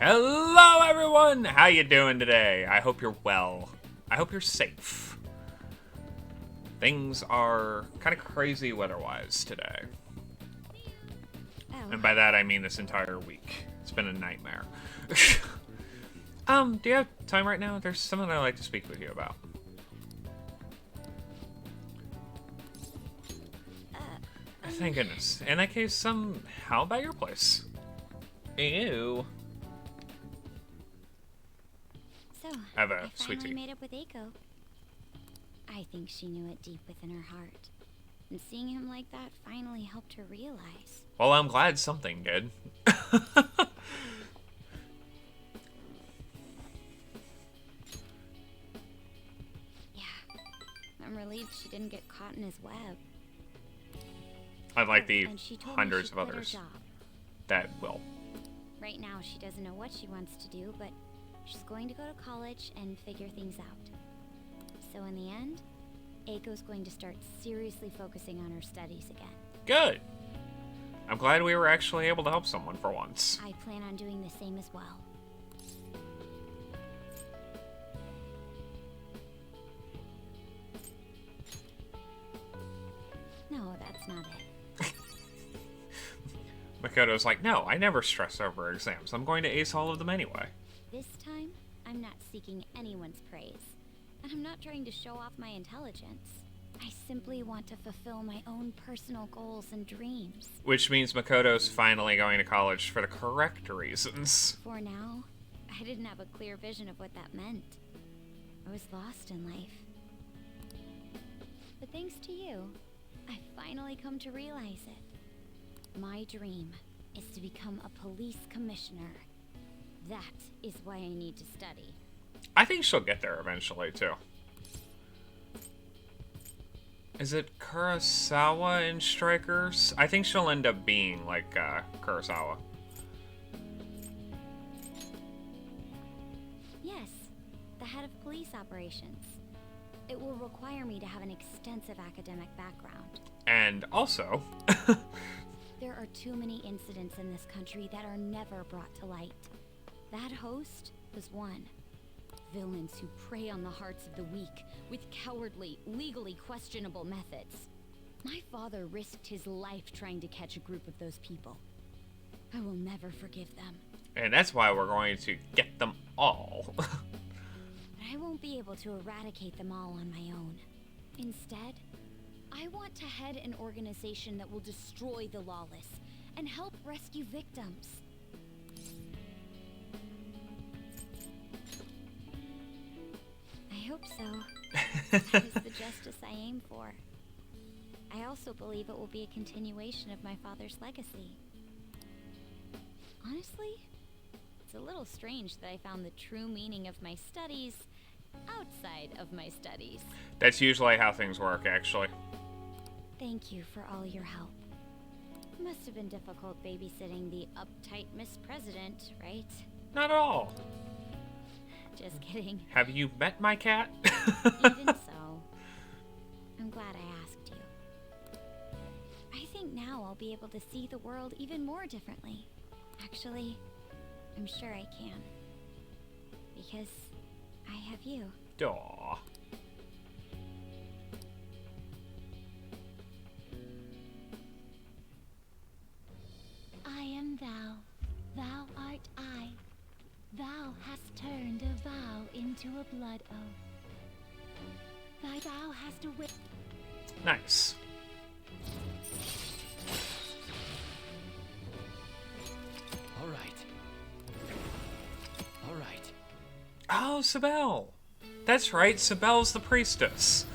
Hello everyone! How you doing today? I hope you're well. I hope you're safe. Things are kind of crazy weather-wise today. Oh. And by that I mean this entire week. It's been a nightmare. Do you have time right now? There's something I'd like to speak with you about. Thank goodness. In that case, how about your place? Ew. So, Have a I sweet finally tea. made up with Aiko. I think she knew it deep within her heart. And seeing him like that finally helped her realize. Well, I'm glad something did. Yeah, I'm relieved she didn't get caught in his web. Unlike the And she told hundreds me of she'd quit her others job. that will. Right now, she doesn't know what she wants to do, but she's going to go to college and figure things out. So in the end, Aiko's going to start seriously focusing on her studies again. Good. I'm glad we were actually able to help someone for once. I plan on doing the same as well. No, that's not it. Makoto's like, no, I never stress over exams. I'm going to ace all of them anyway. This time, I'm not seeking anyone's praise. And I'm not trying to show off my intelligence. I simply want to fulfill my own personal goals and dreams. Which means Makoto's finally going to college for the correct reasons. For now, I didn't have a clear vision of what that meant. I was lost in life. But thanks to you, I finally come to realize it. My dream is to become a police commissioner. That is why I need to study. I think she'll get there eventually, too. Is it Kurosawa in Strikers? I think she'll end up being like Kurosawa. Yes, the head of police operations. It will require me to have an extensive academic background. And also... There are too many incidents in this country that are never brought to light. That host was one. Villains who prey on the hearts of the weak with cowardly, legally questionable methods. My father risked his life trying to catch a group of those people. I will never forgive them. And that's why we're going to get them all. But I won't be able to eradicate them all on my own. Instead, I want to head an organization that will destroy the lawless and help rescue victims. I hope so. That is the justice I aim for. I also believe it will be a continuation of my father's legacy. Honestly, it's a little strange that I found the true meaning of my studies outside of my studies. That's usually how things work, actually. Thank you for all your help. It must have been difficult babysitting the uptight Miss President, right? Not at all. Just kidding. Have you met my cat? Even so, I'm glad I asked you. I think now I'll be able to see the world even more differently. Actually, I'm sure I can. Because I have you. Aw. I am thou, thou art I. Thou hast turned a vow into a blood oath. Thy vow hast a Nice. All right. All right. Oh, Sibel. That's right, Sibel's the priestess.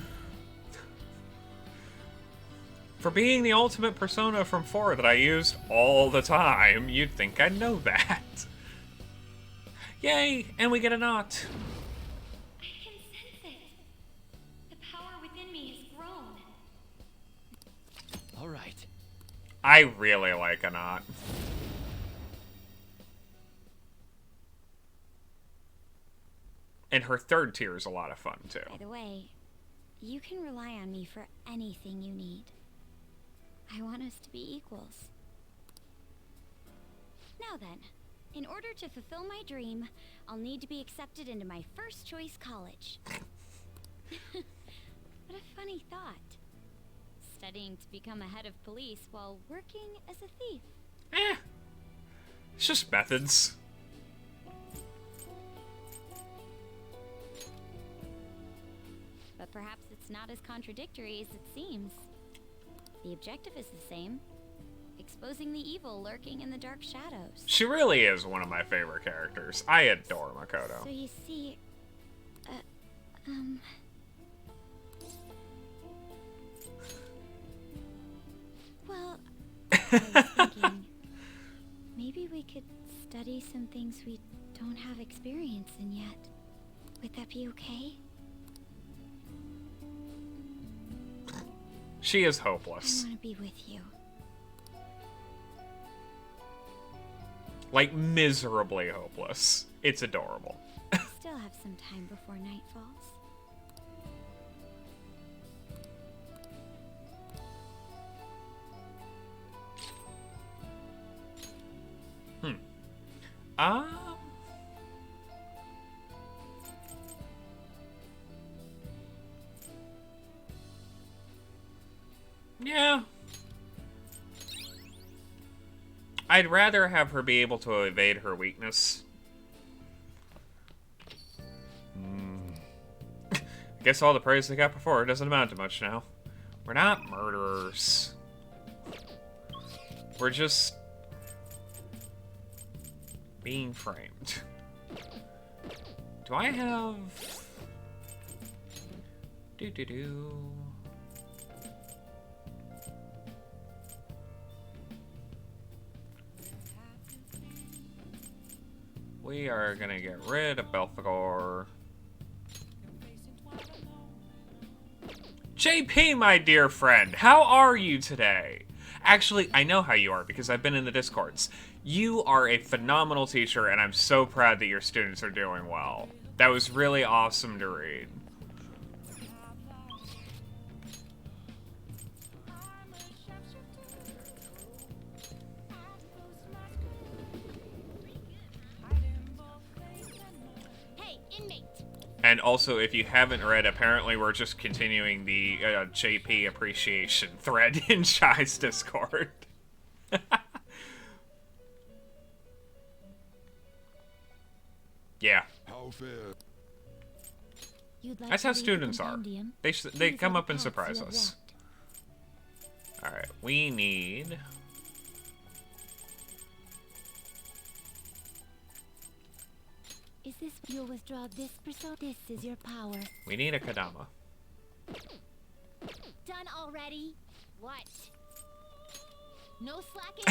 For being the ultimate persona from 4 that I used all the time, you'd think I'd know that. Yay, and we get a knot. I can sense it. The power within me has grown. All right. I really like a knot. And her third tier is a lot of fun, too. By the way, you can rely on me for anything you need. I want us to be equals. Now then, In order to fulfill my dream, I'll need to be accepted into my first choice college. What a funny thought. Studying to become a head of police while working as a thief. It's just methods. But perhaps it's not as contradictory as it seems. The objective is the same. Exposing the evil lurking in the dark shadows. She really is one of my favorite characters. I adore Makoto. So you see... Well, I was thinking... maybe we could study some things we don't have experience in yet. Would that be okay? She is I hopeless. want to be with you. Like, miserably hopeless. It's adorable. Still have some time before night falls. Um... Yeah. I'd rather have her be able to evade her weakness. I guess all the praise they got before doesn't amount to much now. We're not murderers. We're just... being framed. Do I have... Do-do-do... We are gonna get rid of Belphegor. JP, my dear friend, how are you today? Actually, I know how you are because I've been in the Discords. You are a phenomenal teacher, and I'm so proud that your students are doing well. That was really awesome to read. And also, if you haven't read, apparently we're just continuing the JP appreciation thread in Shy's Discord. Yeah. How fair. You'd like That's to how read the students are. compendium? They These are come the up and paths surprise you have us. walked. Alright, we need... Is this you'll withdraw this persona? This is your power. We need a Kadama. Done already? What? No slacking.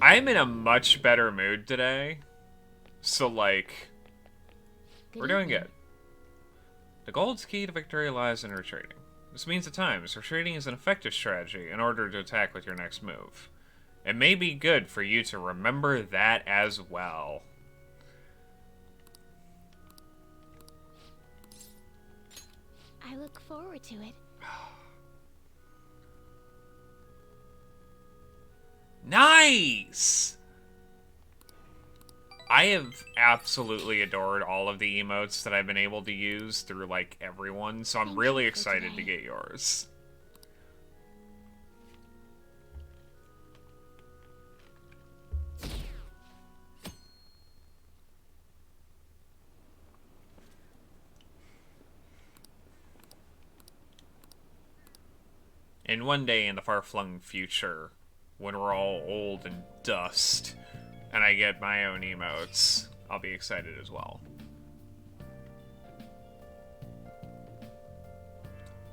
I'm in a much better mood today. So, like, we're doing good. The gold's key to victory lies in retreating. This means at times, retreating is an effective strategy in order to attack with your next move. It may be good for you to remember that as well. I look forward to it. Nice! I have absolutely adored all of the emotes that I've been able to use through, like, everyone, so I'm Thank really you for excited to today. get yours. And one day in the far-flung future, when we're all old and dust, and I get my own emotes, I'll be excited as well.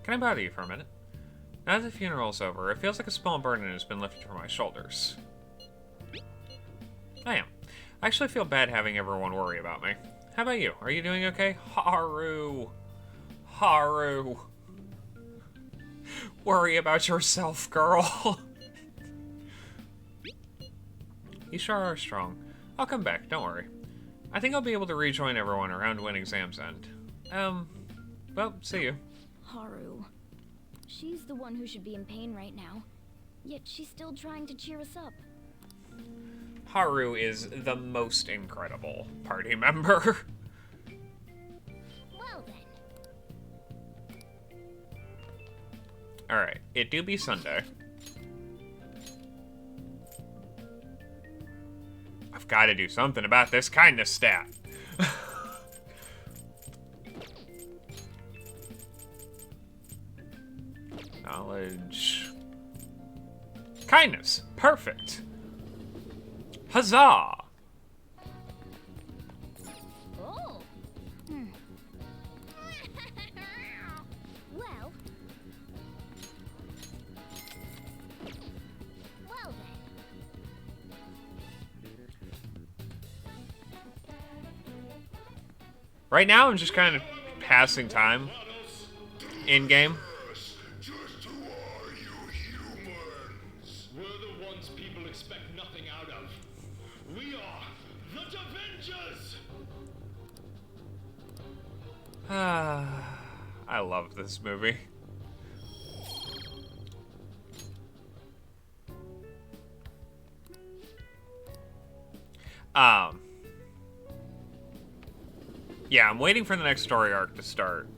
Can I bother you for a minute? Now that the funeral's over, it feels like a small burden has been lifted from my shoulders. I am. I actually feel bad having everyone worry about me. How about you? Are you doing okay? Haru! Haru! Worry about yourself, girl! You sure are strong. I'll come back, don't worry. I think I'll be able to rejoin everyone around when exams end. Well, see you. Haru. She's the one who should be in pain right now. Yet she's still trying to cheer us up. Haru is the most incredible party member. Well then. Alright, it do be Sunday. I've got to do something about this kindness stat. Knowledge. Kindness. Perfect. Huzzah! Oh. Well. Well then. Right now, I'm just kind of passing time in-game. Just who are you humans? We're the ones people expect nothing out of. We are the Avengers! I love this movie. Yeah, I'm waiting for the next story arc to start.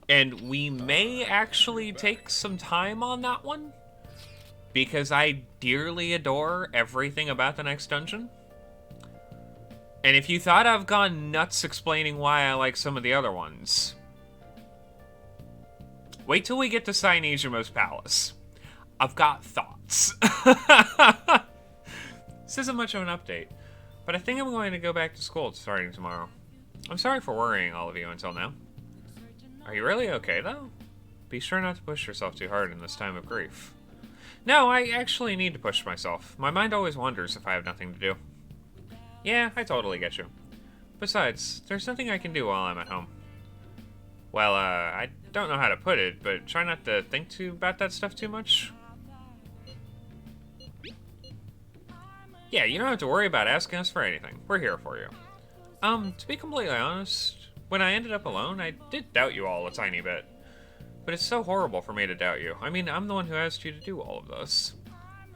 And we may actually take some time on that one, because I dearly adore everything about the next dungeon. And if you thought I've gone nuts explaining why I like some of the other ones, wait till we get to Cynegemo's Palace. I've got thoughts. This isn't much of an update, but I think I'm going to go back to school starting tomorrow. I'm sorry for worrying all of you until now. Are you really okay, though? Be sure not to push yourself too hard in this time of grief. No, I actually need to push myself. My mind always wanders if I have nothing to do. Yeah, I totally get you. Besides, there's nothing I can do while I'm at home. Well, I don't know how to put it, but try not to think about that stuff too much. Yeah, you don't have to worry about asking us for anything. We're here for you. To be completely honest, when I ended up alone, I did doubt you all a tiny bit. But it's so horrible for me to doubt you. I mean, I'm the one who asked you to do all of this.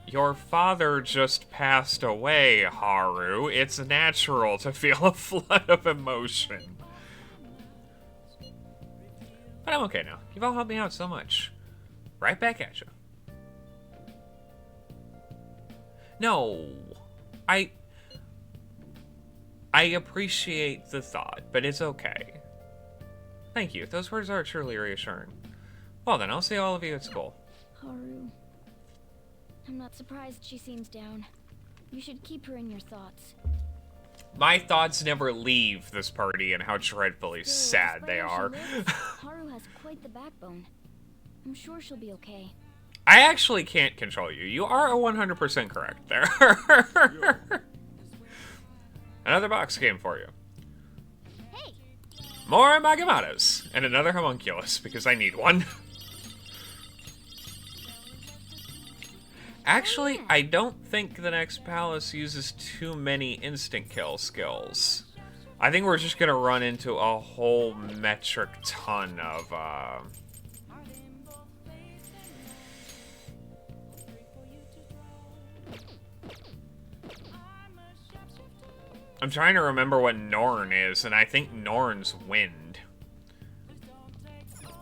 Your father just passed away, Haru. It's natural to feel a flood of emotion. But I'm okay now. You've all helped me out so much. Right back at you. No. I appreciate the thought, but it's okay. Thank you. Those words are truly reassuring. Well then, I'll see all of you at school. Haru. I'm not surprised she seems down. You should keep her in your thoughts. My thoughts never leave this party and how dreadfully Still, sad they despite how are. she looks, Haru has quite the backbone. I'm sure she'll be okay. I actually can't control you. You are 100% correct there. Another box game for you. Hey! More Magamatas. And another homunculus, because I need one. Actually, I don't think the next palace uses too many instant kill skills. I think we're just gonna run into a whole metric ton of, I'm trying to remember what Norn is, and I think Norn's wind.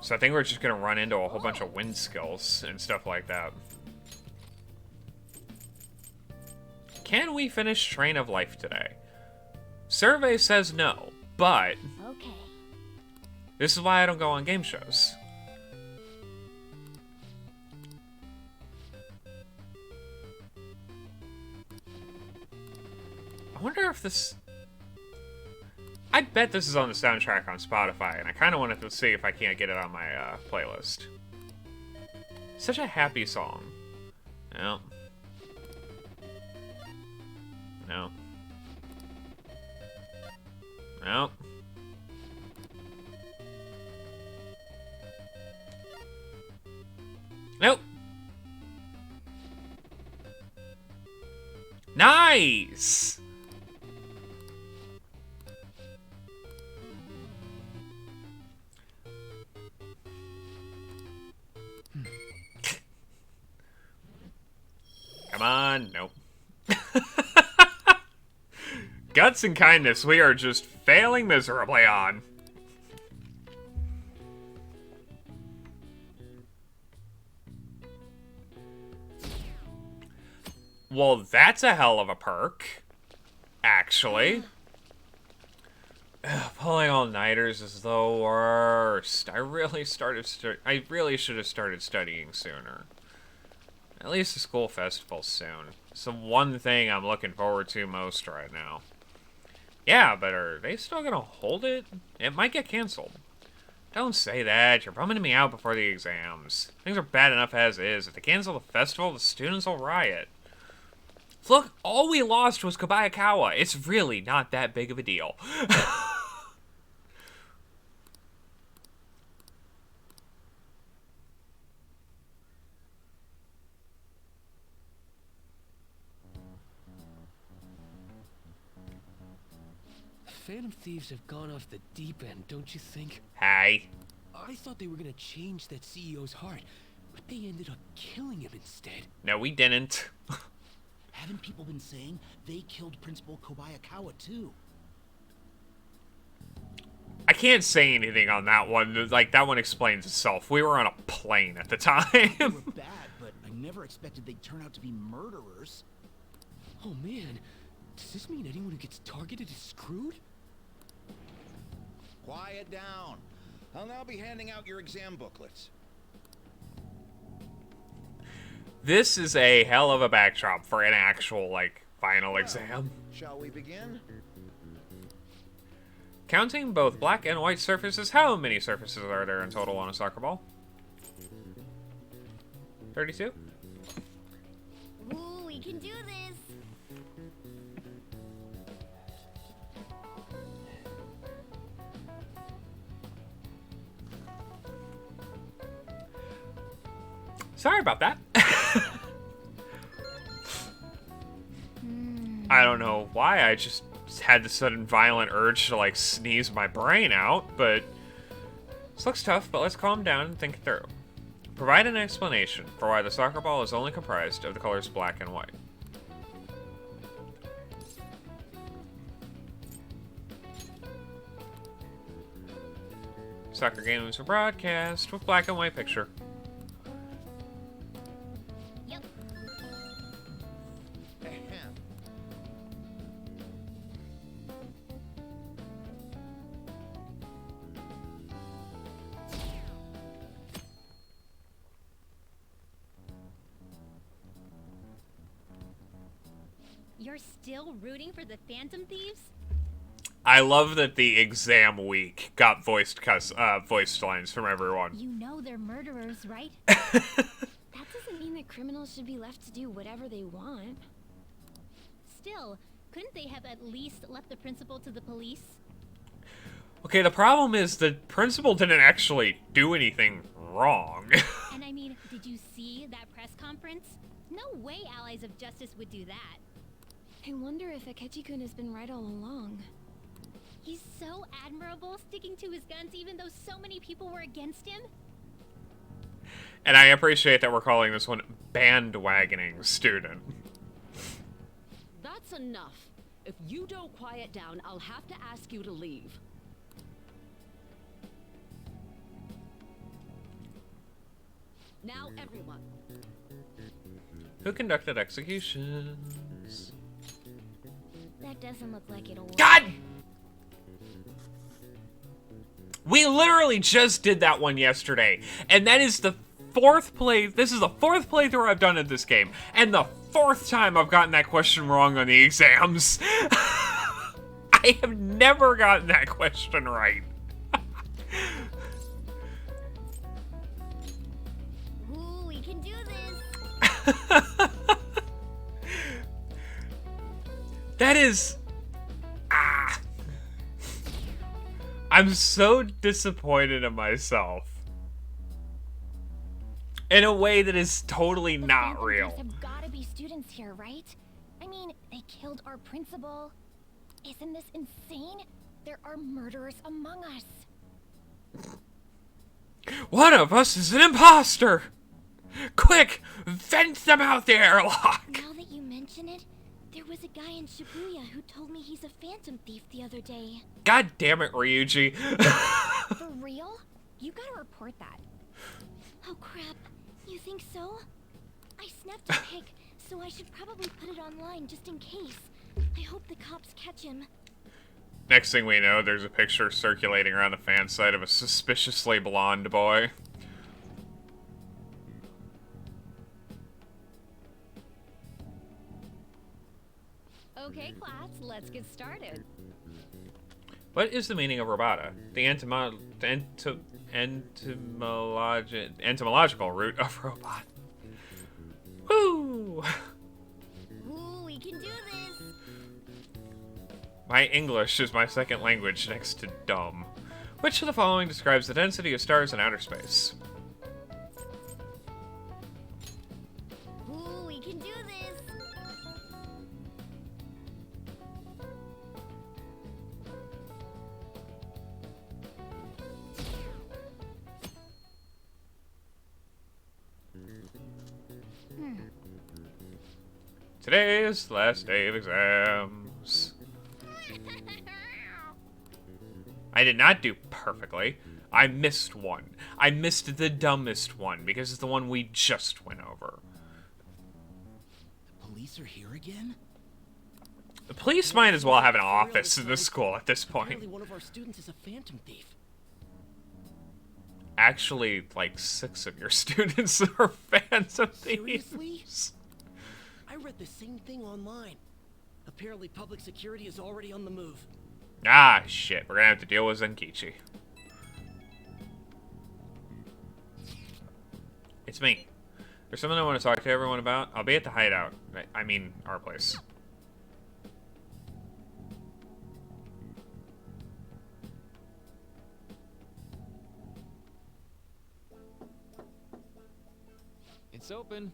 So I think we're just gonna run into a whole bunch of wind skills and stuff like that. Can we finish Train of Life today? Survey says no, but Okay. this is why I don't go on game shows. I wonder if this... I bet this is on the soundtrack on Spotify, and I kind of wanted to see if I can't get it on my playlist. Such a happy song. No. No. No. Nope. Nice! Come on, nope. Guts and kindness, we are just failing miserably on. Well, that's a hell of a perk, actually. Pulling all-nighters is the worst. I really should have started studying sooner. At least the school festival's soon. It's the one thing I'm looking forward to most right now. Yeah, but are they still gonna hold it? It might get canceled. Don't say that. You're bumming me out before the exams. Things are bad enough as is. If they cancel the festival, the students will riot. Look, all we lost was Kobayakawa. It's really not that big of a deal. Phantom Thieves have gone off the deep end, don't you think? Hey. I thought they were gonna change that CEO's heart, but they ended up killing him instead. No, we didn't. Haven't people been saying they killed Principal Kobayakawa too? I can't say anything on that one. Like, that one explains itself. We were on a plane at the They time. were bad, but I never expected they'd turn out to be murderers. Oh man, does this mean anyone who gets targeted is screwed? Quiet down. I'll now be handing out your exam booklets. This is a hell of a backdrop for an actual, like, final exam. Shall we begin? Counting both black and white surfaces, how many surfaces are there in total on a soccer ball? 32? Ooh, we can do this. Sorry about that. I don't know why, I just had this sudden violent urge to, like, sneeze my brain out, but this looks tough, but let's calm down and think it through. Provide an explanation for why the soccer ball is only comprised of the colors black and white. Soccer games are broadcast with black and white picture. Yep. Ahem. You're still rooting for the Phantom Thieves? I love that the exam week got voiced lines from everyone. You know they're murderers, right? That doesn't mean that criminals should be left to do whatever they want. Still, couldn't they have at least left the principal to the police? Okay, the problem is the principal didn't actually do anything wrong. And I mean, did you see that press conference? No way Allies of Justice would do that. I wonder if Akechi-kun has been right all along. He's so admirable, sticking to his guns even though so many people were against him. And I appreciate that we're calling this one bandwagoning student. That's enough. If you don't quiet down, I'll have to ask you to leave. Now, everyone. Who conducted executions? That doesn't look like it'll work. God! We literally just did that one yesterday, and that is the this is the fourth playthrough I've done at this game, and the fourth time I've gotten that question wrong on the exams. I have never gotten that question right. Ooh, we can do this. That is... I'm so disappointed in myself. In a way that is totally The not Phantom real. Thieves have gotta be students here, right? I mean, they killed our principal. Isn't this insane? There are murderers among us. One of us is an imposter! Quick, vent them out the airlock! Now was a guy in Shibuya who told me he's a phantom thief the other day. God damn it, Ryuji. For real? You gotta report that. Oh crap. You think so? I snapped a pic, so I should probably put it online just in case. I hope the cops catch him. Next thing we know, there's a picture circulating around the fan site of a suspiciously blonde boy. Okay, class, let's get started. What is the meaning of Robata? The entomological root of robot. Woo! Ooh, we can do this. My English is my second language next to dumb. Which of the following describes the density of stars in outer space? Ooh, we can do this. Today is the last day of exams. I did not do perfectly. I missed one. I missed the dumbest one because it's the one we just went over. The police are here again? The police might as well have an office in the school at this point. Apparently one of our students is a phantom thief. Actually, like 6 of your students are fans of Seriously? these. I read the same thing online. Apparently public security is already on the move. Ah, shit. We're gonna have to deal with Zenkichi. It's me. There's something I want to talk to everyone about. I'll be at the hideout. I mean, our place. It's open.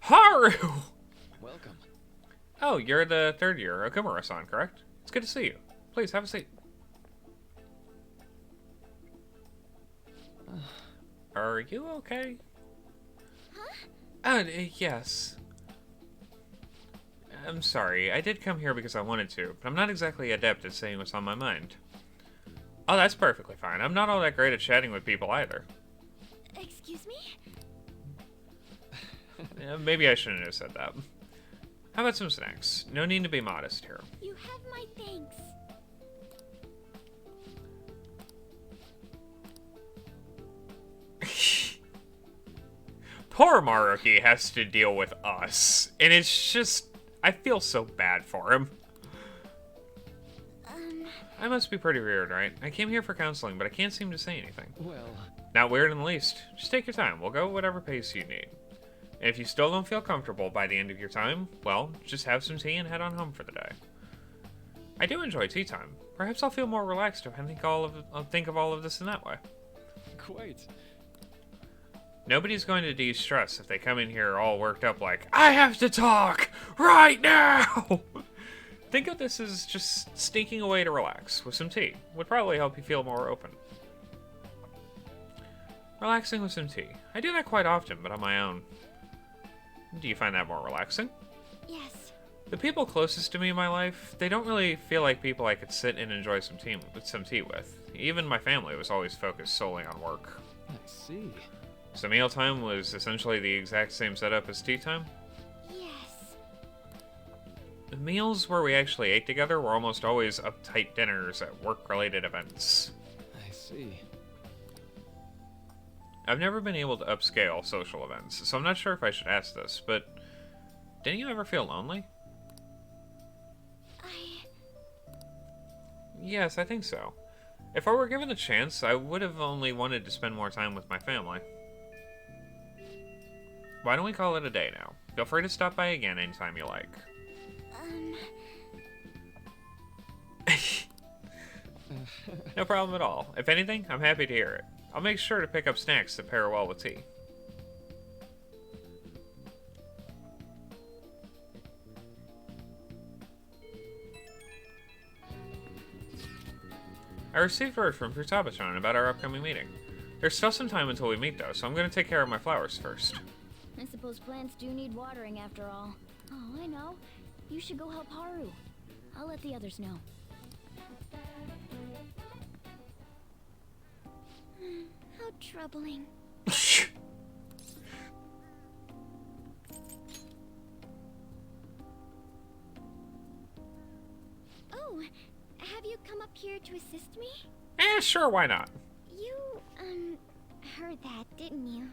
Haru! Welcome. Oh, you're the 3rd year Okumura-san, correct? It's good to see you. Please, have a seat. Are you okay? Huh? Yes. I'm sorry. I did come here because I wanted to, but I'm not exactly adept at saying what's on my mind. Oh, that's perfectly fine. I'm not all that great at chatting with people either. Excuse me? Maybe I shouldn't have said that. How about some snacks? No need to be modest here. You have my thanks. Poor Maruki has to deal with us, and it's just... I feel so bad for him. I must be pretty weird, right? I came here for counseling, but I can't seem to say anything. Well, Not weird in the least. Just take your time. We'll go whatever pace you need. And if you still don't feel comfortable by the end of your time, well, just have some tea and head on home for the day. I do enjoy tea time. Perhaps I'll feel more relaxed if I think of all of this in that way. quite. Nobody's going to de-stress if they come in here all worked up like, I have to talk right now! Think of this as just sneaking away to relax with some tea. Would probably help you feel more open. Relaxing with some tea. I do that quite often, but on my own. Do you find that more relaxing? Yes. The people closest to me in my life, they don't really feel like people I could sit and enjoy some tea with. Even my family was always focused solely on work. I see. So mealtime was essentially the exact same setup as tea time? Yes. The meals where we actually ate together were almost always uptight dinners at work-related events. I see. I've never been able to upscale social events, so I'm not sure if I should ask this, but didn't you ever feel lonely? Yes, I think so. If I were given the chance, I would have only wanted to spend more time with my family. Why don't we call it a day now? Feel free to stop by again anytime you like. No problem at all. If anything, I'm happy to hear it. I'll make sure to pick up snacks that pair well with tea. I received word from Futaba-chan about our upcoming meeting. There's still some time until we meet though, so I'm going to take care of my flowers first. I suppose plants do need watering after all. Oh, I know. You should go help Haru. I'll let the others know. How troubling. Oh, have you come up here to assist me? Sure, why not? You, heard that, didn't you?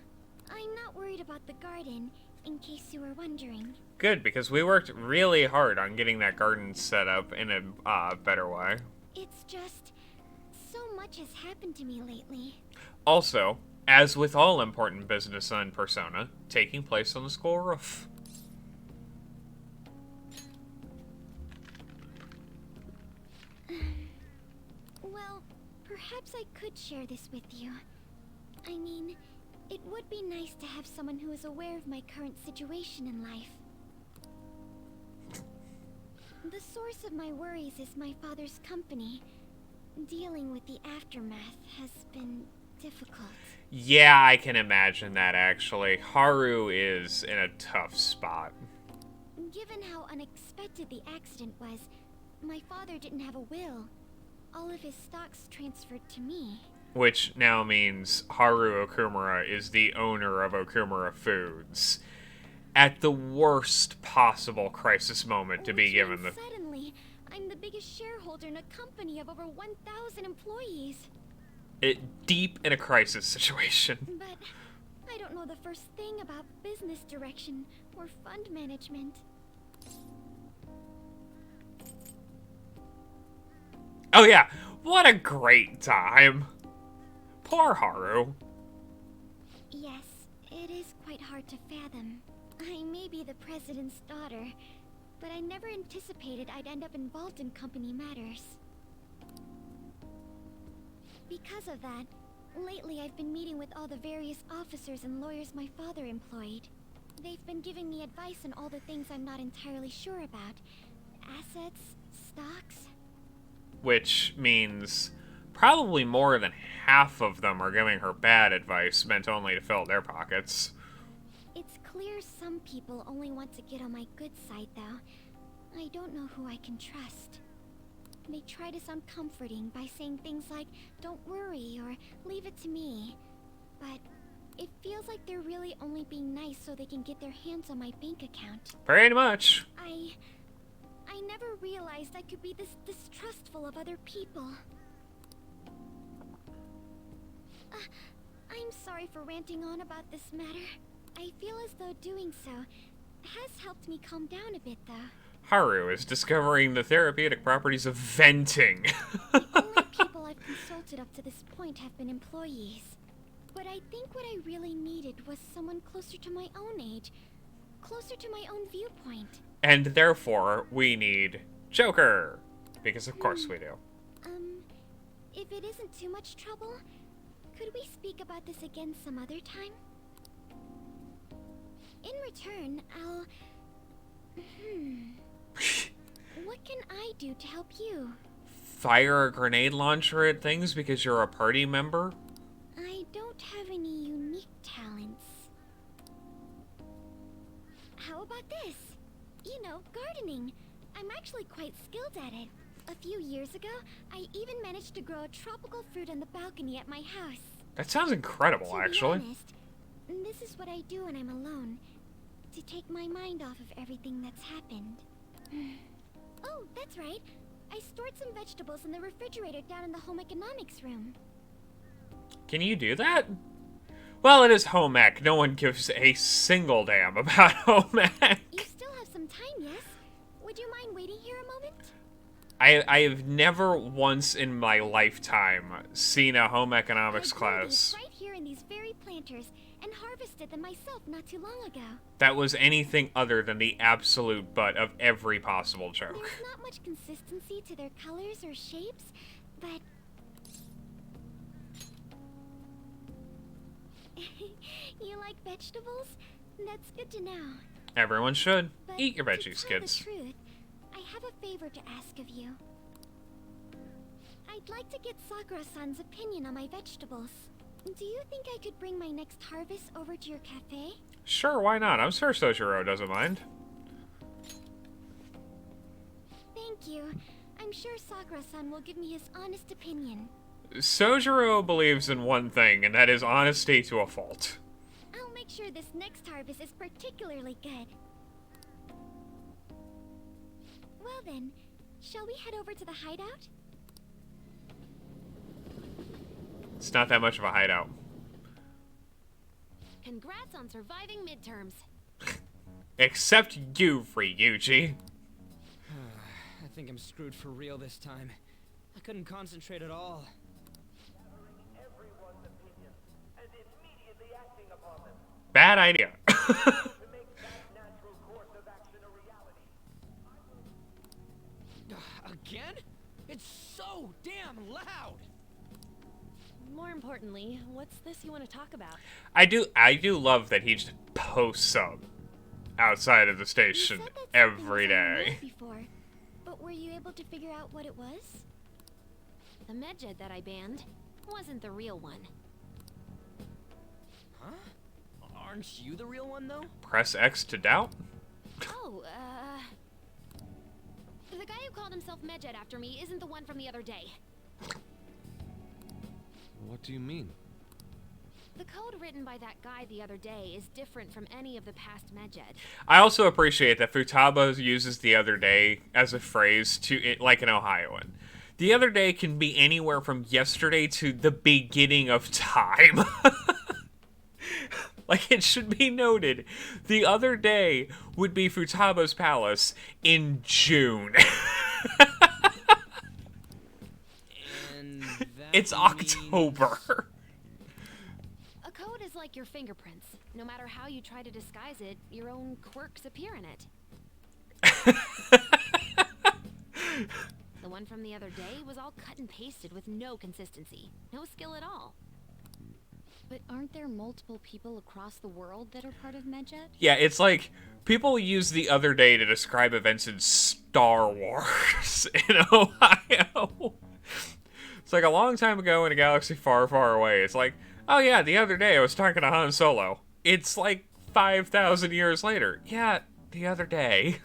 I'm not worried about the garden, in case you were wondering. Good, because we worked really hard on getting that garden set up in a better way. It's just, so much has happened to me lately. Also, as with all important business on Persona, taking place on the school roof. Well, perhaps I could share this with you. I mean, it would be nice to have someone who is aware of my current situation in life. The source of my worries is my father's company. Dealing with the aftermath has been difficult. Yeah, I can imagine that, actually. Haru is in a tough spot. Given how unexpected the accident was, my father didn't have a will. All of his stocks transferred to me. Which now means Haru Okumura is the owner of Okumura Foods. At the worst possible crisis moment to be given the... Suddenly, I'm the biggest shareholder in a company of over 1,000 employees. Deep in a crisis situation. But I don't know the first thing about business direction or fund management. Oh yeah, what a great time. Poor Haru. Yes, it is quite hard to fathom. I may be the president's daughter, but I never anticipated I'd end up involved in company matters. Because of that, lately I've been meeting with all the various officers and lawyers my father employed. They've been giving me advice on all the things I'm not entirely sure about. Assets, stocks. Which means probably more than half of them are giving her bad advice meant only to fill their pockets. It's clear some people only want to get on my good side, though. I don't know who I can trust. They try to sound comforting by saying things like, "Don't worry," or "Leave it to me." But it feels like they're really only being nice so they can get their hands on my bank account. Pretty much. I never realized I could be this distrustful of other people. I'm sorry for ranting on about this matter. I feel as though doing so has helped me calm down a bit, though. Haru is discovering the therapeutic properties of venting. The only people I've consulted up to this point have been employees. But I think what I really needed was someone closer to my own age, closer to my own viewpoint. And therefore, we need Joker. Because of course we do. If it isn't too much trouble, could we speak about this again some other time? In return, I'll... What can I do to help you? Fire a grenade launcher at things because you're a party member? I don't have any unique talents. How about this? You know, gardening. I'm actually quite skilled at it. A few years ago, I even managed to grow a tropical fruit on the balcony at my house. That sounds incredible, actually. To be honest, this is what I do when I'm alone. To take my mind off of everything that's happened. Oh, that's right. I stored some vegetables in the refrigerator down in the home economics room. Can you do that? Well, it is home ec. No one gives a single damn about home ec. You still have some time, yes? Would you mind waiting here a moment? I have never once in my lifetime seen a home economics I grew class. these right here in these very planters and harvested them myself not too long ago. That was anything other than the absolute butt of every possible joke. There's not much consistency to their colors or shapes, but... You like vegetables? That's good to know. Everyone should. But Eat your to veggies, tell kids. The truth, I have a favor to ask of you. I'd like to get Sakura-san's opinion on my vegetables. Do you think I could bring my next harvest over to your cafe? Sure, why not? I'm sure Soichiro doesn't mind. Thank you. I'm sure Sakura-san will give me his honest opinion. Sojiro believes in one thing, and that is honesty to a fault. I'll make sure this next harvest is particularly good. Well then, shall we head over to the hideout? It's not that much of a hideout. Congrats on surviving midterms. Except you, Ryuji. I think I'm screwed for real this time. I couldn't concentrate at all. Bad idea. Again? It's so damn loud! More importantly, what's this you want to talk about? I do love that he just posts up outside of the station every day. Before, but were you able to figure out what it was? The Medjed that I banned wasn't the real one. Huh? Aren't you the real one, though? Press X to doubt? Oh, the guy who called himself Medjed after me isn't the one from the other day. What do you mean? The code written by that guy the other day is different from any of the past Medjed. I also appreciate that Futaba uses the other day as a phrase to, like an Ohioan. The other day can be anywhere from yesterday to the beginning of time. Like, it should be noted, the other day would be Futaba's palace in June. And It's October. A code is like your fingerprints. No matter how you try to disguise it, your own quirks appear in it. The one from the other day was all cut and pasted with no consistency. No skill at all. But aren't there multiple people across the world that are part of Medjed? Yeah, it's like, people use the other day to describe events in Star Wars in Ohio. It's like a long time ago in a galaxy far, far away. It's like, oh yeah, the other day I was talking to Han Solo. It's like 5,000 years later. Yeah, the other day.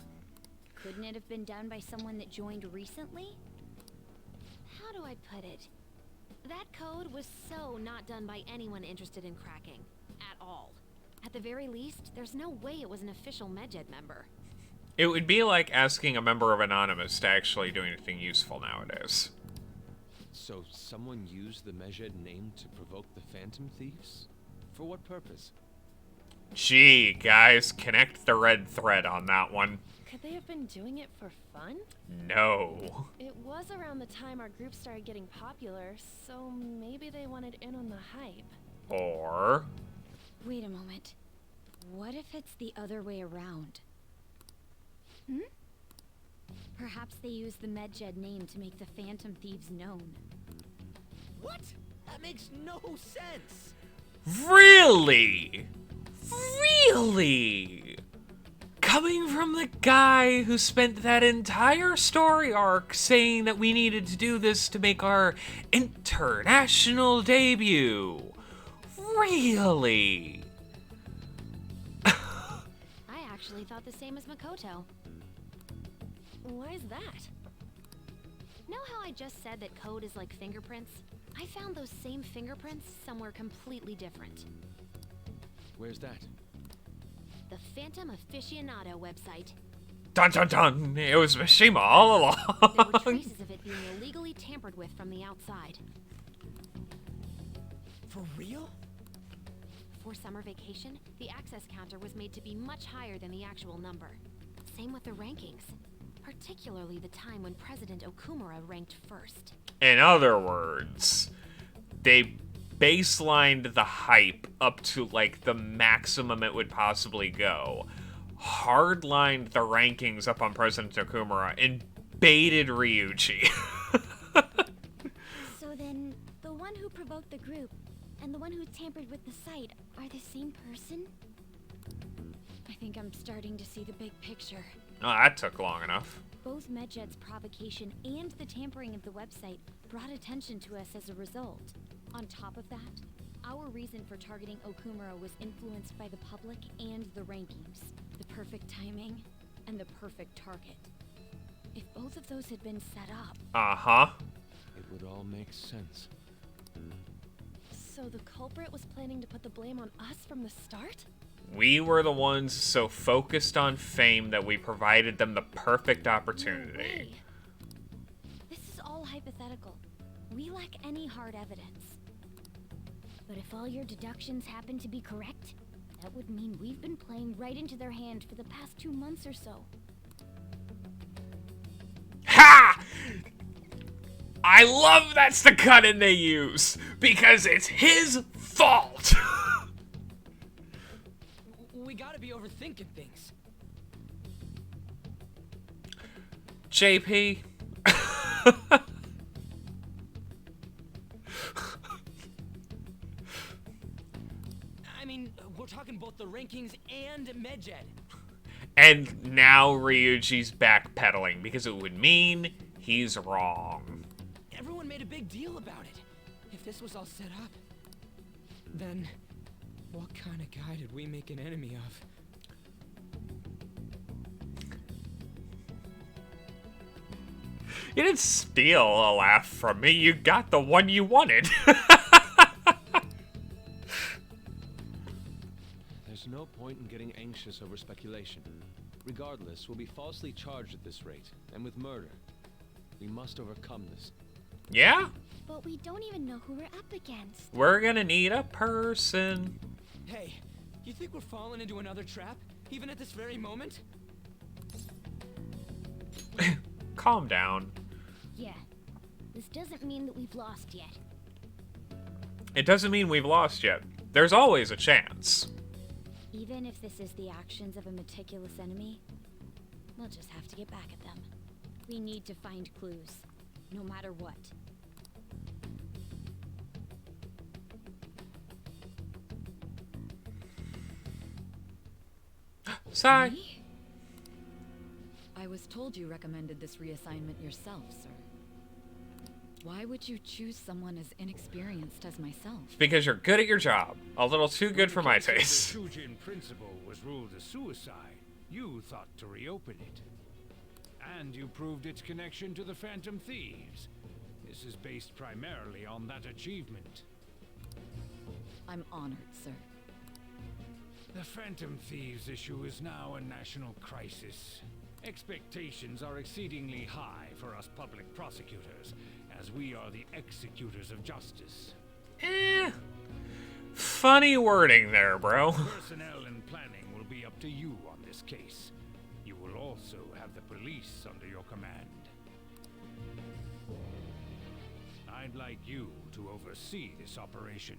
Couldn't it have been done by someone that joined recently? How do I put it? That code was so not done by anyone interested in cracking. At all. At the very least, there's no way it was an official Medjed member. It would be like asking a member of Anonymous to actually do anything useful nowadays. So someone used the Medjed name to provoke the Phantom Thieves? For what purpose? Gee, guys, connect the red thread on that one. Could they have been doing it for fun? No. It was around the time our group started getting popular, so maybe they wanted in on the hype. Or... Wait a moment. What if it's the other way around? Perhaps they used the Medjed name to make the Phantom Thieves known. What? That makes no sense! Really? Really? Coming from the guy who spent that entire story arc saying that we needed to do this to make our international debut. Really? I actually thought the same as Makoto. Why is that? Know how I just said that code is like fingerprints? I found those same fingerprints somewhere completely different. Where's that? The Phantom Aficionado website. Dun dun dun! It was Mishima all There were along. traces of it being illegally tampered with from the outside. For real? For summer vacation, the access counter was made to be much higher than the actual number. Same with the rankings. Particularly the time when President Okumura ranked first. In other words, they baselined the hype up to like the maximum it would possibly go, hardlined the rankings up on President Okumura, and baited Ryuji. So then, the one who provoked the group and the one who tampered with the site are the same person? I think I'm starting to see the big picture. Oh, that took long enough. Both Medjed's provocation and the tampering of the website brought attention to us as a result. On top of that, our reason for targeting Okumura was influenced by the public and the rankings. The perfect timing and the perfect target. If both of those had been set up... Uh-huh. It would all make sense. So the culprit was planning to put the blame on us from the start? We were the ones so focused on fame that we provided them the perfect No opportunity. way. This is all hypothetical. We lack any hard evidence. But if all your deductions happen to be correct, that would mean we've been playing right into their hand for the past 2 months or so. Ha! I love that's the cut-in they use, because it's his fault. We gotta be overthinking things. JP. I mean, we're talking both the rankings and Medjed. And now Ryuji's backpedaling because it would mean he's wrong. Everyone made a big deal about it. If this was all set up, then what kind of guy did we make an enemy of? You didn't steal a laugh from me, you got the one you wanted. There's no point in getting anxious over speculation. Regardless, we'll be falsely charged at this rate, and with murder. We must overcome this. Yeah? But we don't even know who we're up against. We're gonna need a person. Hey, you think we're falling into another trap, even at this very moment? Calm down. Yeah. This doesn't mean that we've lost yet. It doesn't mean we've lost yet. There's always a chance. Even if this is the actions of a meticulous enemy, we'll just have to get back at them. We need to find clues, no matter what. Sigh. Me? I was told you recommended this reassignment yourself, sir. Why would you choose someone as inexperienced as myself? Because you're good at your job. A little too good for my taste. The Shujin principle was ruled a suicide. You thought to reopen it. And you proved its connection to the Phantom Thieves. This is based primarily on that achievement. I'm honored, sir. The Phantom Thieves issue is now a national crisis. Expectations are exceedingly high for us public prosecutors, as we are the executors of justice. Funny wording there, bro. Personnel and planning will be up to you on this case. You will also have the police under your command. I'd like you to oversee this operation.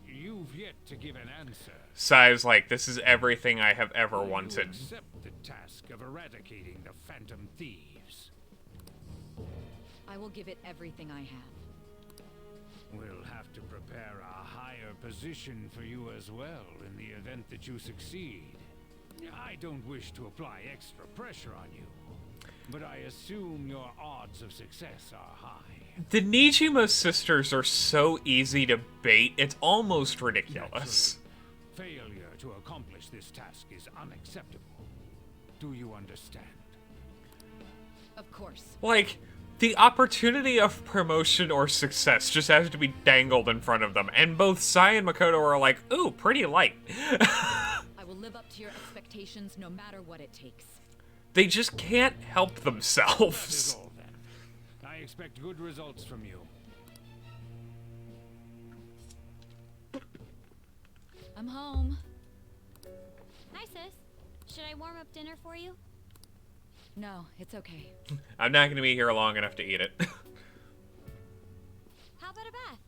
You've yet to give an answer. Sai's like, this is everything I have ever Will you wanted. accept the task of eradicating the Phantom Thieves? I will give it everything I have. We'll have to prepare a higher position for you as well in the event that you succeed. I don't wish to apply extra pressure on you, but I assume your odds of success are high. The Nijima sisters are so easy to bait, it's almost ridiculous. Failure to accomplish this task is unacceptable. Do you understand? Of course. Like, the opportunity of promotion or success just has to be dangled in front of them, and both Sai and Makoto are like, ooh, pretty light. I will live up to your expectations no matter what it takes. They just can't help That is themselves. all then. I expect good results from you. I'm home. Hi, sis. Should I warm up dinner for you? No, it's okay. I'm not going to be here long enough to eat it. How about a bath?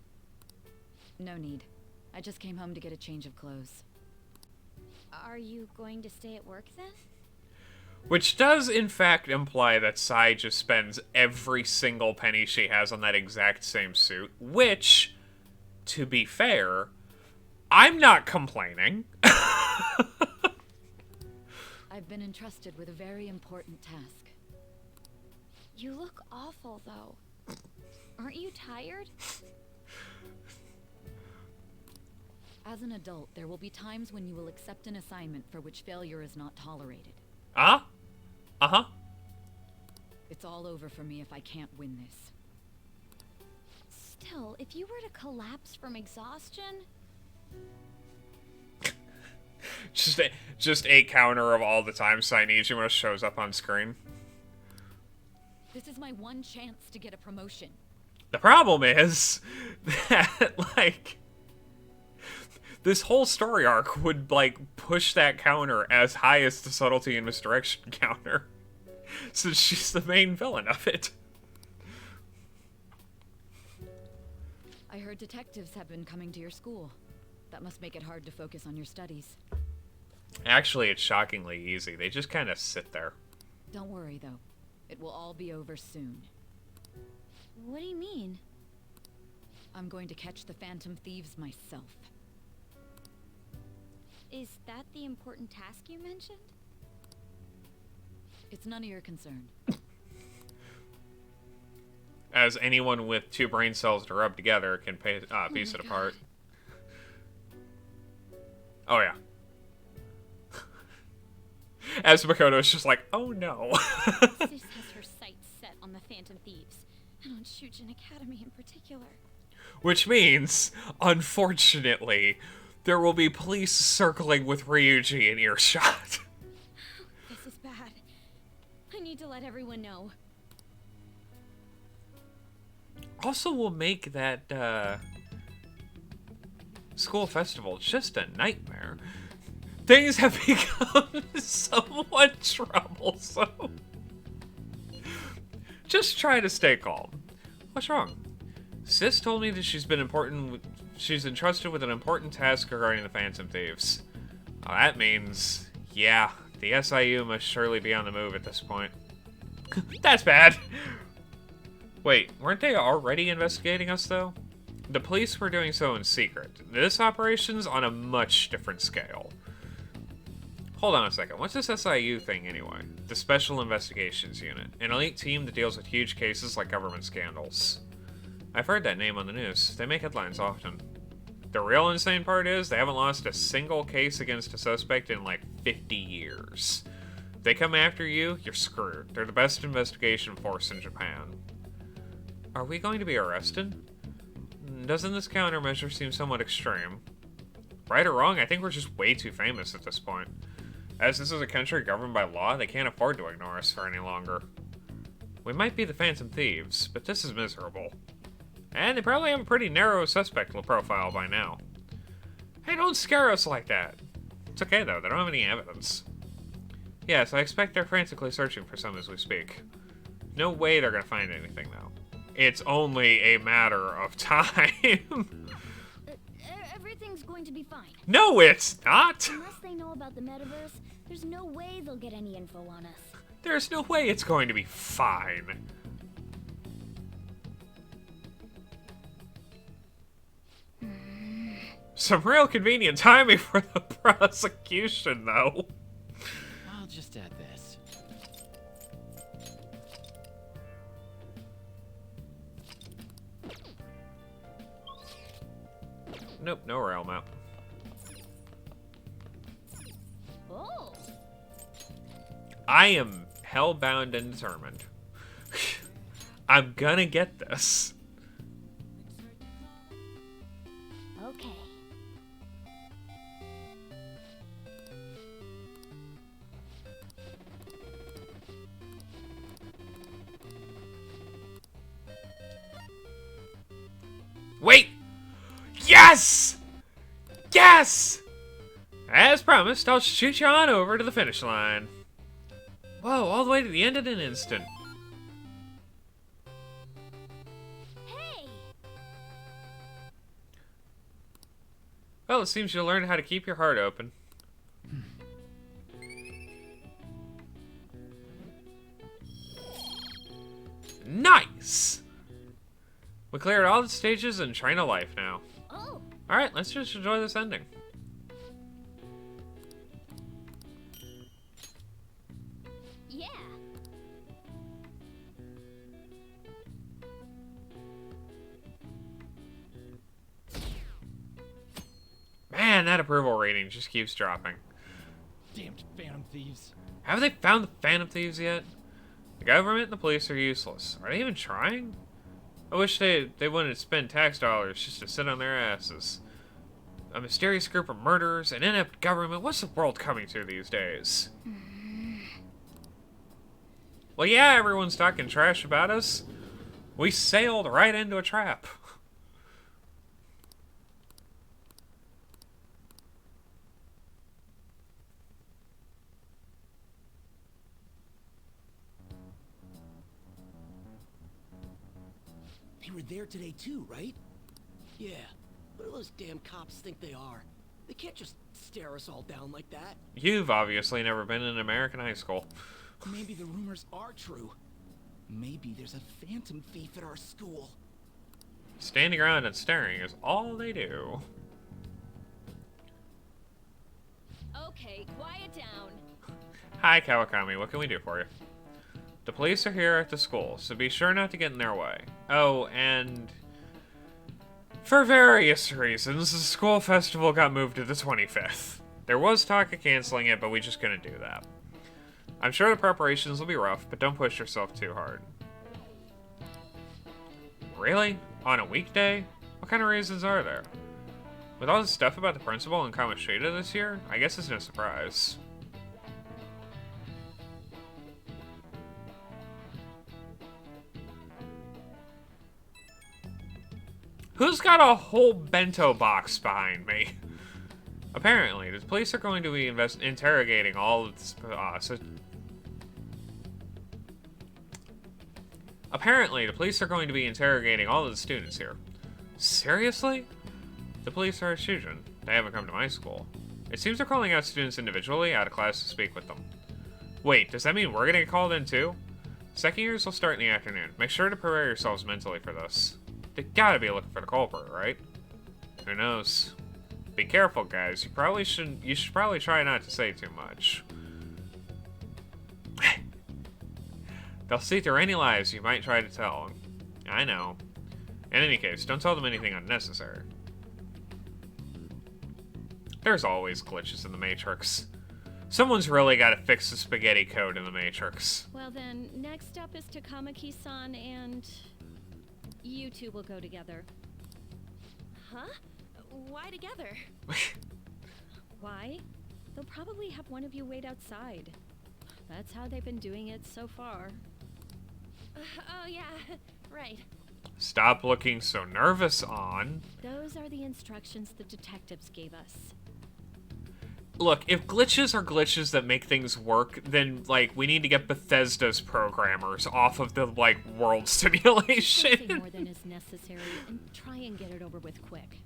No need. I just came home to get a change of clothes. Are you going to stay at work then? Which does, in fact, imply that Sai just spends every single penny she has on that exact same suit, which, to be fair, I'm not complaining. I've been entrusted with a very important task. You look awful, though. Aren't you tired? As an adult, there will be times when you will accept an assignment for which failure is not tolerated. Uh-huh. It's all over for me if I can't win this. Still, if you were to collapse from exhaustion... just a counter of all the time Sainijima shows up on screen. This is my one chance to get a promotion. The problem is that, like, this whole story arc would, like, push that counter as high as the subtlety and misdirection counter, since she's the main villain of it. I heard detectives have been coming to your school. That must make it hard to focus on your studies. Actually, it's shockingly easy. They just kind of sit there. Don't worry, though. It will all be over soon. What do you mean? I'm going to catch the Phantom Thieves myself. Is that the important task you mentioned? It's none of your concern. As anyone with 2 brain cells to rub together can piece it apart. Oh, yeah. As Makoto's just like, oh no. Sis has her sights set on the Phantom Thieves, and on Shujin Academy in particular. Which means, unfortunately, there will be police circling with Ryuji in earshot. This is bad. I need to let everyone know. Also will make that, school festival just a nightmare. Things have become somewhat troublesome. Just try to stay calm. What's wrong? Sis told me that she's entrusted with an important task regarding the Phantom Thieves. Well, that means, yeah, the SIU must surely be on the move at this point. That's bad! Wait, weren't they already investigating us, though? The police were doing so in secret. This operation's on a much different scale. Hold on a second, what's this SIU thing anyway? The Special Investigations Unit, an elite team that deals with huge cases like government scandals. I've heard that name on the news. They make headlines often. The real insane part is they haven't lost a single case against a suspect in like 50 years. If they come after you, you're screwed. They're the best investigation force in Japan. Are we going to be arrested? Doesn't this countermeasure seem somewhat extreme? Right or wrong, I think we're just way too famous at this point. As this is a country governed by law, they can't afford to ignore us for any longer. We might be the Phantom Thieves, but this is miserable. And they probably have a pretty narrow suspect profile by now. Hey, don't scare us like that. It's okay though, they don't have any evidence. Yes, I expect they're frantically searching for some as we speak. No way they're gonna find anything though. It's only a matter of time. Everything's going to be fine. No, it's not! Unless they know about the metaverse, there's no way they'll get any info on us. There's no way it's going to be fine. Some real convenient timing for the prosecution, though. I'll just add this. Nope, no rail map. Oh. I am hellbound and determined. I'm gonna get this. Okay. Wait! Yes! Yes! As promised, I'll shoot you on over to the finish line. Whoa, all the way to the end in an instant. Hey! Well, it seems you learned how to keep your heart open. Nice! We cleared all the stages in China Life now. Oh. Alright, let's just enjoy this ending. Yeah. Man, that approval rating just keeps dropping. Damned Phantom Thieves. Have they found the Phantom Thieves yet? The government and the police are useless. Are they even trying? I wish they wouldn't spend tax dollars just to sit on their asses. A mysterious group of murderers, an inept government. What's the world coming to these days? Well, yeah, everyone's talking trash about us. We sailed right into a trap. They were there today too, right? Yeah. What do those damn cops think they are? They can't just stare us all down like that. You've obviously never been in American high school. Maybe the rumors are true. Maybe there's a phantom thief at our school. Standing around and staring is all they do. Okay, quiet down. Hi, Kawakami. What can we do for you? The police are here at the school, so be sure not to get in their way. Oh, and for various reasons, the school festival got moved to the 25th. There was talk of canceling it, but we just couldn't do that. I'm sure the preparations will be rough, but don't push yourself too hard. Really? On a weekday? What kind of reasons are there? With all this stuff about the principal and Kamoshida this year, I guess it's no surprise. Who's got a whole bento box behind me? Apparently, the police are going to be interrogating all of this. Apparently, the police are going to be interrogating all of the students here. Seriously? The police are at Shujin. They haven't come to my school. It seems they're calling out students individually out of class to speak with them. Wait, does that mean we're gonna get called in too? Second years will start in the afternoon. Make sure to prepare yourselves mentally for this. They gotta be looking for the culprit, right? Who knows? Be careful, guys. You should probably try not to say too much. They'll see through any lies you might try to tell. I know. In any case, don't tell them anything unnecessary. There's always glitches in the Matrix. Someone's really got to fix the spaghetti code in the Matrix. Well then, next up is Takamaki-san and you two will go together. Huh? Why together? Why? They'll probably have one of you wait outside. That's how they've been doing it so far. Oh yeah, right. Stop looking so nervous, On. Those are the instructions the detectives gave us. Look, if glitches are glitches that make things work, then, like, we need to get Bethesda's programmers off of the, like, world simulation. Nothing more than is necessary, and try and get it over with quick.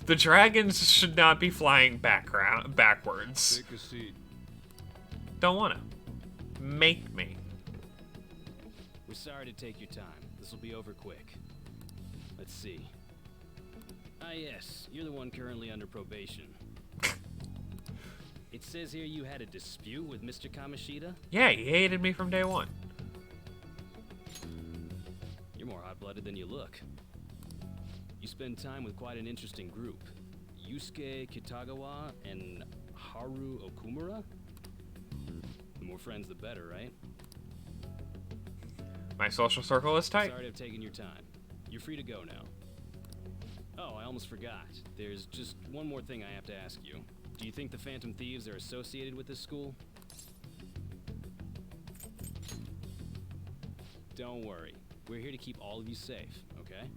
The dragons should not be flying backwards. Take a seat. Don't wanna. Make me. We're sorry to take your time. This will be over quick. Let's see. Ah, yes. You're the one currently under probation. It says here you had a dispute with Mr. Kamoshida? Yeah, he hated me from day one. You're more hot-blooded than you look. You spend time with quite an interesting group. Yusuke Kitagawa and Haru Okumura? The more friends, the better, right? My social circle is tight. Sorry to have taken your time. You're free to go now. Oh, I almost forgot. There's just one more thing I have to ask you. Do you think the Phantom Thieves are associated with this school? Don't worry. We're here to keep all of you safe, okay?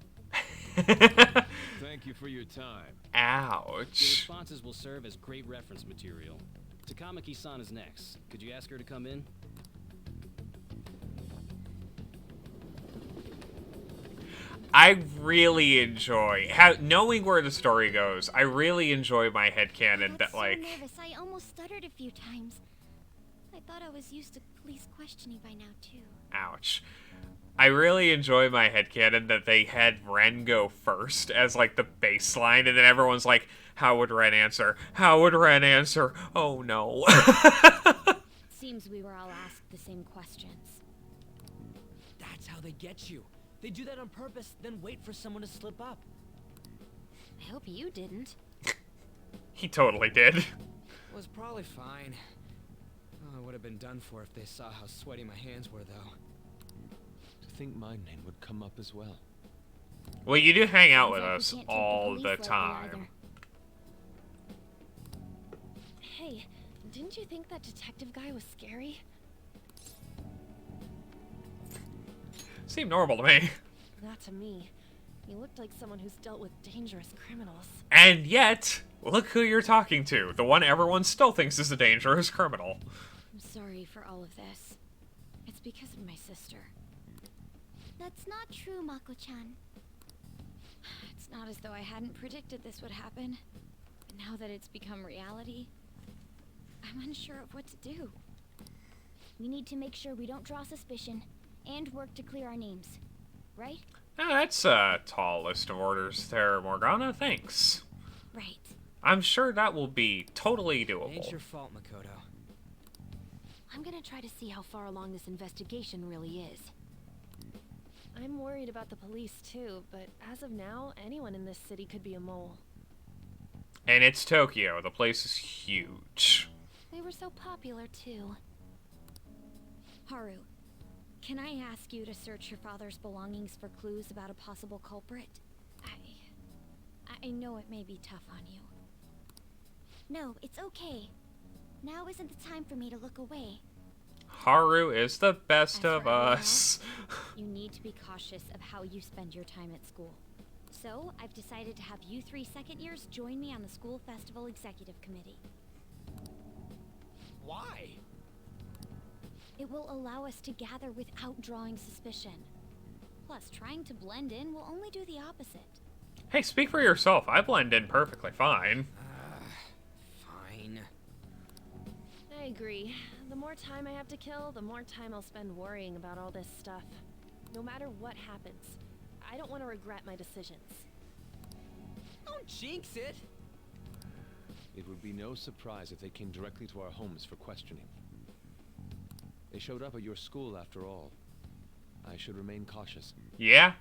Thank you for your time. Your Ouch. responses will serve as great reference material. Takamaki-san is next. Could you ask her to come in? I really enjoy knowing where the story goes. I really enjoy my headcanon that, like, So nervous, I almost stuttered a few times. I thought I was used to police questioning by now too. ouch. I really enjoy my headcanon that they had Ren go first as, like, the baseline, and then everyone's like, how would Ren answer? How would Ren answer? Oh, no. Seems we were all asked the same questions. That's how they get you. They do that on purpose, then wait for someone to slip up. I hope you didn't. He totally did. was probably fine. Oh, it would have been done for if they saw how sweaty my hands were, though. To think my name would come up as well. Well, you do hang out with Sounds like we us can't take all police the lightly time. either. Hey, didn't you think that detective guy was scary? Seemed normal to me. Not to me. He looked like someone who's dealt with dangerous criminals. And yet, look who you're talking to. The one everyone still thinks is a dangerous criminal. I'm sorry for all of this. It's because of my sister. That's not true, Mako-chan. It's not as though I hadn't predicted this would happen. But now that it's become reality, I'm unsure of what to do. We need to make sure we don't draw suspicion, and work to clear our names. Right? Now, that's a tall list of orders there, Morgana. Thanks. Right. I'm sure that will be totally doable. Ain't your fault, Makoto. I'm gonna try to see how far along this investigation really is. I'm worried about the police too, but as of now, anyone in this city could be a mole. And it's Tokyo. The place is huge. They were so popular too. Haru, can I ask you to search your father's belongings for clues about a possible culprit? I know it may be tough on you. No, it's okay. Now isn't the time for me to look away. Haru is the best As of for everyone us. You need to be cautious of how you spend your time at school. So, I've decided to have you 3 second years join me on the school festival executive committee. Why? It will allow us to gather without drawing suspicion. Plus, trying to blend in will only do the opposite. Hey, speak for yourself. I blend in perfectly fine. Fine. I agree. The more time I have to kill, the more time I'll spend worrying about all this stuff. No matter what happens, I don't want to regret my decisions. Don't jinx it! It would be no surprise if they came directly to our homes for questioning. They showed up at your school after all. I should remain cautious. Yeah?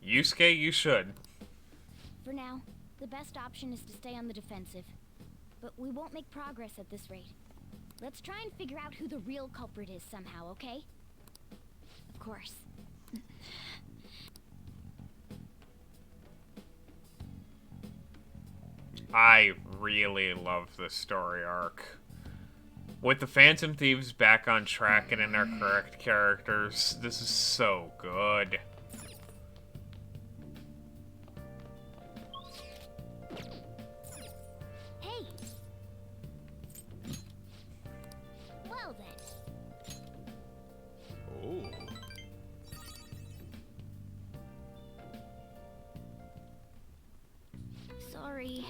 Yusuke, you should. For now, the best option is to stay on the defensive. But we won't make progress at this rate. Let's try and figure out who the real culprit is somehow, okay? Of course. I really love this story arc. With the Phantom Thieves back on track and in their correct characters, this is so good. Hey! Well then. Oh. Sorry.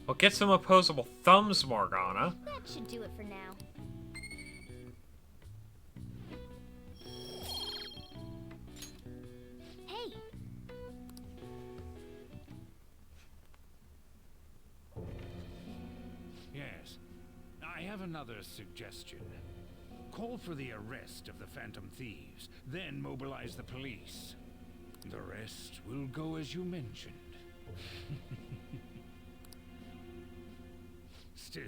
Well, get some opposable thumbs, Morgana. That should do it for now. Hey! Yes. I have another suggestion. Call for the arrest of the Phantom Thieves, then mobilize the police. The rest will go as you mentioned. Still,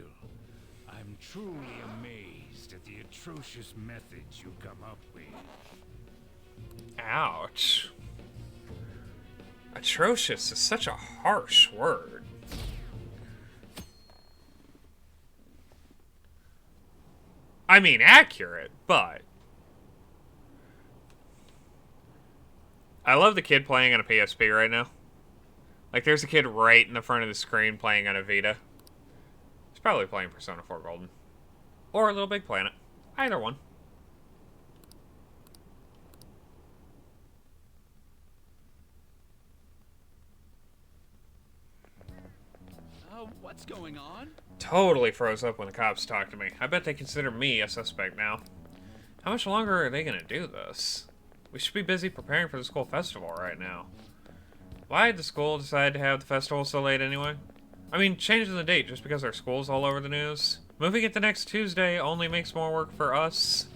I'm truly amazed at the atrocious methods you come up with. Ouch. Atrocious is such a harsh word. I mean, accurate, but... I love the kid playing on a PSP right now. Like, there's a kid right in the front of the screen playing on a Vita. He's probably playing Persona 4 Golden. Or Little Big Planet. Either one. What's going on? Totally froze up when the cops talked to me. I bet they consider me a suspect now. How much longer are they gonna do this? We should be busy preparing for the school festival right now. Why did the school decide to have the festival so late anyway? I mean, changing the date just because our school's all over the news. Moving it to next Tuesday only makes more work for us.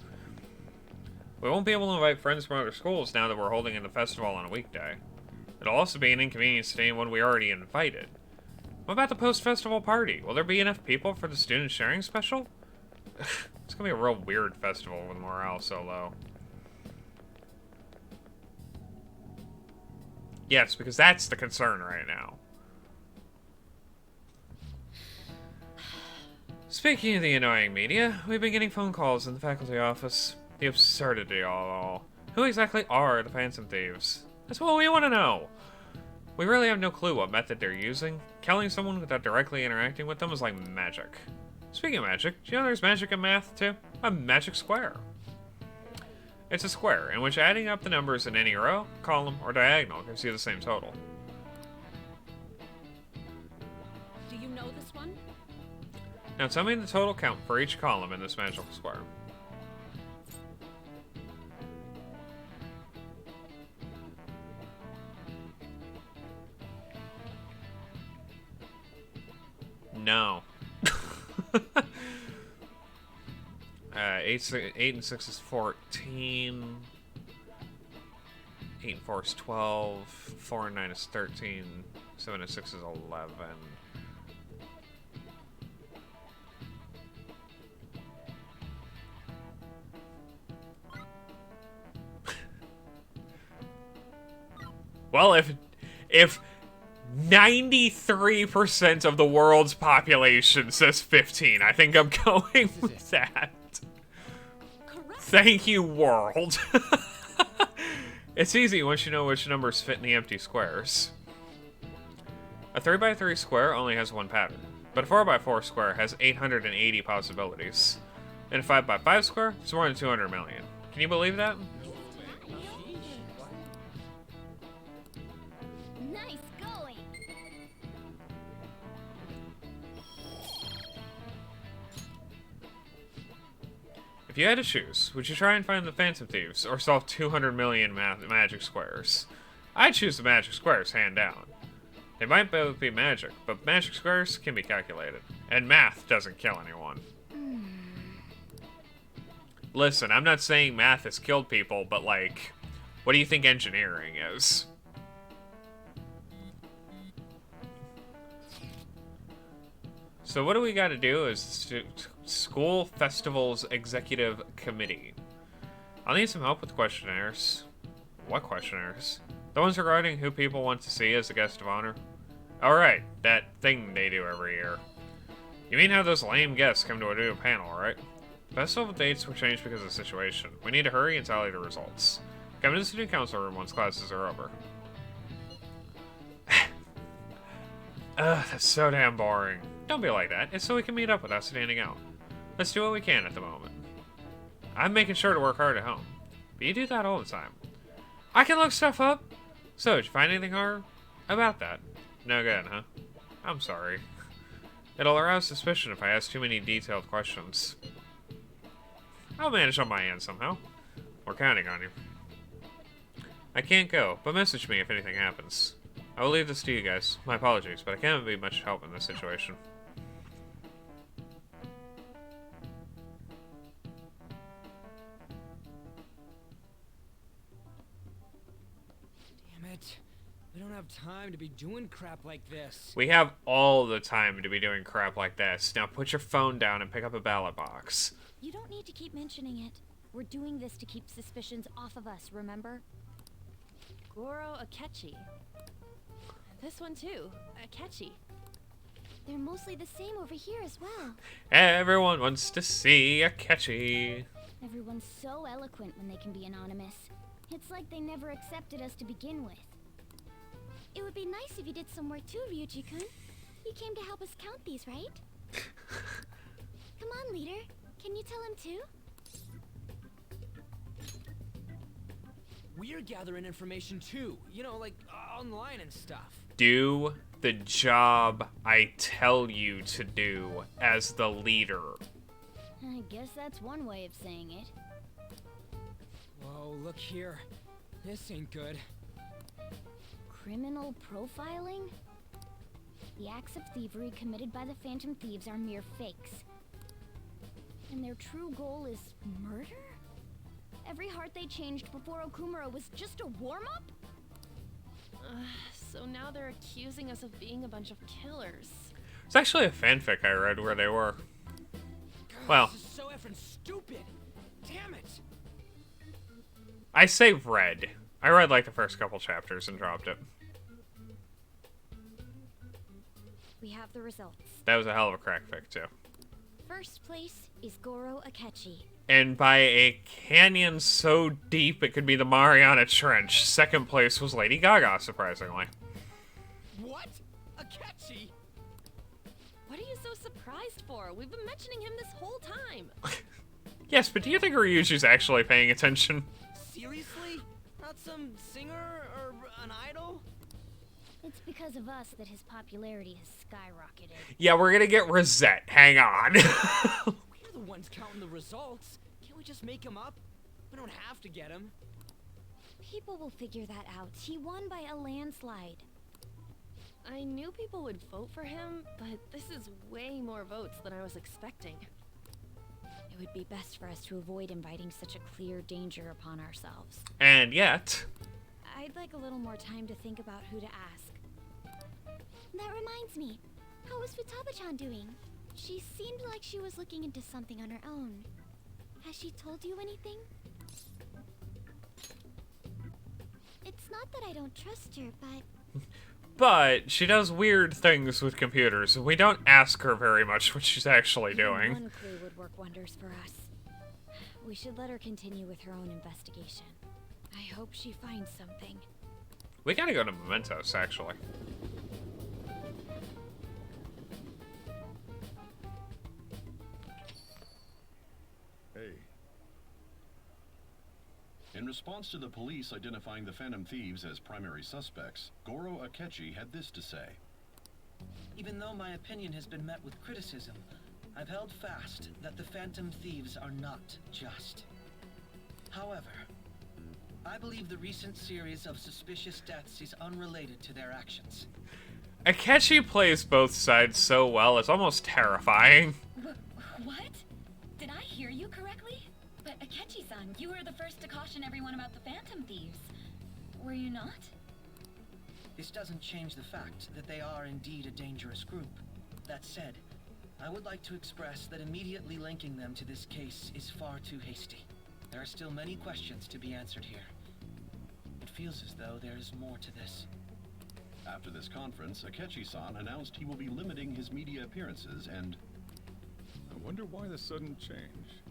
We won't be able to invite friends from other schools now that we're holding the festival on a weekday. It'll also be an inconvenience to anyone we already invited. What about the post-festival party? Will there be enough people for the student sharing special? It's gonna be a real weird festival with morale so low. Yes, because that's the concern right now. Speaking of the annoying media, we've been getting phone calls in the faculty office. The absurdity of it all. Who exactly are the Phantom Thieves? That's what we want to know. We really have no clue what method they're using. Killing someone without directly interacting with them is like magic. Speaking of magic, do you know there's magic in math too? A magic square. It's a square in which adding up the numbers in any row, column, or diagonal gives you the same total. Do you know this one? Now tell me the total count for each column in this magical square. No. 8 and 6 is 14. 8 and 4 is 12. 4 and 9 is 13. 7 and 6 is 11. Well, if 93% of the world's population says 15, I think I'm going with that. Correct. Thank you, world. It's easy once you know which numbers fit in the empty squares. A 3x3 square only has one pattern, but a 4x4 square has 880 possibilities. And a 5x5 square is more than 200 million. Can you believe that? Nice going. If you had to choose, would you try and find the Phantom Thieves or solve 200 million magic squares? I'd choose the magic squares, hand down. They might both be magic, but magic squares can be calculated. And math doesn't kill anyone. Listen, I'm not saying math has killed people, but like, what do you think engineering is? So what do we got to do is School Festivals Executive Committee. I'll need some help with questionnaires. What questionnaires? The ones regarding who people want to see as a guest of honor. Alright, that thing they do every year. You mean how those lame guests come to a new panel, right? Festival dates were changed because of the situation. We need to hurry and tally the results. Come to the student council room once classes are over. Ugh, that's so damn boring. Don't be like that. It's so we can meet up without standing out. Let's do what we can at the moment. I'm making sure to work hard at home. But you do that all the time. I can look stuff up. So, did you find anything hard about that? No good, huh? I'm sorry. It'll arouse suspicion if I ask too many detailed questions. I'll manage on my end somehow. We're counting on you. I can't go, but message me if anything happens. I will leave this to you guys. My apologies, but I can't be much help in this situation. Damn it. We don't have time to be doing crap like this. We have all the time to be doing crap like this. Now put your phone down and pick up a ballot box. You don't need to keep mentioning it. We're doing this to keep suspicions off of us, remember? Goro Akechi. This one too, Akechi. They're mostly the same over here as well. Everyone wants to see Akechi. Everyone's so eloquent when they can be anonymous. It's like they never accepted us to begin with. It would be nice if you did some work too, Ryuji-kun. You came to help us count these, right? Come on, leader. Can you tell him too? We're gathering information too. You know, like online and stuff. Do the job I tell you to do as the leader. I guess that's one way of saying it. Whoa, look here. This ain't good. Criminal profiling? The acts of thievery committed by the Phantom Thieves are mere fakes. And their true goal is murder? Every heart they changed before Okumura was just a warm-up? So now they're accusing us of being a bunch of killers. It's actually a fanfic I read where they were. Well, This is so effing stupid. Damn it. I say read. I read like the first couple chapters and dropped it. We have the results. That was a hell of a crack fic too. First place is Goro Akechi. And by a canyon so deep it could be the Mariana Trench. Second place was Lady Gaga, surprisingly. What? Akechi? What are you so surprised for? We've been mentioning him this whole time. Yes, but do you think Ryuji's actually paying attention? Seriously? Not some singer or an idol? It's because of us that his popularity has skyrocketed. Yeah, we're gonna get Rosette. Hang on. We're the ones counting the results. Can't we just make him up? We don't have to get him. People will figure that out. He won by a landslide. I knew people would vote for him, but this is way more votes than I was expecting. It would be best for us to avoid inviting such a clear danger upon ourselves. And yet... I'd like a little more time to think about who to ask. That reminds me. How was Futaba-chan doing? She seemed like she was looking into something on her own. Has she told you anything? It's not that I don't trust her, but... But she does weird things with computers, and we don't ask her very much what she's actually doing. One clue would work wonders for us. We should let her continue with her own investigation. I hope she finds something. We gotta go to Mementos, actually. Hey. In response to the police identifying the Phantom Thieves as primary suspects, Goro Akechi had this to say. Even though my opinion has been met with criticism, I've held fast that the Phantom Thieves are not just. However, I believe the recent series of suspicious deaths is unrelated to their actions. Akechi plays both sides so well, it's almost terrifying. What? Did I hear you correctly? But Akechi-san, you were the first to caution everyone about the Phantom Thieves. Were you not? This doesn't change the fact that they are indeed a dangerous group. That said, I would like to express that immediately linking them to this case is far too hasty. There are still many questions to be answered here. It feels as though there is more to this. After this conference, Akechi-san announced he will be limiting his media appearances and... I wonder why the sudden change.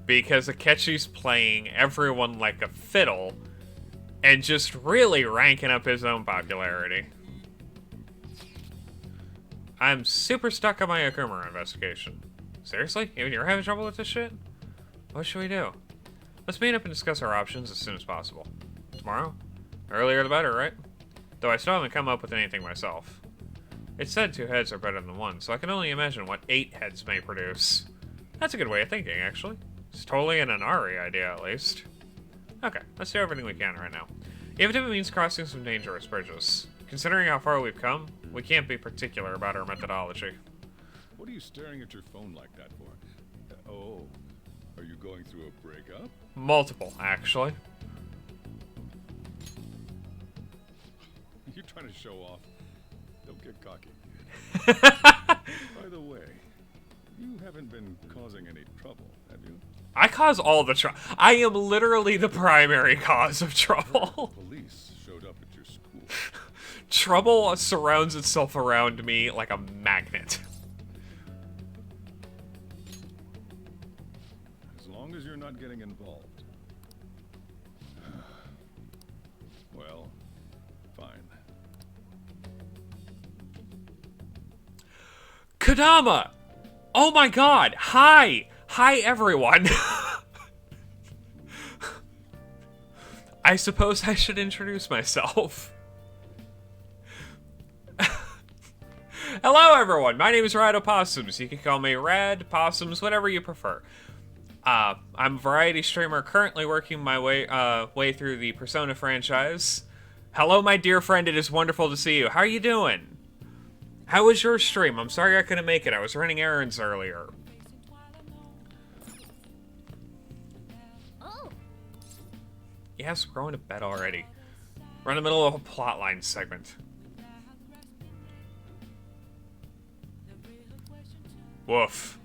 Because Akechi's playing everyone like a fiddle and just really ranking up his own popularity. I'm super stuck on my Okumura investigation. Seriously? Even you're having trouble with this shit? What should we do? Let's meet up and discuss our options as soon as possible. Tomorrow? Earlier the better, right? Though I still haven't come up with anything myself. It said 2 heads are better than 1, so I can only imagine what 8 heads may produce. That's a good way of thinking, actually. It's totally an Inari idea, at least. Okay, let's do everything we can right now. Even if it means crossing some dangerous bridges. Considering how far we've come, we can't be particular about our methodology. What are you staring at your phone like that for? Oh, are you going through a breakup? Multiple, actually. You're trying to show off. Don't get cocky. By the way, you haven't been causing any trouble, have you? I cause all the trouble. I am literally the primary cause of trouble. Police showed up at your school. Trouble surrounds itself around me like a magnet. As long as you're not getting involved. Well, fine. Kodama! Oh my god! Hi! Hi, everyone! I suppose I should introduce myself. Hello, everyone! My name is Rad Possums. You can call me Rad, Possums, whatever you prefer. I'm a variety streamer currently working my way through the Persona franchise. Hello, my dear friend. It is wonderful to see you. How are you doing? How was your stream? I'm sorry I couldn't make it. I was running errands earlier. Oh. Yes, we're going to bed already. We're in the middle of a plotline segment. Woof.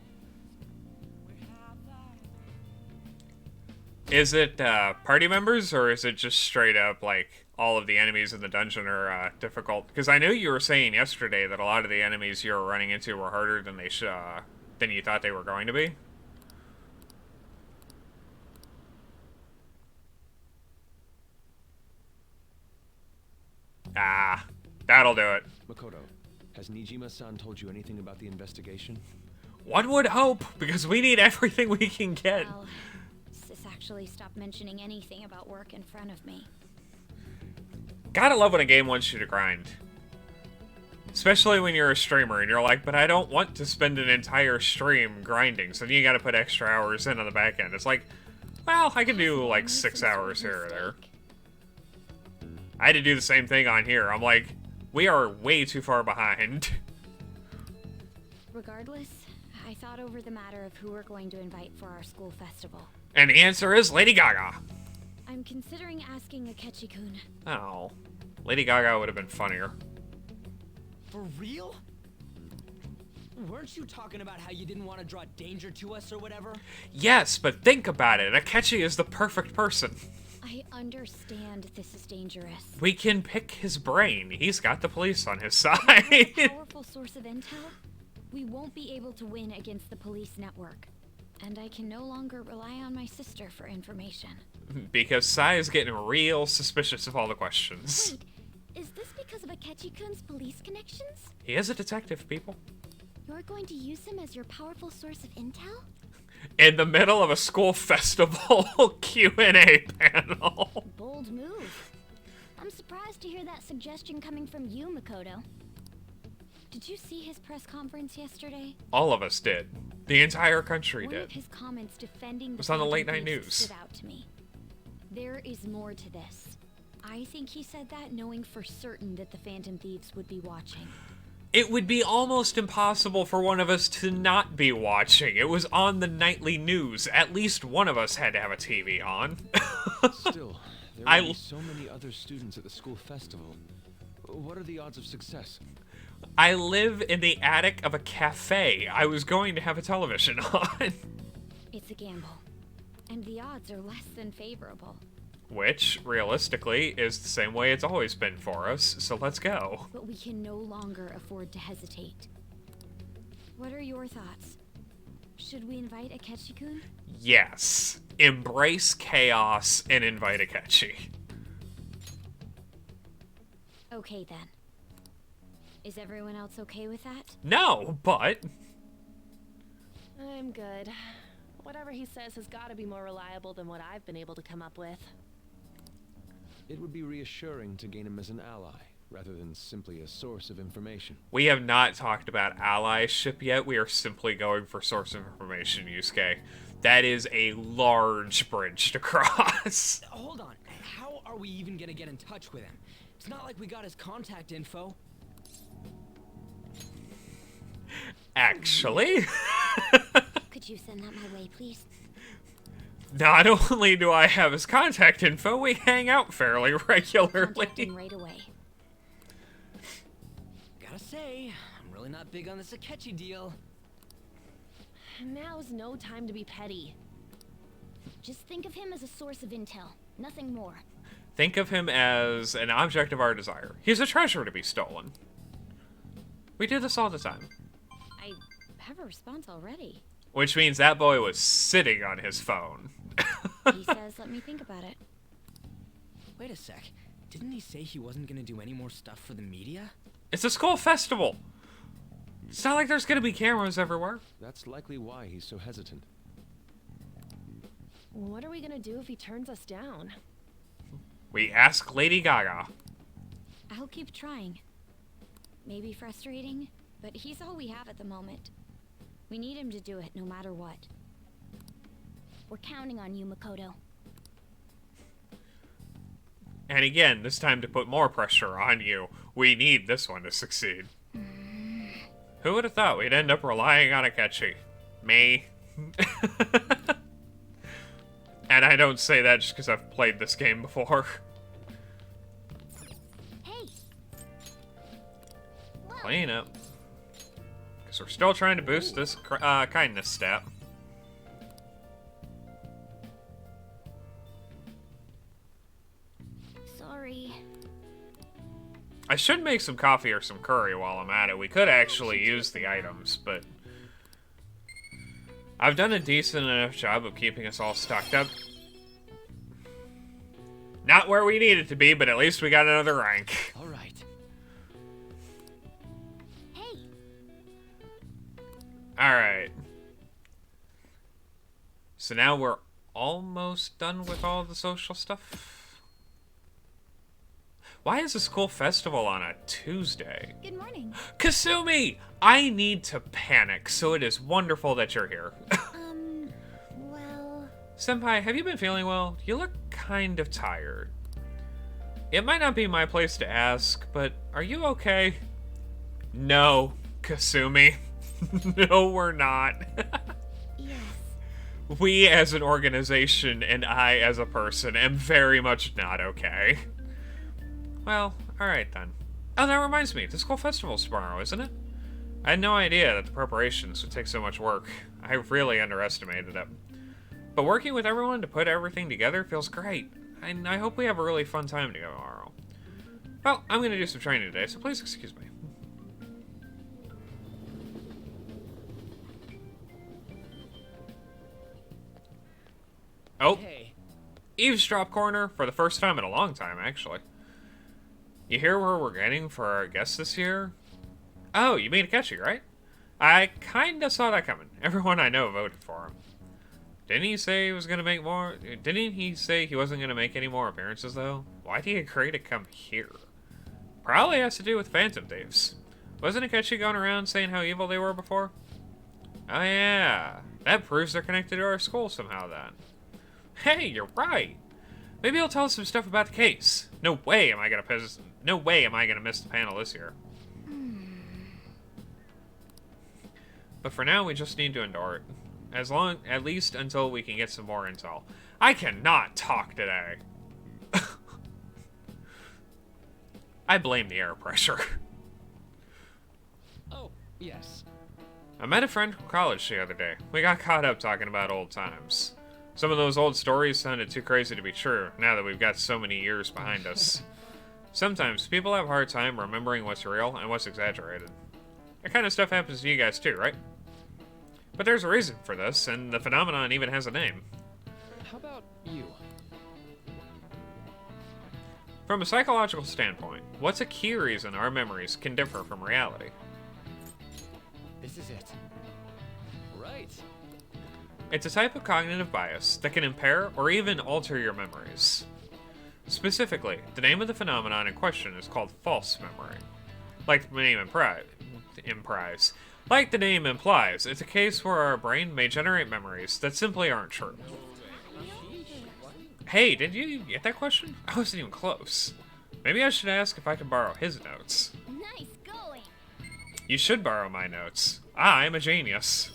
Is it party members, or is it just straight up like all of the enemies in the dungeon are difficult? Because I know you were saying yesterday that a lot of the enemies you were running into were harder than than you thought they were going to be. Ah, that'll do it. Makoto, has Nijima-san told you anything about the investigation? One would hope, because we need everything we can get. Well, Sis actually stopped mentioning anything about work in front of me. Gotta love when a game wants you to grind. Especially when you're a streamer and you're like, but I don't want to spend an entire stream grinding, so then you gotta put extra hours in on the back end. It's like, well, I can do like 6 hours here or there. I had to do the same thing on here. I'm like, we are way too far behind. Regardless, I thought over the matter of who we're going to invite for our school festival. And the answer is Lady Gaga. I'm considering asking Akechi-kun. Oh, Lady Gaga would have been funnier. For real? Weren't you talking about how you didn't want to draw danger to us or whatever? Yes, but think about it. Akechi is the perfect person. I understand this is dangerous. We can pick his brain. He's got the police on his side. Without a powerful source of intel, we won't be able to win against the police network. And I can no longer rely on my sister for information. Because Sai is getting real suspicious of all the questions. Wait, is this because of Akechi-kun's police connections? He is a detective, people. You're going to use him as your powerful source of intel? In the middle of a school festival Q&A panel. Bold move. I'm surprised to hear that suggestion coming from you, Makoto. Did you see his press conference yesterday? All of us did. The entire country One did. of his comments defending It was on the late night Phantom Thieves news. stood out to me. There is more to this. I think he said that knowing for certain that the Phantom Thieves would be watching. It would be almost impossible for one of us to not be watching. It was on the nightly news. At least one of us had to have a TV on. Still, there will be so many other students at the school festival. What are the odds of success? I live in the attic of a cafe. I was going to have a television on. It's a gamble. And the odds are less than favorable. Which, realistically, is the same way it's always been for us, so let's go. But we can no longer afford to hesitate. What are your thoughts? Should we invite Akechi-kun? Yes. Embrace chaos and invite Akechi. Okay then. Is everyone else okay with that? No, but... I'm good. Whatever he says has got to be more reliable than what I've been able to come up with. It would be reassuring to gain him as an ally, rather than simply a source of information. We have not talked about allyship yet. We are simply going for source of information, Yusuke. That is a large bridge to cross. Hold on. How are we even gonna get in touch with him? It's not like we got his contact info. Actually... Could you send that my way, please? Not only do I have his contact info, we hang out fairly regularly. Right away. Gotta say, I'm really not big on this Akechi deal. Now's no time to be petty. Just think of him as a source of intel, nothing more. Think of him as an object of our desire. He's a treasure to be stolen. We do this all the time. I have a response already. Which means that boy was sitting on his phone. He says, let me think about it. Wait a sec. Didn't he say he wasn't gonna do any more stuff for the media? It's a school festival. It's not like there's gonna be cameras everywhere. That's likely why he's so hesitant. What are we gonna do if he turns us down? We ask Lady Gaga. I'll keep trying. Maybe frustrating, but he's all we have at the moment. We need him to do it no matter what. We're counting on you, Makoto. And again, this time to put more pressure on you. We need this one to succeed. Who would have thought we'd end up relying on Akechi? Me. And I don't say that just because I've played this game before. clean up. Because we're still trying to boost this kindness stat. Sorry. I should make some coffee or some curry while I'm at it. We could actually use the items, but I've done a decent enough job of keeping us all stocked up. Not where we need it to be, but at least we got another rank. All right. Hey. All right. So now we're almost done with all the social stuff. Why is the school festival on a Tuesday? Good morning. Kasumi! I need to panic, so it is wonderful that you're here. Well... Senpai, have you been feeling well? You look kind of tired. It might not be my place to ask, but are you okay? No, Kasumi. No, we're not. Yes. We as an organization and I as a person am very much not okay. Well, alright then. Oh, that reminds me, the school festival's tomorrow, isn't it? I had no idea that the preparations would take so much work. I really underestimated it. But working with everyone to put everything together feels great, and I hope we have a really fun time together tomorrow. Well, I'm gonna do some training today, so please excuse me. Oh, Hey. eavesdrop corner for the first time in a long time, actually. You hear where we're getting for our guests this year? Oh, you mean Akechi, right? I kinda saw that coming. Everyone I know voted for him. Didn't he say he was gonna make more? Didn't he say he wasn't gonna make any more appearances, though? Why did he agree to come here? Probably has to do with Phantom Thieves. Wasn't Akechi going around saying how evil they were before? Oh yeah, that proves they're connected to our school somehow then. Hey, you're right. Maybe he'll tell us some stuff about the case. No way am I gonna miss the panel this year. But for now, we just need to endure it. At least until we can get some more intel. I cannot talk today. I blame the air pressure. Oh, yes. I met a friend from college the other day. We got caught up talking about old times. Some of those old stories sounded too crazy to be true, now that we've got so many years behind us. Sometimes, people have a hard time remembering what's real and what's exaggerated. That kind of stuff happens to you guys too, right? But there's a reason for this, and the phenomenon even has a name. How about you? From a psychological standpoint, what's a key reason our memories can differ from reality? This is it. Right. It's a type of cognitive bias that can impair or even alter your memories. Specifically, the name of the phenomenon in question is called false memory. Like the name implies, it's a case where our brain may generate memories that simply aren't true. Hey, did you get that question? I wasn't even close. Maybe I should ask if I can borrow his notes. Nice going. You should borrow my notes. I'm a genius.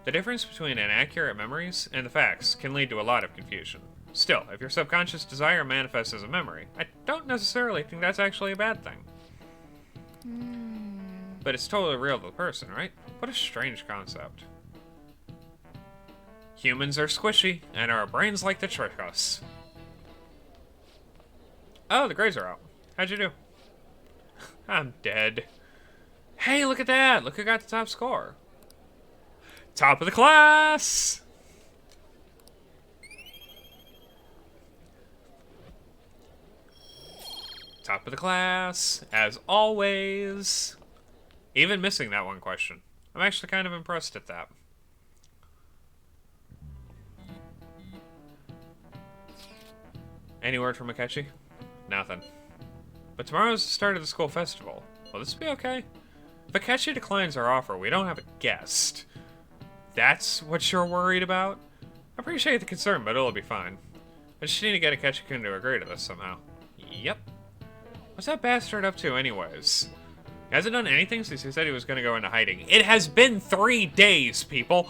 The difference between inaccurate memories and the facts can lead to a lot of confusion. Still, if your subconscious desire manifests as a memory, I don't necessarily think that's actually a bad thing. But it's totally real to the person, right? What a strange concept. Humans are squishy, and our brains like to trick us. Oh, the grades are out. How'd you do? I'm dead. Hey, look at that! Look who got the top score. Top of the class! Top of the class, as always. Even missing that one question. I'm actually kind of impressed at that. Any word from Akechi? Nothing. But tomorrow's the start of the school festival. Will this be okay? If Akechi declines our offer, we don't have a guest. That's what you're worried about? I appreciate the concern, but it'll be fine. I just need to get Akechi-kun to agree to this somehow. Yep. What's that bastard up to anyways? He hasn't done anything since he said he was going to go into hiding. It has been 3 days, people!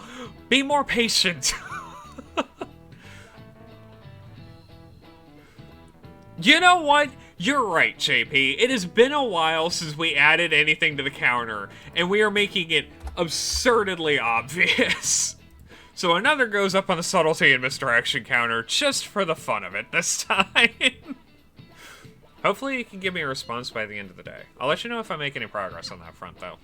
Be more patient! You know what? You're right, JP. It has been a while since we added anything to the counter, and we are making it absurdly obvious. So another goes up on the subtlety and misdirection counter just for the fun of it this time. Hopefully you can give me a response by the end of the day. I'll let you know if I make any progress on that front, though.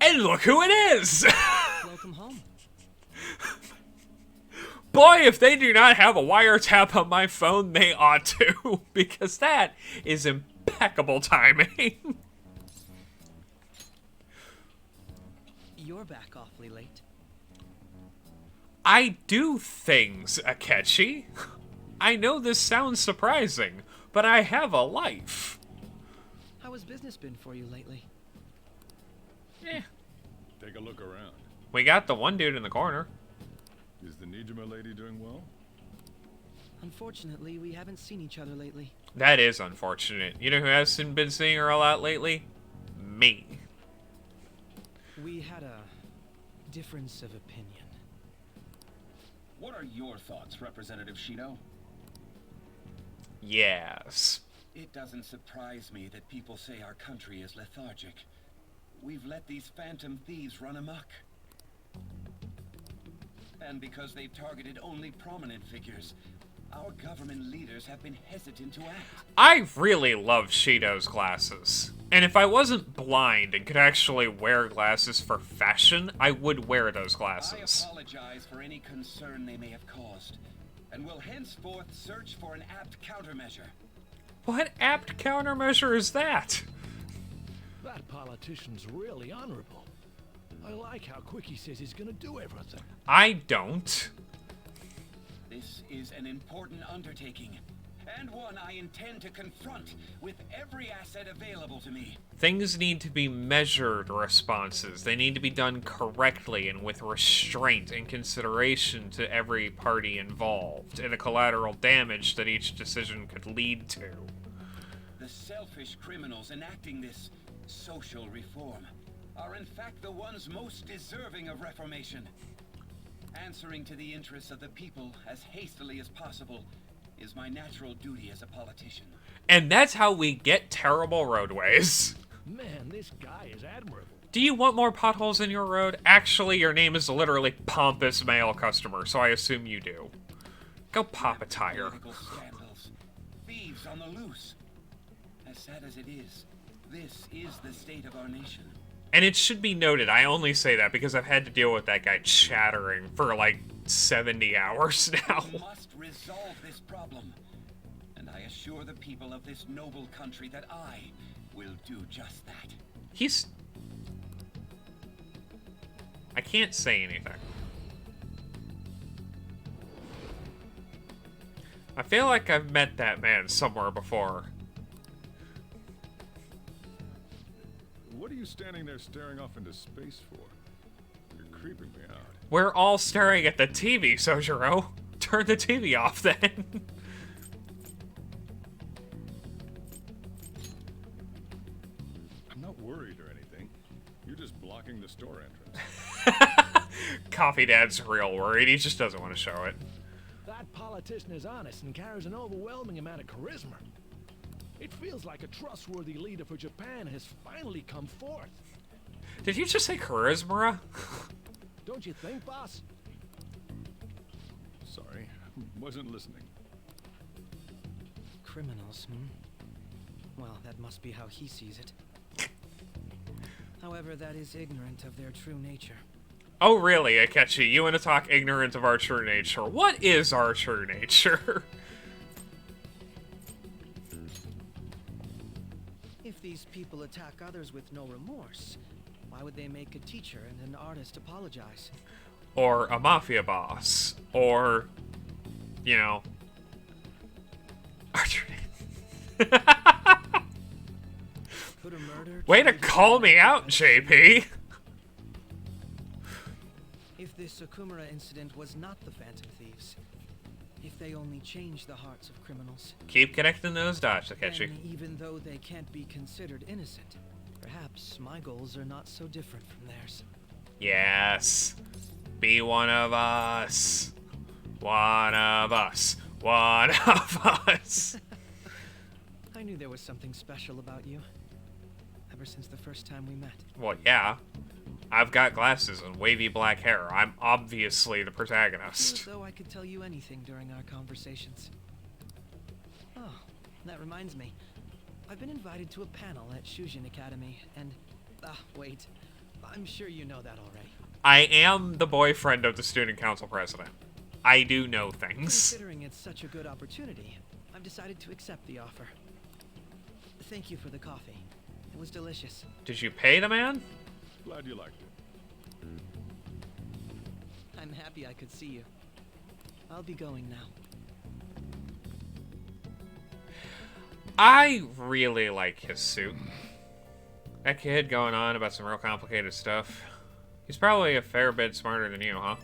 And look who it is! Welcome home. Boy, if they do not have a wiretap on my phone, they ought to, because that is impeccable timing. You're back awfully late. I do things, Akechi. I know this sounds surprising, but I have a life. How has business been for you lately? Eh. Take a look around. We got the one dude in the corner. Is the Nijima lady doing well? Unfortunately, we haven't seen each other lately. That is unfortunate. You know who hasn't been seeing her a lot lately? Me. We had a difference of opinion. What are your thoughts, Representative Shido? Yes. It doesn't surprise me that people say our country is lethargic. We've let these phantom thieves run amok. And because they've targeted only prominent figures, our government leaders have been hesitant to act. I really love Shido's glasses. And if I wasn't blind and could actually wear glasses for fashion, I would wear those glasses. I apologize for any concern they may have caused, and will henceforth search for an apt countermeasure. What apt countermeasure is that? That politician's really honorable. I like how quick he says he's gonna do everything. I don't. This is an important undertaking, and one I intend to confront with every asset available to me. Things need to be measured responses. They need to be done correctly and with restraint and consideration to every party involved, and the collateral damage that each decision could lead to. The selfish criminals enacting this social reform are in fact the ones most deserving of reformation. Answering to the interests of the people as hastily as possible is my natural duty as a politician. And that's how we get terrible roadways. Man, this guy is admirable. Do you want more potholes in your road? Actually, your name is literally Pompous Male Customer, so I assume you do. Go pop a tire. Political scandals, thieves on the loose. As sad as it is, this is the state of our nation. And it should be noted, I only say that because I've had to deal with that guy chattering for like 70 hours now. We must resolve this problem. And I assure the people of this noble country that I will do just that. I can't say anything. I feel like I've met that man somewhere before. What are you standing there staring off into space for? You're creeping me out. We're all staring at the TV, Sojiro. Turn the TV off then. I'm not worried or anything. You're just blocking the store entrance. Coffee Dad's real worried. He just doesn't want to show it. That politician is honest and carries an overwhelming amount of charisma. It feels like a trustworthy leader for Japan has finally come forth. Did you just say charisma? Don't you think, boss? Sorry, wasn't listening. Criminals, Well, that must be how he sees it. However, that is ignorant of their true nature. Oh really, Akechi? You want to talk ignorant of our true nature? What is our true nature? If these people attack others with no remorse, why would they make a teacher and an artist apologize? Or a mafia boss. Or, you know... our true nature. Way to call me out, JP! If this Okumura incident was not the Phantom Thieves, if they only change the hearts of criminals... Keep connecting those dots, Akechi. Then, even though they can't be considered innocent, perhaps my goals are not so different from theirs. Yes. Be one of us. One of us. One of us. I knew there was something special about you. Ever since the first time we met. Well, yeah. I've got glasses and wavy black hair. I'm obviously the protagonist. As though I could tell you anything during our conversations. Oh, that reminds me. I've been invited to a panel at Shujin Academy, and... wait. I'm sure you know that already. I am the boyfriend of the student council president. I do know things. Considering it's such a good opportunity, I've decided to accept the offer. Thank you for the coffee. It was delicious. Did you pay the man? Glad you liked it. I'm happy I could see you. I'll be going now. I really like his suit. That kid going on about some real complicated stuff. He's probably a fair bit smarter than you, huh?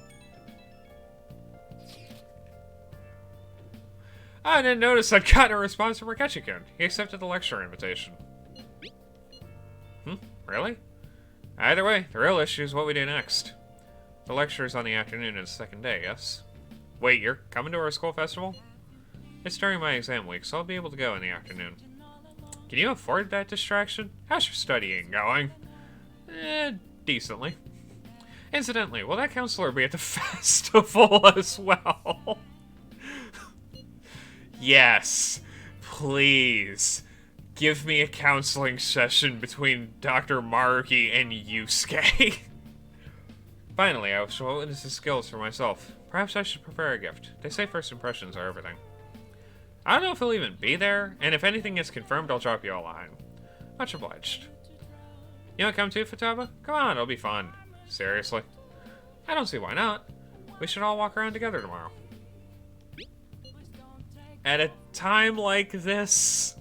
I didn't notice I'd gotten a response from Akechi-kun. He accepted the lecture invitation. Really? Either way, the real issue is what we do next. The lecture is on the afternoon of the second day, yes? Wait, you're coming to our school festival? It's during my exam week, so I'll be able to go in the afternoon. Can you afford that distraction? How's your studying going? Decently. Incidentally, will that counselor be at the festival as well? Yes. Please. Give me a counseling session between Dr. Maruki and Yusuke. Finally, I shall witness his skills for myself. Perhaps I should prepare a gift. They say first impressions are everything. I don't know if he'll even be there, and if anything gets confirmed, I'll drop you a line. Much obliged. You wanna come too, Futaba? Come on, it'll be fun. Seriously? I don't see why not. We should all walk around together tomorrow. At a time like this,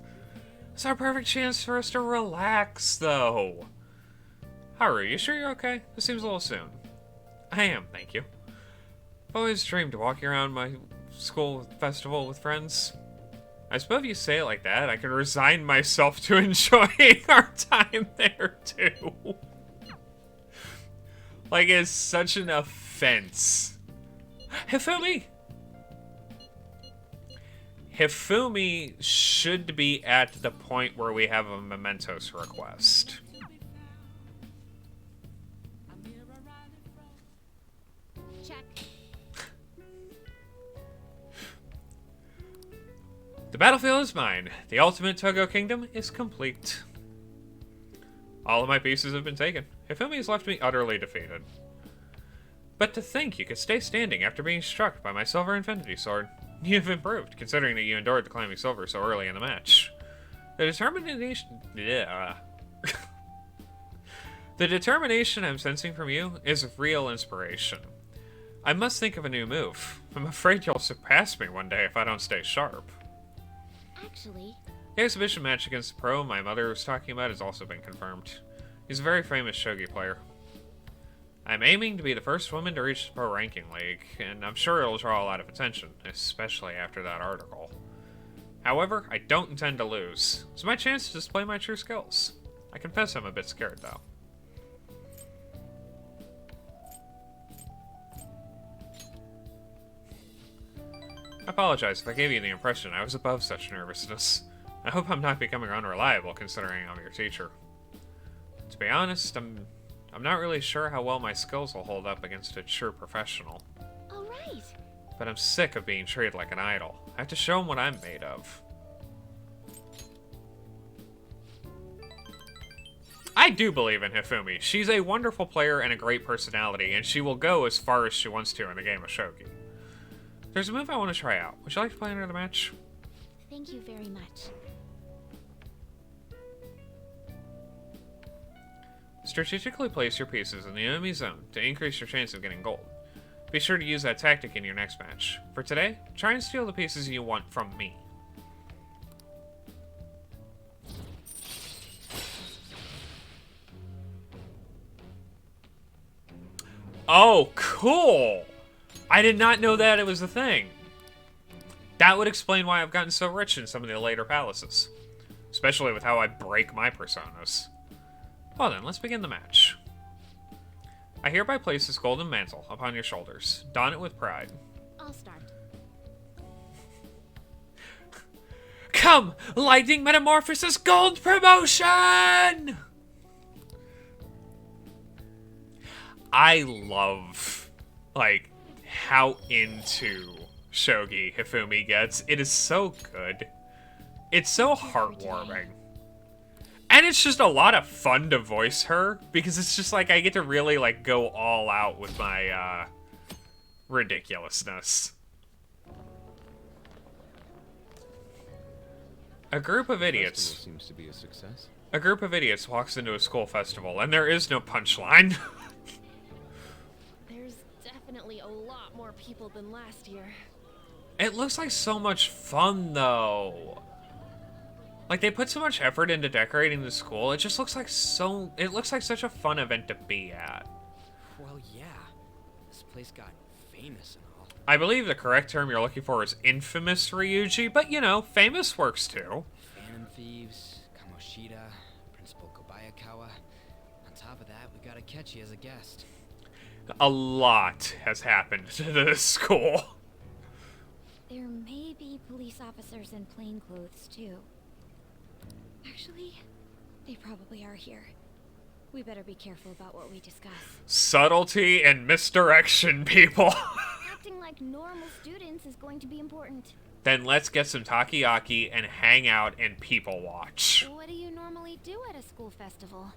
it's our perfect chance for us to relax, though. Haru, you sure you're okay? This seems a little soon. I am, thank you. I've always dreamed of walking around my school festival with friends. I suppose if you say it like that, I can resign myself to enjoying our time there, too. Like, it's such an offense. Hifumi! Hifumi should be at the point where we have a Mementos request. Check. The battlefield is mine. The ultimate Togo kingdom is complete. All of my pieces have been taken. Hifumi has left me utterly defeated. But to think you could stay standing after being struck by my Silver Infinity Sword. You've improved, considering that you endured the climbing silver so early in the match. The determination... Yeah. The determination I'm sensing from you is real inspiration. I must think of a new move. I'm afraid you'll surpass me one day if I don't stay sharp. Actually... The exhibition match against the pro my mother was talking about has also been confirmed. He's a very famous shogi player. I'm aiming to be the first woman to reach the pro ranking league, and I'm sure it'll draw a lot of attention, especially after that article. However, I don't intend to lose. It's my chance to display my true skills. I confess I'm a bit scared, though. I apologize if I gave you the impression I was above such nervousness. I hope I'm not becoming unreliable, considering I'm your teacher. To be honest, I'm not really sure how well my skills will hold up against a true professional. All right. But I'm sick of being treated like an idol. I have to show them what I'm made of. I do believe in Hifumi. She's a wonderful player and a great personality, and she will go as far as she wants to in the game of shogi. There's a move I want to try out. Would you like to play another match? Thank you very much. Strategically place your pieces in the enemy zone to increase your chance of getting gold. Be sure to use that tactic in your next match. For today, try and steal the pieces you want from me. Oh, cool! I did not know that it was a thing. That would explain why I've gotten so rich in some of the later palaces. Especially with how I break my personas. Well then, let's begin the match. I I hereby place this golden mantle upon your shoulders. Don it with pride. I'll start. Come! Lightning Metamorphosis Gold Promotion! I love, like, how into Shogi Hifumi gets. It is so good. It's so heartwarming. And it's just a lot of fun to voice her, because it's just like I get to really, like, go all out with my, ridiculousness. A group of idiots. Seems to be a success. A group of idiots walks into a school festival, and there is no punchline. There's definitely a lot more people than last year. It looks like so much fun, though. Like, they put so much effort into decorating the school. It just looks like it looks like such a fun event to be at. Well, yeah. This place got famous and all. I believe the correct term you're looking for is infamous, Ryuji, but you know, famous works too. Phantom Thieves, Kamoshida, Principal Kobayakawa. On top of that, we got Akechi as a guest. A lot has happened to this school. There may be police officers in plainclothes, too. Actually, they probably are here. We better be careful about what we discuss. Subtlety and misdirection, people. Acting like normal students is going to be important. Then let's get some takoyaki and hang out and people watch. What do you normally do at a school festival?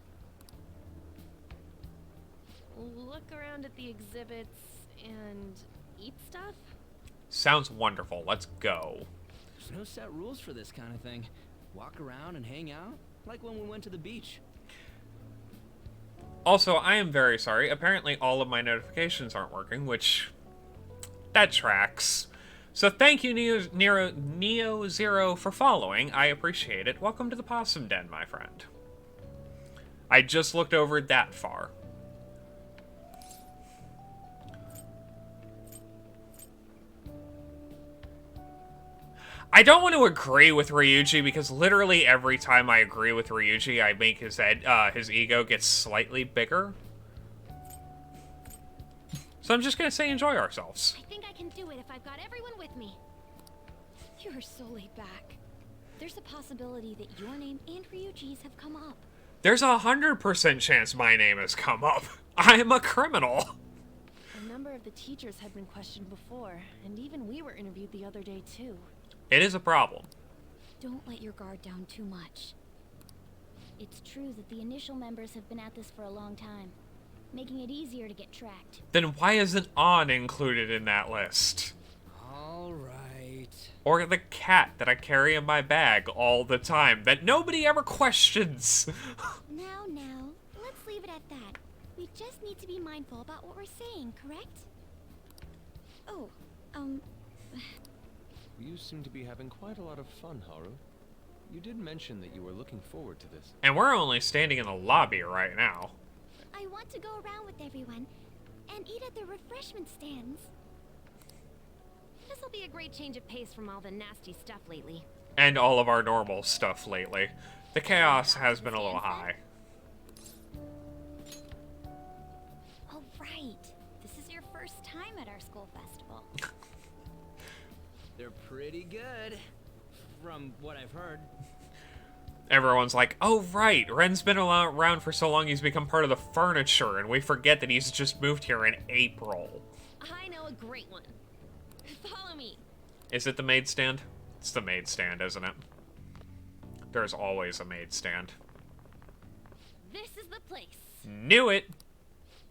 Look around at the exhibits and eat stuff? Sounds wonderful. Let's go. There's no set rules for this kind of thing. Walk around and hang out, like when we went to the beach. Also, I am very sorry. Apparently all of my notifications aren't working, which... that tracks. So thank you, Neo Zero, for following. I appreciate it. Welcome to the Possum Den, my friend. I just looked over that far. I don't want to agree with Ryuji, because literally every time I agree with Ryuji, I make his ego get slightly bigger. So I'm just gonna say enjoy ourselves. I think I can do it if I've got everyone with me. You're so laid back. There's a possibility that your name and Ryuji's have come up. There's 100% chance my name has come up. I'm a criminal. A number of the teachers had been questioned before, and even we were interviewed the other day too. It is a problem. Don't let your guard down too much. It's true that the initial members have been at this for a long time, making it easier to get tracked. Then why isn't On included in that list? All right. Or the cat that I carry in my bag all the time that nobody ever questions. Now, let's leave it at that. We just need to be mindful about what we're saying, correct? Oh, You seem to be having quite a lot of fun, Haru. You did mention that you were looking forward to this. And we're only standing in the lobby right now. I want to go around with everyone and eat at the refreshment stands. This'll be a great change of pace from all the nasty stuff lately. And all of our normal stuff lately. The chaos has been a little high. Oh, right. This is your first time at our school festival. They're pretty good, from what I've heard. Everyone's like, oh right, Ren's been around for so long he's become part of the furniture, and we forget that he's just moved here in April. I know a great one. Follow me. Is it the maid stand? It's the maid stand, isn't it? There's always a maid stand. This is the place. Knew it!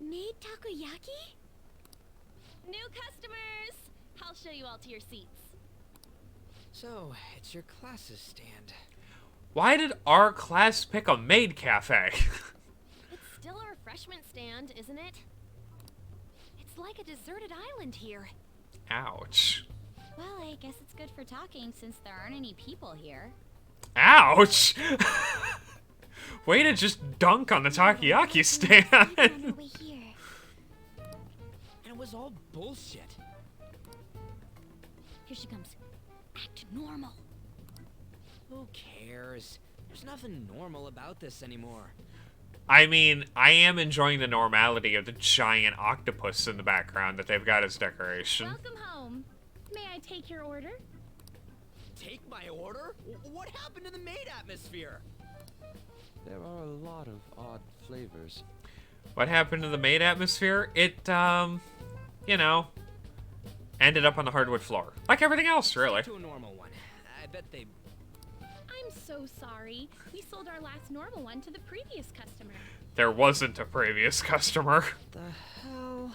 Made takoyaki? New customers! I'll show you all to your seats. So, it's your class's stand. Why did our class pick a maid cafe? It's still a refreshment stand, isn't it? It's like a deserted island here. Ouch. Well, I guess it's good for talking since there aren't any people here. Ouch! Way to just dunk on the takoyaki stand. And it was all bullshit. Here she comes. Act normal. Who cares? There's nothing normal about this anymore. I mean, I am enjoying the normality of the giant octopus in the background that they've got as decoration. Welcome home. May I take your order? Take my order? What happened to the maid atmosphere? There are a lot of odd flavors. What happened to the maid atmosphere? It, you know, ended up on the hardwood floor. Like everything else, really. To a normal one. I bet they... I'm so sorry. We sold our last normal one to the previous customer. There wasn't a previous customer. The hell?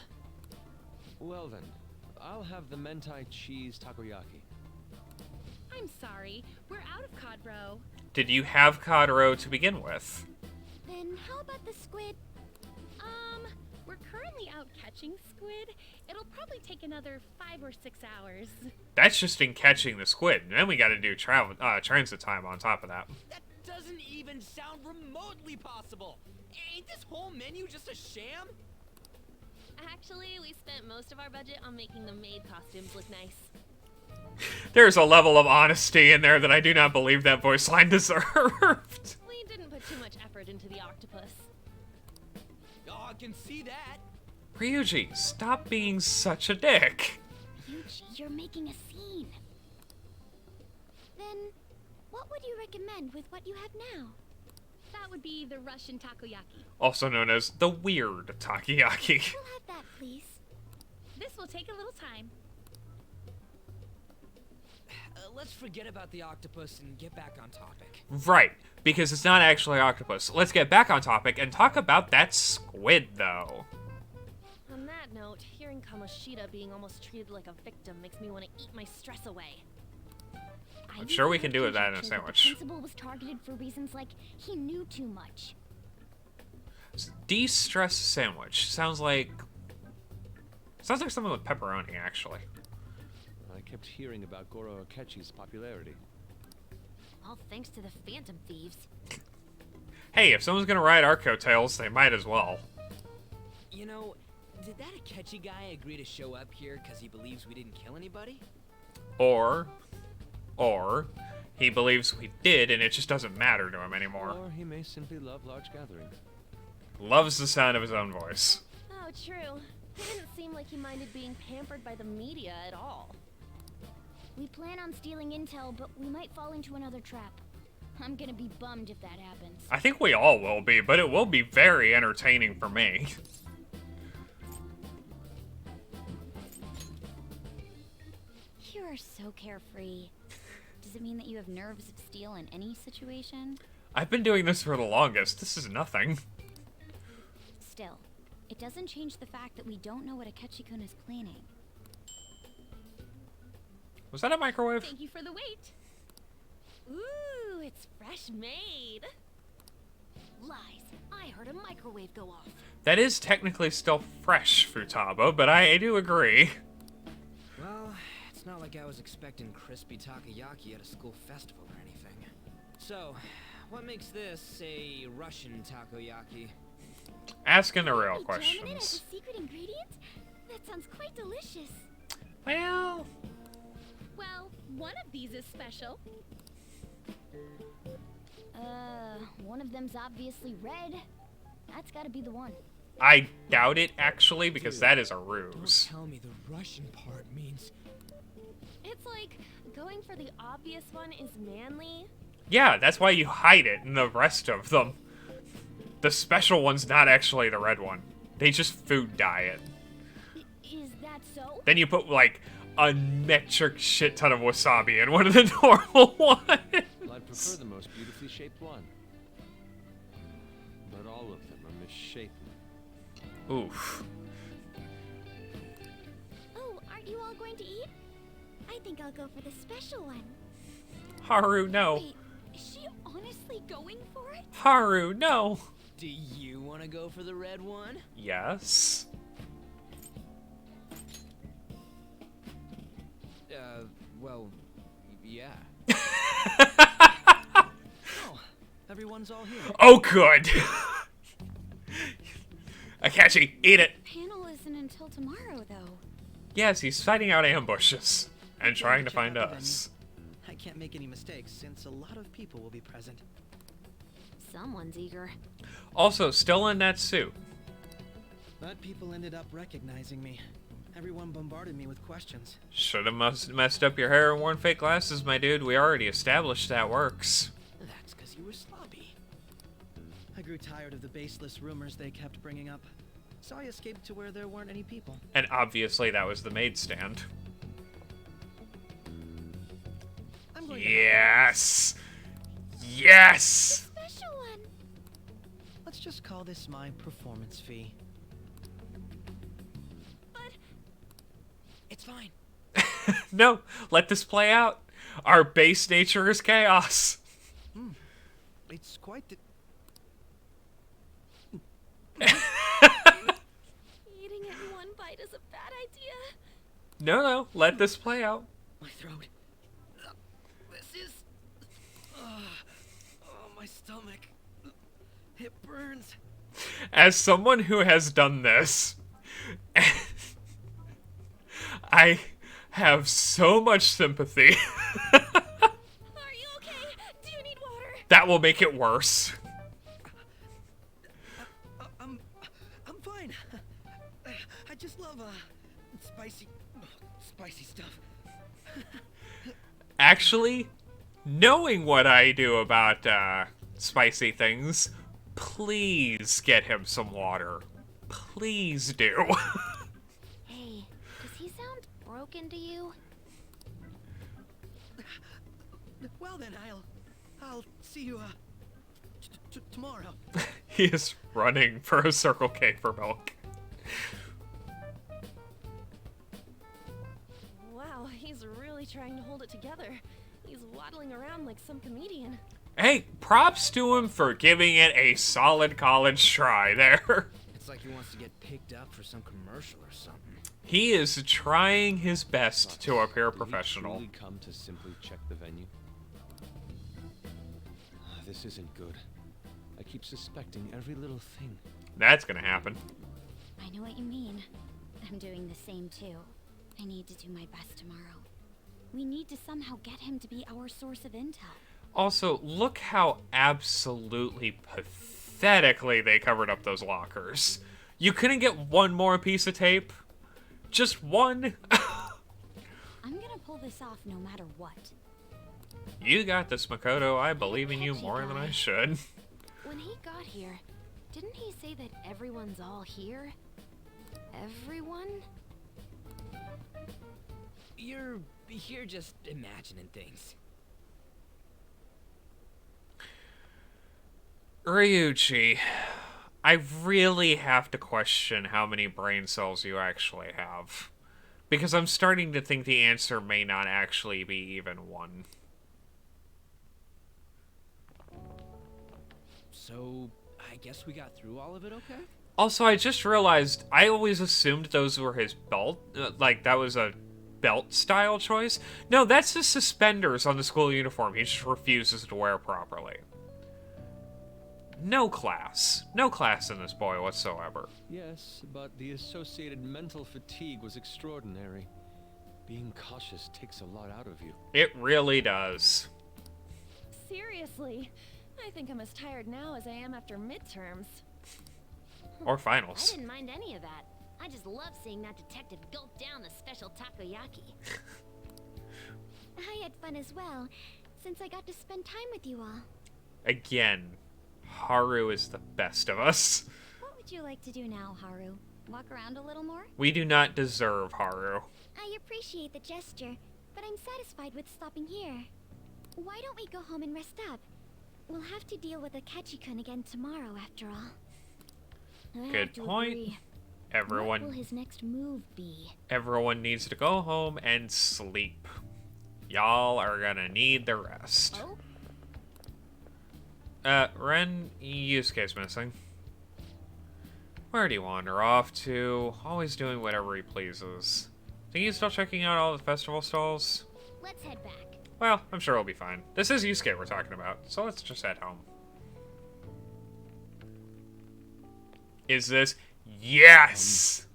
Well then, I'll have the mentai cheese takoyaki. I'm sorry. We're out of cod roe. Did you have cod roe to begin with? Then how about the squid? We're currently out catching squid. It'll probably take another 5 or 6 hours. That's just in catching the squid. And then we gotta do transit time on top of that. That doesn't even sound remotely possible. Ain't this whole menu just a sham? Actually, we spent most of our budget on making the maid costumes look nice. There's a level of honesty in there that I do not believe that voice line deserved. We didn't put too much effort into the octopus. Oh, I can see that. Ryuji, stop being such a dick. Ryuji, you're making a scene. Then, what would you recommend with what you have now? That would be the Russian takoyaki. Also known as the weird takoyaki. We'll have that, please. This will take a little time. Let's forget about the octopus and get back on topic. Right, because it's not actually octopus. Let's get back on topic and talk about that squid, though. On that note, hearing Kamoshida being almost treated like a victim makes me want to eat my stress away. I'm sure we can do with that in a The sandwich. principal was targeted for reasons like he knew too much. De-stress sandwich. Sounds like something with pepperoni, actually. I kept hearing about Goro Akechi's popularity. All thanks to the Phantom Thieves. Hey, if someone's gonna ride our coattails, they might as well. You know, did that Akechi guy agree to show up here because he believes we didn't kill anybody? Or he believes we did and it just doesn't matter to him anymore. Or he may simply love large gatherings. Loves the sound of his own voice. Oh, true. He didn't seem like he minded being pampered by the media at all. We plan on stealing intel, but we might fall into another trap. I'm gonna be bummed if that happens. I think we all will be, but it will be very entertaining for me. You are so carefree. Does it mean that you have nerves of steel in any situation? I've been doing this for the longest. This is nothing. Still, it doesn't change the fact that we don't know what Akechi-kun is planning. Was that a microwave? Thank you for the wait. Ooh, it's fresh made. Lies. I heard a microwave go off. That is technically still fresh, Futaba, but I do agree. Well, it's not like I was expecting crispy takoyaki at a school festival or anything. So, what makes this a Russian takoyaki? Asking the real Jamming it as questions. a secret ingredient? That sounds quite delicious. Well, one of these is special. One of them's obviously red. That's gotta be the one. I doubt it, actually, because that is a ruse. Don't tell me the Russian part means... It's like going for the obvious one is manly. Yeah, that's why you hide it in the rest of them. The special one's not actually the red one. They just food dye it. Is that so? Then you put, like, a metric shit ton of wasabi in one of the normal ones. Well, I'd prefer the most beautifully shaped one. But all of them are misshapen. Oof. Oh, aren't you all going to eat? I think I'll go for the special one. Haru, no. Wait, is she honestly going for it? Haru, no. Do you want to go for the red one? Yes. Well, yeah. Oh, everyone's all here. Oh, good. Akechi, eat it. Panel isn't until tomorrow, though. Yes, he's fighting out ambushes and trying to find us. I can't make any mistakes since a lot of people will be present. Someone's eager. Also, still in that suit. But people ended up recognizing me. Everyone bombarded me with questions. Should have messed up your hair and worn fake glasses, my dude. We already established that works. That's because you were sloppy. I grew tired of the baseless rumors they kept bringing up, so I escaped to where there weren't any people. And obviously that was the maid stand. Yes! Yes! Special one. Let's just call this my performance fee. But it's fine. No, let this play out. Our base nature is chaos. It's quite the... Eating it in one bite is a bad idea. No, let this play out. My throat. This is... oh, my stomach. It burns. As someone who has done this, I have so much sympathy. Are you okay? Do you need water? That will make it worse. I'm fine. I just love spicy stuff. Actually, knowing what I do about spicy things, please get him some water. Please do. Hey, does he sound broken to you? Well then, I'll see you tomorrow. He is running for a Circle K for milk. Wow, he's really trying to hold it together. He's waddling around like some comedian. Hey, props to him for giving it a solid college try there. It's like he wants to get picked up for some commercial or something. He is trying his best to appear professional. Did he truly come to simply check the venue? This isn't good. I keep suspecting every little thing. That's gonna happen. I know what you mean. I'm doing the same too. I need to do my best tomorrow. We need to somehow get him to be our source of intel. Also, look how absolutely pathetically they covered up those lockers. You couldn't get one more piece of tape? Just one? I'm gonna pull this off no matter what. You got this, Makoto. I believe in you more than I should. When he got here, didn't he say that everyone's all here? Everyone? You're just imagining things. Ryuichi, I really have to question how many brain cells you actually have. Because I'm starting to think the answer may not actually be even one. So, I guess we got through all of it okay? Also, I just realized I always assumed those were his belt. Like, that was a belt-style choice. No, that's the suspenders on the school uniform he just refuses to wear properly. No class. No class in this boy whatsoever. Yes, but the associated mental fatigue was extraordinary. Being cautious takes a lot out of you. It really does. Seriously, I think I'm as tired now as I am after midterms. Or finals. I didn't mind any of that. I just love seeing that detective gulp down the special takoyaki. I had fun as well, since I got to spend time with you all. Again, Haru is the best of us. What would you like to do now, Haru? Walk around a little more? We do not deserve Haru. I appreciate the gesture, but I'm satisfied with stopping here. Why don't we go home and rest up? We'll have to deal with Akechi-kun again tomorrow, after all. I Good have to point. agree. Everyone, What will his next move be? everyone needs to go home and sleep. Y'all are gonna need the rest. Oh? Ren, Yusuke's missing. Where'd he wander off to? Always doing whatever he pleases. Think he's still checking out all the festival stalls? Let's head back. Well, I'm sure he'll be fine. This is Yusuke we're talking about, so let's just head home. Is this? Yes!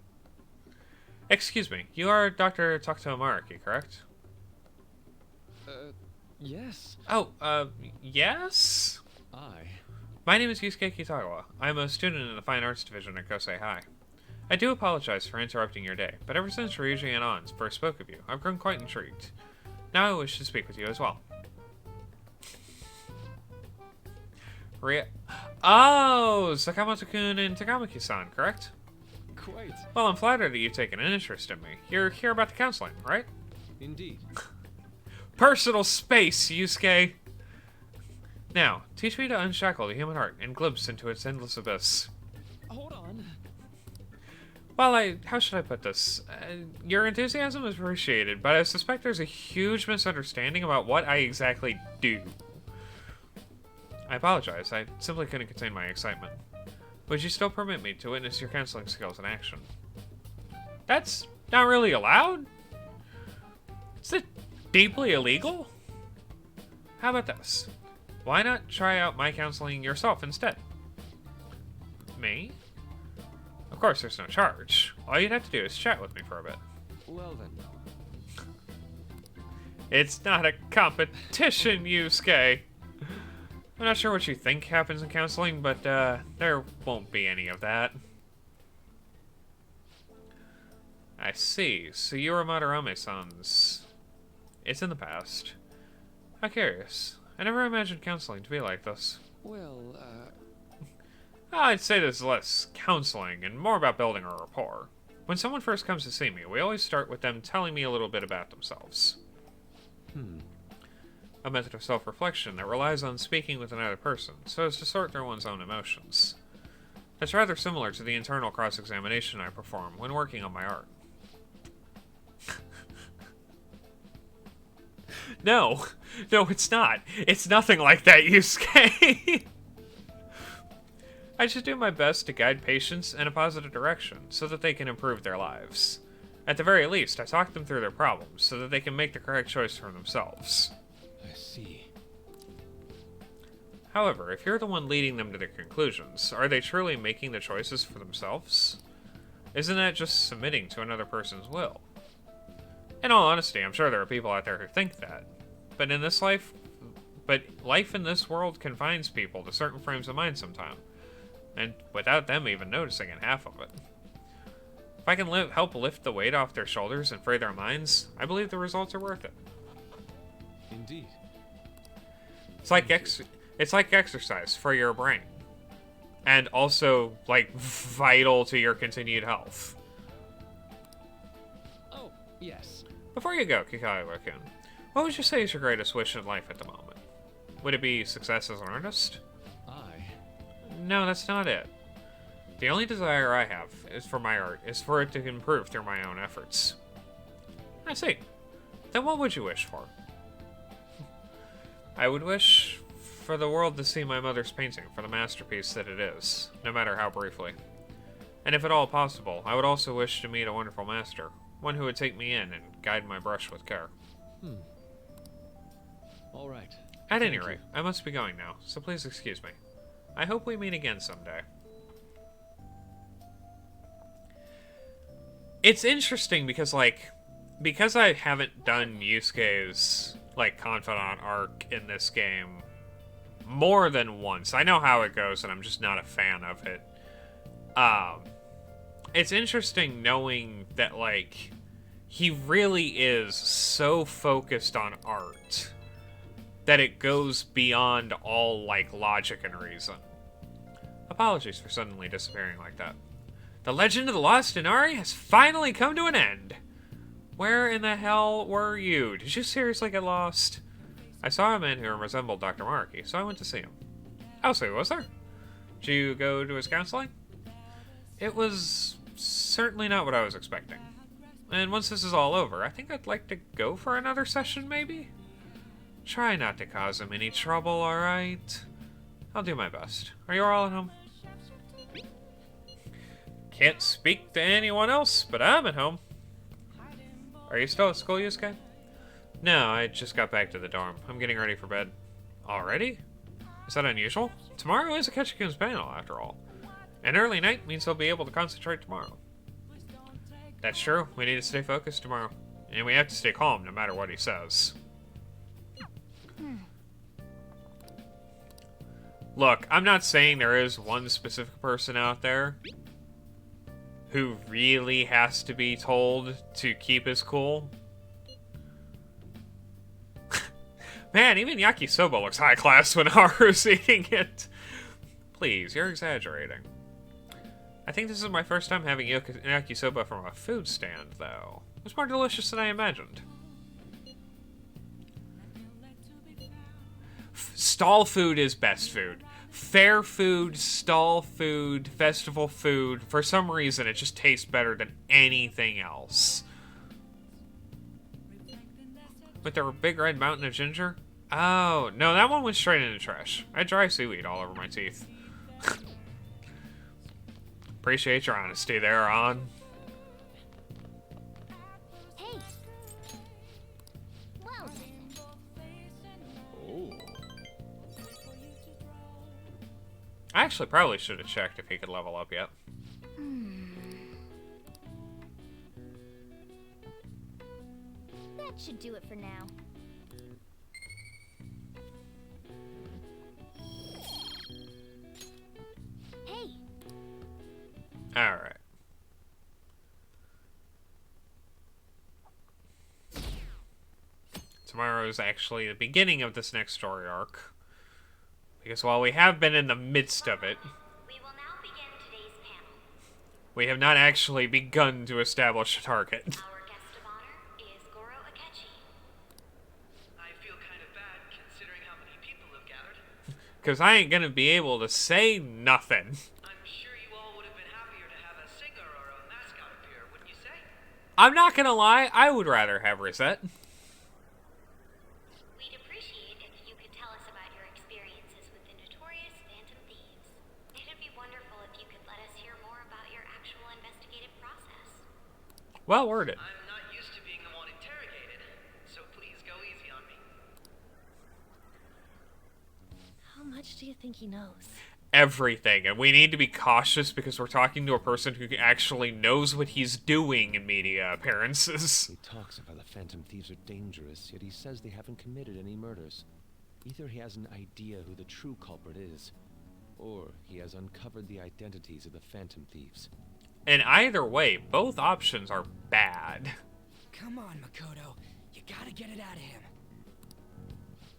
Excuse me, you are Dr. Takuto Mariki, correct? Yes. Oh, yes? My name is Yusuke Kitagawa. I am a student in the Fine Arts Division at Kosei High. I do apologize for interrupting your day, but ever since Ryuji and Ans first spoke of you, I've grown quite intrigued. Now I wish to speak with you as well. Oh, Sakamoto-kun and Takamaki-san, correct? Quite. Well, I'm flattered that you've taken an interest in me. You're here about the counseling, right? Indeed. Personal space, Yusuke! Now, teach me to unshackle the human heart and glimpse into its endless abyss. Hold on. Well, how should I put this? Your enthusiasm is appreciated, but I suspect there's a huge misunderstanding about what I exactly do. I apologize, I simply couldn't contain my excitement. Would you still permit me to witness your counseling skills in action? That's not really allowed? Is it deeply illegal? How about this? Why not try out my counseling yourself instead? Me? Of course, there's no charge. All you'd have to do is chat with me for a bit. Well then. It's not a competition, Yusuke. I'm not sure what you think happens in counseling, but there won't be any of that. I see. So you were Madarame-san's. It's in the past. How curious. I never imagined counseling to be like this. Well, I'd say there's less counseling and more about building a rapport. When someone first comes to see me, we always start with them telling me a little bit about themselves. A method of self-reflection that relies on speaking with another person, so as to sort through one's own emotions. That's rather similar to the internal cross-examination I perform when working on my art. No, it's not. It's nothing like that, Yusuke. I should do my best to guide patients in a positive direction so that they can improve their lives. At the very least, I talk them through their problems so that they can make the correct choice for themselves. I see. However, if you're the one leading them to their conclusions, are they truly making the choices for themselves? Isn't that just submitting to another person's will? In all honesty, I'm sure there are people out there who think that. But life in this world confines people to certain frames of mind sometimes, and without them even noticing in half of it. If I can help lift the weight off their shoulders and free their minds, I believe the results are worth it. Indeed. It's like exercise for your brain, and also like vital to your continued health. Oh, yes. Before you go, Kikaiwa-kun, what would you say is your greatest wish in life at the moment? Would it be success as an artist? No, that's not it. The only desire I have is for my art is for it to improve through my own efforts. I see. Then what would you wish for? I would wish for the world to see my mother's painting for the masterpiece that it is, no matter how briefly. And if at all possible, I would also wish to meet a wonderful master, one who would take me in and guide my brush with care. All right. At any rate, I must be going now, so please excuse me. I hope we meet again someday. It's interesting because I haven't done Yusuke's, confidant arc in this game more than once. I know how it goes, and I'm just not a fan of it. It's interesting knowing that, he really is so focused on art that it goes beyond all, logic and reason. Apologies for suddenly disappearing like that. The legend of the Lost Inari has finally come to an end. Where in the hell were you? Did you seriously get lost? I saw a man who resembled Dr. Maraki, so I went to see him. Oh, so he was there? Did you go to his counseling? It was certainly not what I was expecting. And once this is all over, I think I'd like to go for another session, maybe? Try not to cause him any trouble, alright? I'll do my best. Are you all at home? Can't speak to anyone else, but I'm at home. Are you still at school, Yusuke? No, I just got back to the dorm. I'm getting ready for bed. Already? Is that unusual? Tomorrow is Akechi-kun's panel, after all. An early night means he'll be able to concentrate tomorrow. That's true. We need to stay focused tomorrow. And we have to stay calm no matter what he says. Look, I'm not saying there is one specific person out there who really has to be told to keep his cool. Man, even yakisoba looks high class when Haru's eating it. Please, you're exaggerating. I think this is my first time having yakisoba from a food stand, though. It was more delicious than I imagined. Stall food is best food. Fair food, stall food, festival food, for some reason it just tastes better than anything else. With their big red mountain of ginger? Oh, no, that one went straight in the trash. I had dry seaweed all over my teeth. Appreciate your honesty there, On. Hey. Well. Oh. I actually probably should have checked if he could level up yet. That should do it for now. Hey. Alright. Tomorrow is actually the beginning of this next story arc. Because while we have been in the midst of it, we have not actually begun to establish a target. Because I ain't gonna be able to say nothing. I'm not gonna lie, I would rather have Rosette. We'd appreciate if you could tell us about your experiences with the notorious Phantom Thieves. It'd be wonderful if you could let us hear more about your actual investigative process. Well worded. I'm not used to being the one interrogated, so please go easy on me. How much do you think he knows? Everything, and we need to be cautious because we're talking to a person who actually knows what he's doing in media appearances. He talks about the Phantom Thieves are dangerous, yet he says they haven't committed any murders. Either he has an idea who the true culprit is, or he has uncovered the identities of the Phantom Thieves. And either way, both options are bad. Come on, Makoto. You gotta get it out of him.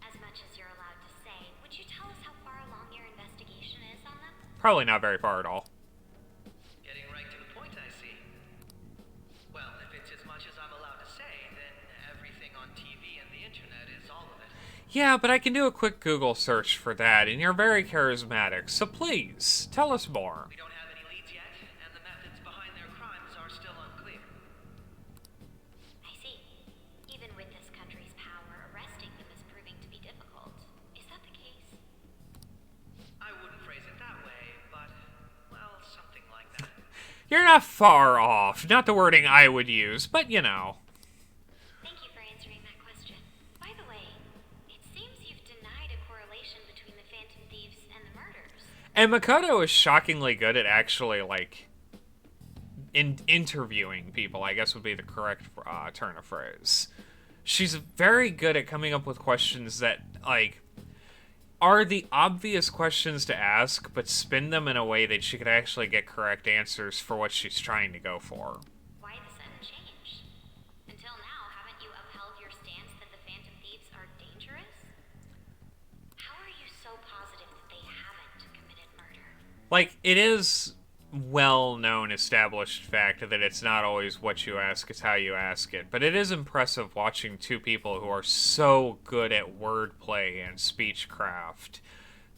As much as you're allowed to say, would you tell us how far along your investigation is on them? Probably not very far at all. Getting right to the point, I see. Well, if it's as much as I'm allowed to say, then everything on TV and the internet is all of it. Yeah, but I can do a quick Google search for that, and you're very charismatic, so please, tell us more. We don't have any leads yet, and the methods behind their crimes are still unclear. I see. Even with this country's power, arresting them is proving to be difficult. Is that the case? I wouldn't phrase it that way, but, well, something like that. You're not far off. Not the wording I would use, but you know. Thank you for answering that question. By the way, it seems you've denied a correlation between the Phantom Thieves and the murders. And Makoto is shockingly good at actually, like, interviewing people, I guess would be the correct turn of phrase. She's very good at coming up with questions that, like, are the obvious questions to ask, but spin them in a way that she could actually get correct answers for what she's trying to go for. Why the sudden change? Until now, haven't you upheld your stance that the Phantom Thieves are dangerous? How are you so positive that they haven't committed murder? Like, it is well-known, established fact that it's not always what you ask, it's how you ask it. But it is impressive watching two people who are so good at wordplay and speechcraft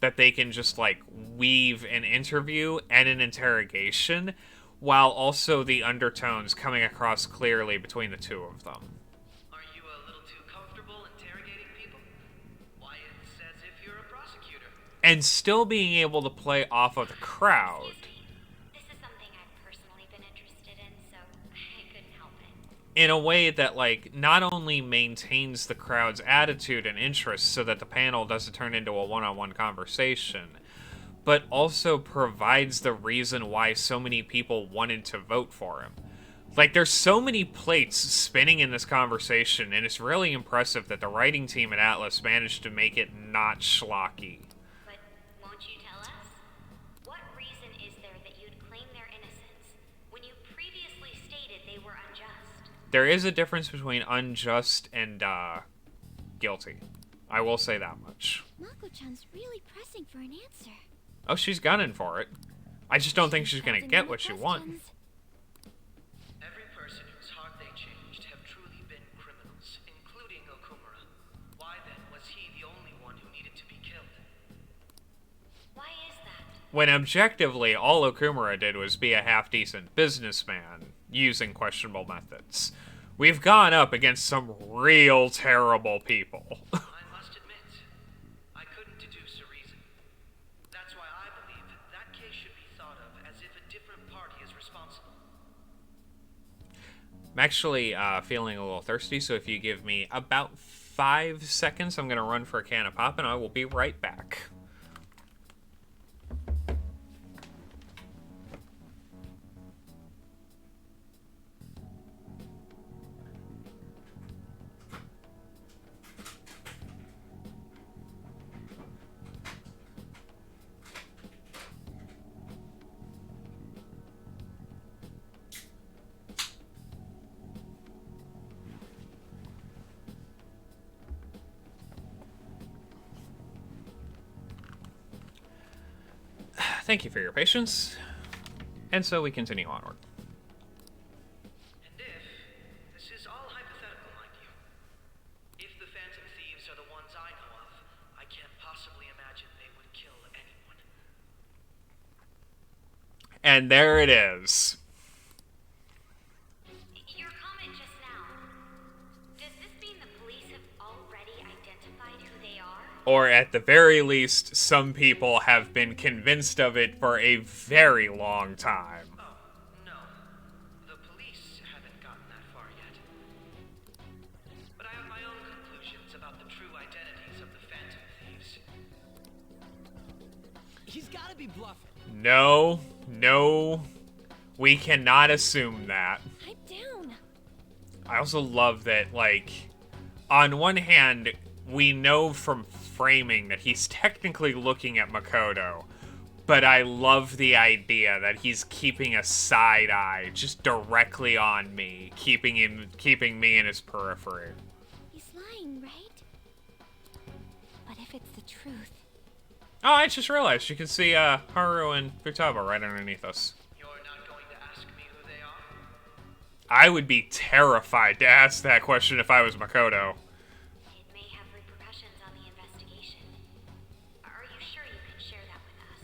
that they can just, like, weave an interview and an interrogation while also the undertones coming across clearly between the two of them. Are you a little too comfortable interrogating people? Why, it's as if you're a prosecutor. And still being able to play off of the crowd. In a way that, like, not only maintains the crowd's attitude and interest so that the panel doesn't turn into a one-on-one conversation, but also provides the reason why so many people wanted to vote for him. Like, there's so many plates spinning in this conversation, and it's really impressive that the writing team at Atlus managed to make it not schlocky. But won't you There is a difference between unjust and guilty. I will say that much. Mako-chan's really pressing for an answer. Oh, she's gunning for it. I just don't think she's gonna get what she wants. Every person whose heart they changed have truly been criminals, including Okumura. Why then was he the only one who needed to be killed? Why is that? When objectively, all Okumura did was be a half-decent businessman using questionable methods. We've gone up against some real terrible people. I must admit, I couldn't deduce a reason. That's why I believe that case should be thought of as if a different party is responsible. I'm actually feeling a little thirsty, so if you give me about 5 seconds, I'm going to run for a can of pop, and I will be right back. Thank you for your patience. And so we continue onward. And this is all hypothetical, mind you. If the Phantom Thieves are the ones I know of, I can't possibly imagine they would kill anyone. And there it is. Your comment just now. Does this mean the police have already identified who they are? Or at the very least, some people have been convinced of it for a very long time. No. The police haven't gotten that far yet. But I have my own conclusions about the true identities of the Phantom Thieves. He's gotta be bluffing. No, we cannot assume that. Pipe down. I also love that, like, on one hand, we know from framing that he's technically looking at Makoto, but I love the idea that he's keeping a side eye just directly on me, keeping me in his periphery. He's lying, right? But if it's the truth... Oh, I just realized you can see Haru and Futaba right underneath us. You're not going to ask me who they are? I would be terrified to ask that question if I was Makoto. It may have repercussions on the investigation. Are you sure you can share that with us?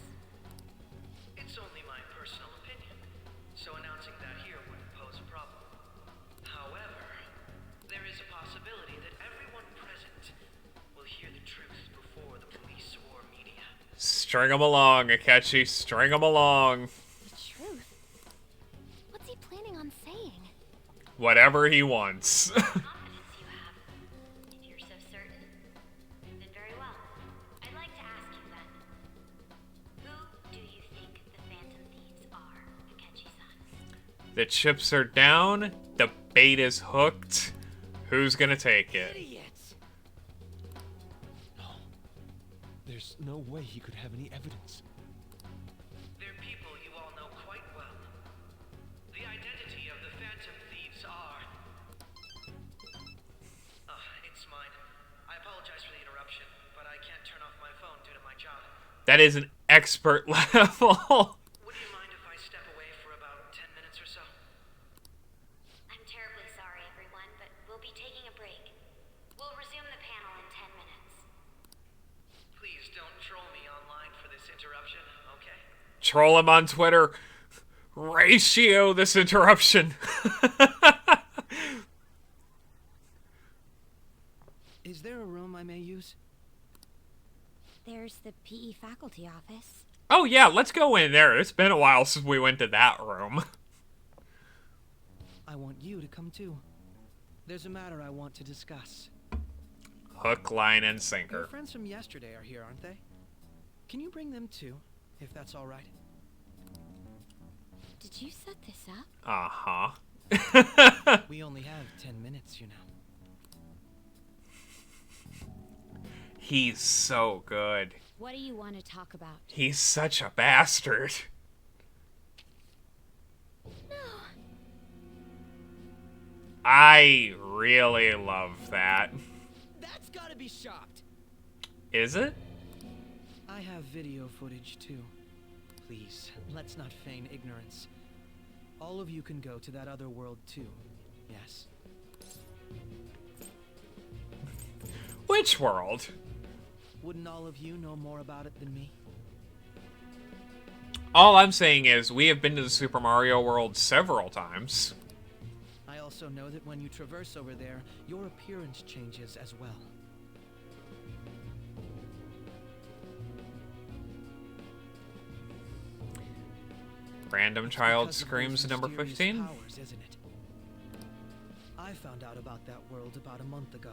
It's only my personal opinion, so announcing that here wouldn't pose a problem. However, there is a possibility that everyone present will hear the truth before the police or media. String him along, Akechi. String him along. The truth? What's he planning on saying? Whatever he wants. Confidence you have. If you're so certain, then very well. I'd like to ask you then. Who do you think the Phantom Thieves are, Akechi-san? The chips are down. The bait is hooked. Who's gonna take it? Idiots! There's no way he could have any evidence. They're people you all know quite well. The identity of the Phantom Thieves are... it's mine. I apologize for the interruption, but I can't turn off my phone due to my job. That is an expert level. Would you mind if I step away for about 10 minutes or so? I'm terribly sorry, everyone, but we'll be taking a break. We'll resume the panel in 10 minutes. Please don't troll me online for this interruption, okay? Troll him on Twitter. Ratio this interruption. Is there a room I may use? There's the PE faculty office. Oh yeah, let's go in there. It's been a while since we went to that room. I want you to come too. There's a matter I want to discuss. Hook, line, and Your sinker. friends from yesterday are here, aren't they? Can you bring them too, if that's all right? Did you set this up? Uh-huh. We only have 10 minutes, you know. He's so good. What do you want to talk about? He's such a bastard. I really love that. That's gotta be shocked. Is it? I have video footage too. Please, let's not feign ignorance. All of you can go to that other world too. Yes. Which world? Wouldn't all of you know more about it than me? All I'm saying is we have been to the Super Mario World several times. I also know that when you traverse over there, your appearance changes as well. Random child screams number 15. Powers, isn't it? I found out about that world about a month ago.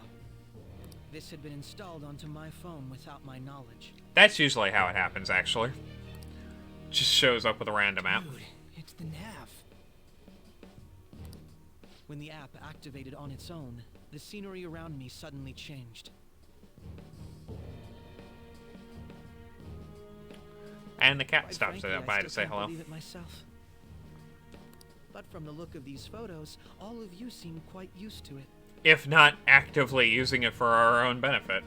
This had been installed onto my phone without my knowledge. That's usually how it happens, actually. Just shows up with a random app. Dude, it's the nav. When the app activated on its own, the scenery around me suddenly changed. And the cat Quite stops frankly, by I to still say can't hello. believe it myself. But from the look of these photos, all of you seem quite used to it. If not actively using it for our own benefit.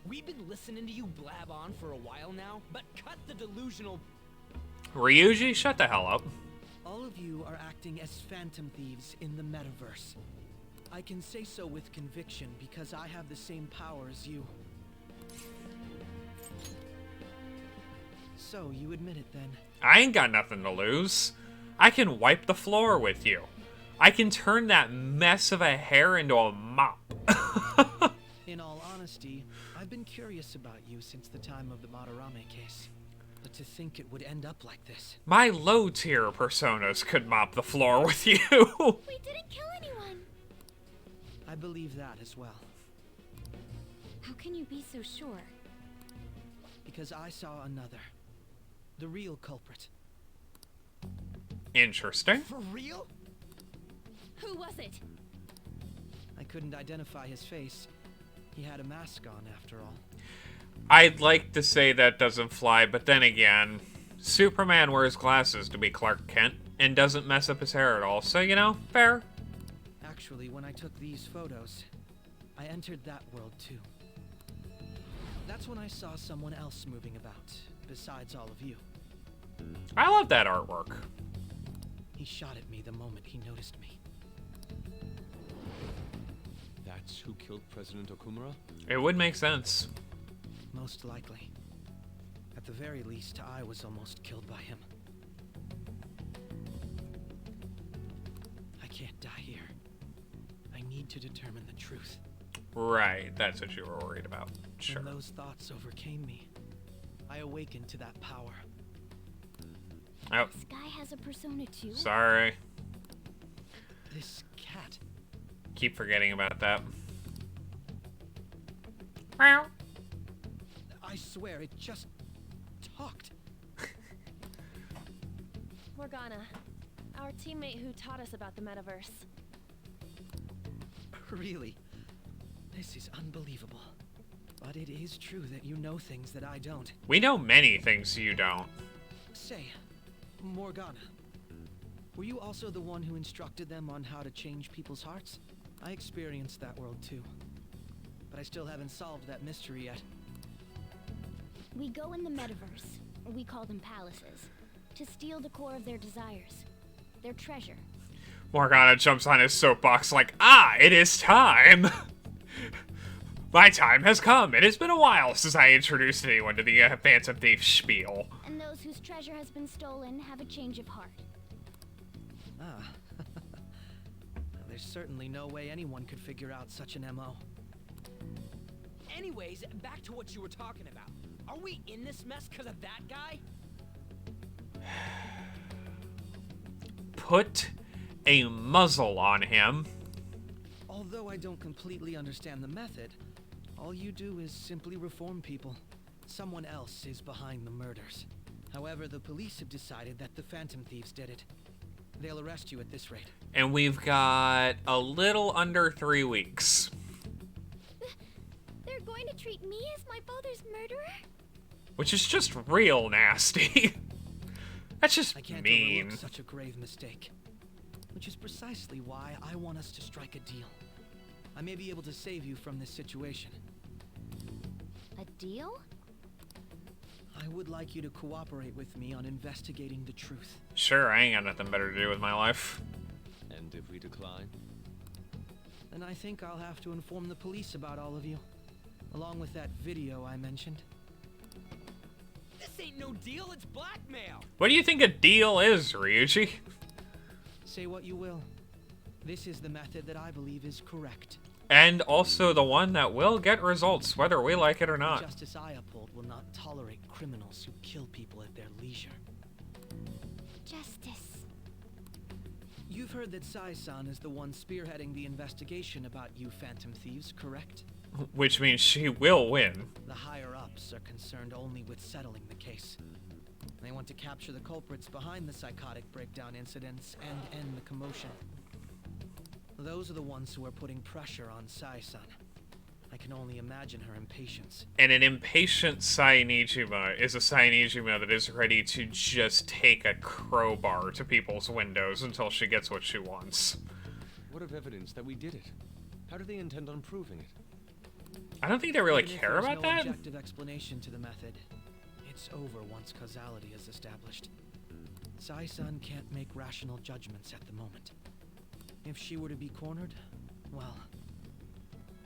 We've been listening to you blab on for a while now, but cut the delusional... Ryuji, shut the hell up. All of you are acting as phantom thieves in the metaverse. I can say so with conviction because I have the same power as you. So, you admit it then? I ain't got nothing to lose. I can wipe the floor with you. I can turn that mess of a hair into a mop. In all honesty, I've been curious about you since the time of the Madarame case. But to think it would end up like this. My low-tier personas could mop the floor with you. We didn't kill anyone. I believe that as well. How can you be so sure? Because I saw another. The real culprit. Interesting. For real? Who was it? I couldn't identify his face. He had a mask on, after all. I'd like to say that doesn't fly, but then again, Superman wears glasses to be Clark Kent and doesn't mess up his hair at all, so, you know, fair. Actually, when I took these photos, I entered that world too. That's when I saw someone else moving about, besides all of you. I love that artwork. He shot at me the moment he noticed me. That's who killed President Okumura? It would make sense. Most likely. At the very least, I was almost killed by him. I can't die here. I need to determine the truth. Right, that's what you were worried about. Sure. When those thoughts overcame me, I awakened to that power. Oh. This guy has a persona too? Sorry. This cat. Keep forgetting about that. Meow. I swear, it just talked. Morgana, our teammate who taught us about the metaverse. Really? This is unbelievable. But it is true that you know things that I don't. We know many things you don't. Say, Morgana, were you also the one who instructed them on how to change people's hearts? I experienced that world too. But I still haven't solved that mystery yet. We go in the metaverse, we call them palaces, to steal the core of their desires, their treasure. Morgana jumps on his soapbox like, it is time! My time has come. It has been a while since I introduced anyone to the Phantom Thief spiel. And those whose treasure has been stolen have a change of heart. Ah. There's certainly no way anyone could figure out such an MO. Anyways, back to what you were talking about. Are we in this mess because of that guy? Put a muzzle on him. Although I don't completely understand the method, all you do is simply reform people. Someone else is behind the murders. However, the police have decided that the Phantom Thieves did it. They'll arrest you at this rate. And we've got a little under 3 weeks. They're going to treat me as my father's murderer? Which is just real nasty. That's just I can't mean. overlook such a grave mistake. which is precisely why I want us to strike a deal. I may be able to save you from this situation. A deal? I would like you to cooperate with me on investigating the truth. Sure, I ain't got nothing better to do with my life. And if we decline? Then I think I'll have to inform the police about all of you, along with that video I mentioned. This ain't no deal, it's blackmail! What do you think a deal is, Ryuji? Say what you will. This is the method that I believe is correct. And also the one that will get results, whether we like it or The not. justice I uphold will not tolerate criminals who kill people at their leisure. Justice. You've heard that Sai-san is the one spearheading the investigation about you Phantom Thieves, correct? Which means she will win. The higher-ups are concerned only with settling the case. They want to capture the culprits behind the psychotic breakdown incidents and end the commotion. Those are the ones who are putting pressure on Sai-san. I can only imagine her impatience. And an impatient Sainijima is a Sainijima that is ready to just take a crowbar to people's windows until she gets what she wants. What of evidence that we did it? How do they intend on proving it? I don't think they really Even if care there's about no that. objective explanation to the method. It's over once causality is established. Sai-san can't make rational judgments at the moment. If she were to be cornered, well,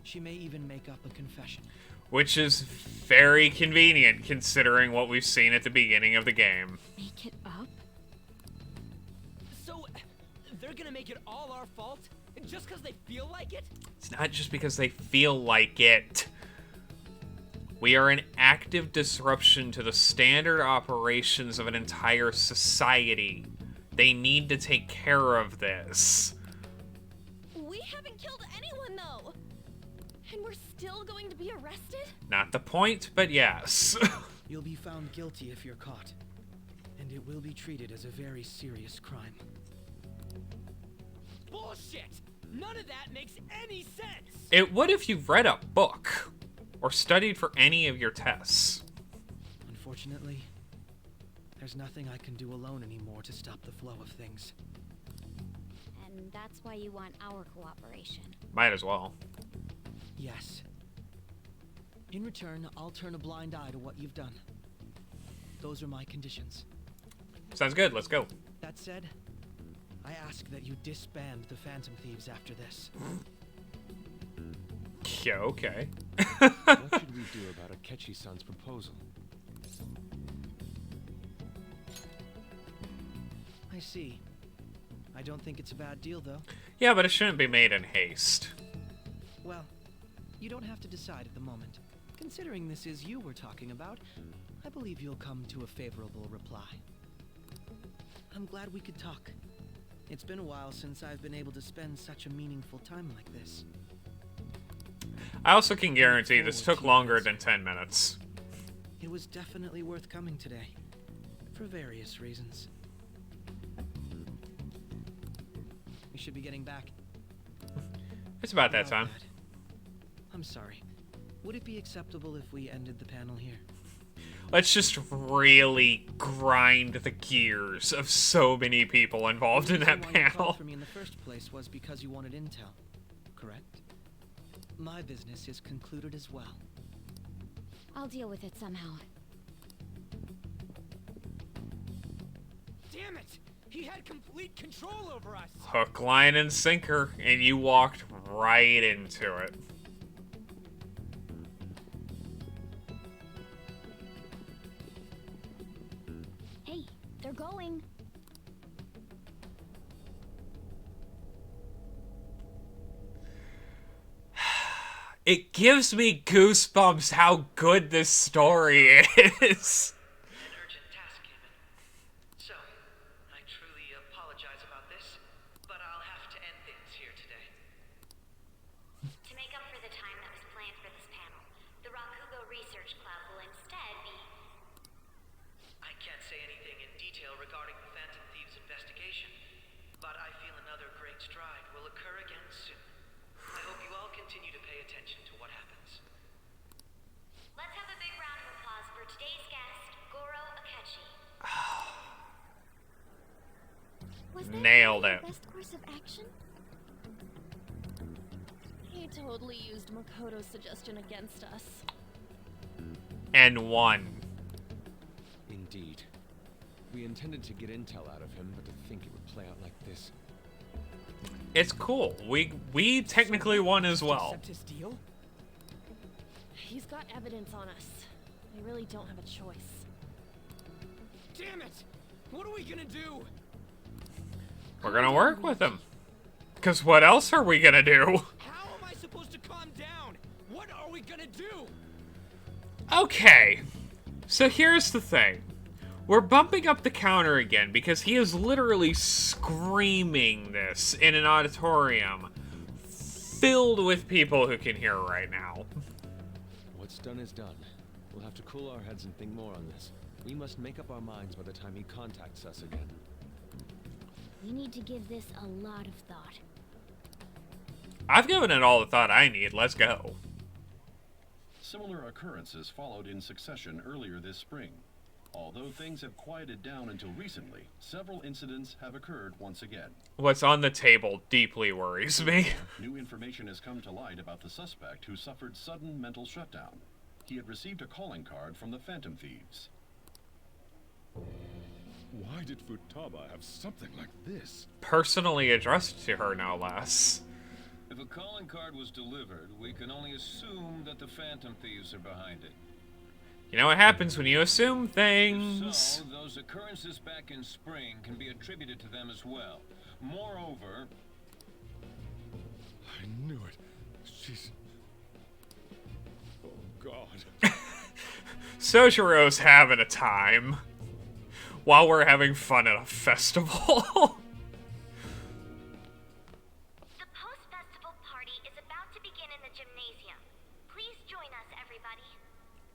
she may even make up a confession. Which is very convenient considering what we've seen at the beginning of the game. Make it up? So, they're gonna make it all our fault? Just because they feel like it? It's not just because they feel like it. We are an active disruption to the standard operations of an entire society. They need to take care of this. We haven't killed anyone, though! And we're still going to be arrested? Not the point, but yes. You'll be found guilty if you're caught, and it will be treated as a very serious crime. Bullshit! None of that makes any sense! It would if you've read a book or studied for any of your tests. Unfortunately, there's nothing I can do alone anymore to stop the flow of things. And that's why you want our cooperation. Might as well. Yes. In return, I'll turn a blind eye to what you've done. Those are my conditions. Sounds good, let's go. That said, I ask that you disband the Phantom Thieves after this. Yeah, okay. What should we do about Akechi-san's proposal? I see. I don't think it's a bad deal, though. Yeah, but it shouldn't be made in haste. Well, you don't have to decide at the moment. Considering this is you we're talking about, I believe you'll come to a favorable reply. I'm glad we could talk. It's been a while since I've been able to spend such a meaningful time like this. I also can guarantee this took longer than 10 minutes. It was definitely worth coming today, for various reasons. We should be getting back. It's about that time. I'm sorry. Would it be acceptable if we ended the panel here? Let's just really grind the gears of so many people involved in that The reason why you panel. called for me in the first place was because you wanted intel, correct? My business is concluded as well. I'll deal with it somehow. Damn it! He had complete control over us! Hook, line, and sinker, and you walked right into it. Hey, they're going. It gives me goosebumps how good this story is. So, I truly apologize about this, but I'll have to end things here today. To make up for the time that was planned for this panel, the Rakugo Research Club will instead be... I can't say anything in detail regarding the Phantom Thieves investigation, but I feel another great stride will occur again soon. I hope you all continue to pay attention to what happens. Let's have a big round of applause for today's guest, Goro Akechi. Was that Nailed really it. the best course of action? He totally used Makoto's suggestion against us. And won. Indeed. We intended to get intel out of him, but to think it would play out like this. It's cool. We technically won as well. Accept his deal? He's got evidence on us. We really don't have a choice. Damn it! What are we gonna do? We're gonna work with him. Cause what else are we gonna do? How am I supposed to calm down? What are we gonna do? Okay. So here's the thing. We're bumping up the counter again because he is literally screaming this in an auditorium filled with people who can hear right now. What's done is done. We'll have to cool our heads and think more on this. We must make up our minds by the time he contacts us again. We need to give this a lot of thought. I've given it all the thought I need. Let's go. Similar occurrences followed in succession earlier this spring. Although things have quieted down until recently, several incidents have occurred once again. What's on the table deeply worries me. New information has come to light about the suspect who suffered sudden mental shutdown. He had received a calling card from the Phantom Thieves. Why did Futaba have something like this? Personally addressed to her, no less. If a calling card was delivered, we can only assume that the Phantom Thieves are behind it. You know what happens when you assume If things. so, those occurrences back in spring can be attributed to them as well. Moreover... I knew it. She's... Oh, God. Sojiro's having a time. While we're having fun at a festival. The post-festival party is about to begin in the gymnasium. Please join us, everybody.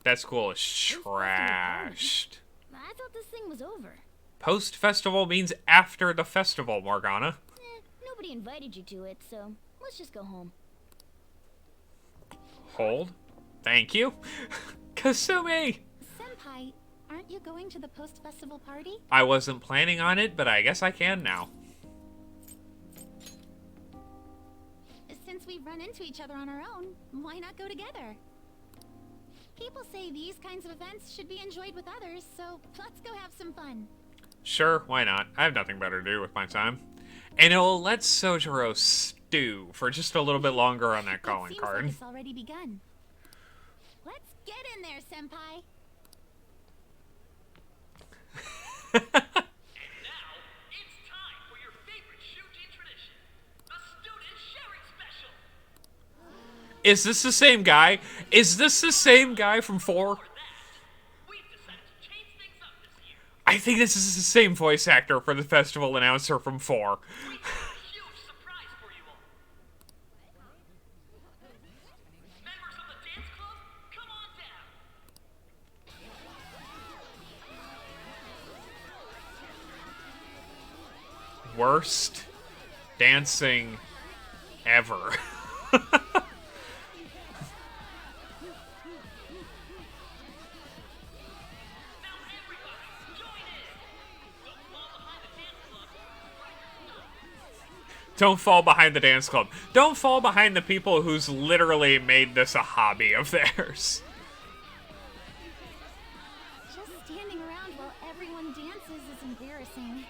That school is trashed. I thought this thing was over. Post-festival means after the festival, Morgana. Nobody invited you to it, so let's just go home. Hold. Thank you. Kasumi! Senpai, aren't you going to the post-festival party? I wasn't planning on it, but I guess I can now. Since we've run into each other on our own, why not go together? People say these kinds of events should be enjoyed with others, so let's go have some fun. Sure, why not? I have nothing better to do with my time. And it'll let Sojiro stew for just a little bit longer on that calling Seems card. like it's already begun. Let's get in there, Senpai. Is this the same guy? Is this the same guy from 4? I think this is the same voice actor for the festival announcer from 4. Worst dancing ever. Don't fall behind the dance club. Don't fall behind the people who's literally made this a hobby of theirs. Just standing around while everyone dances is embarrassing.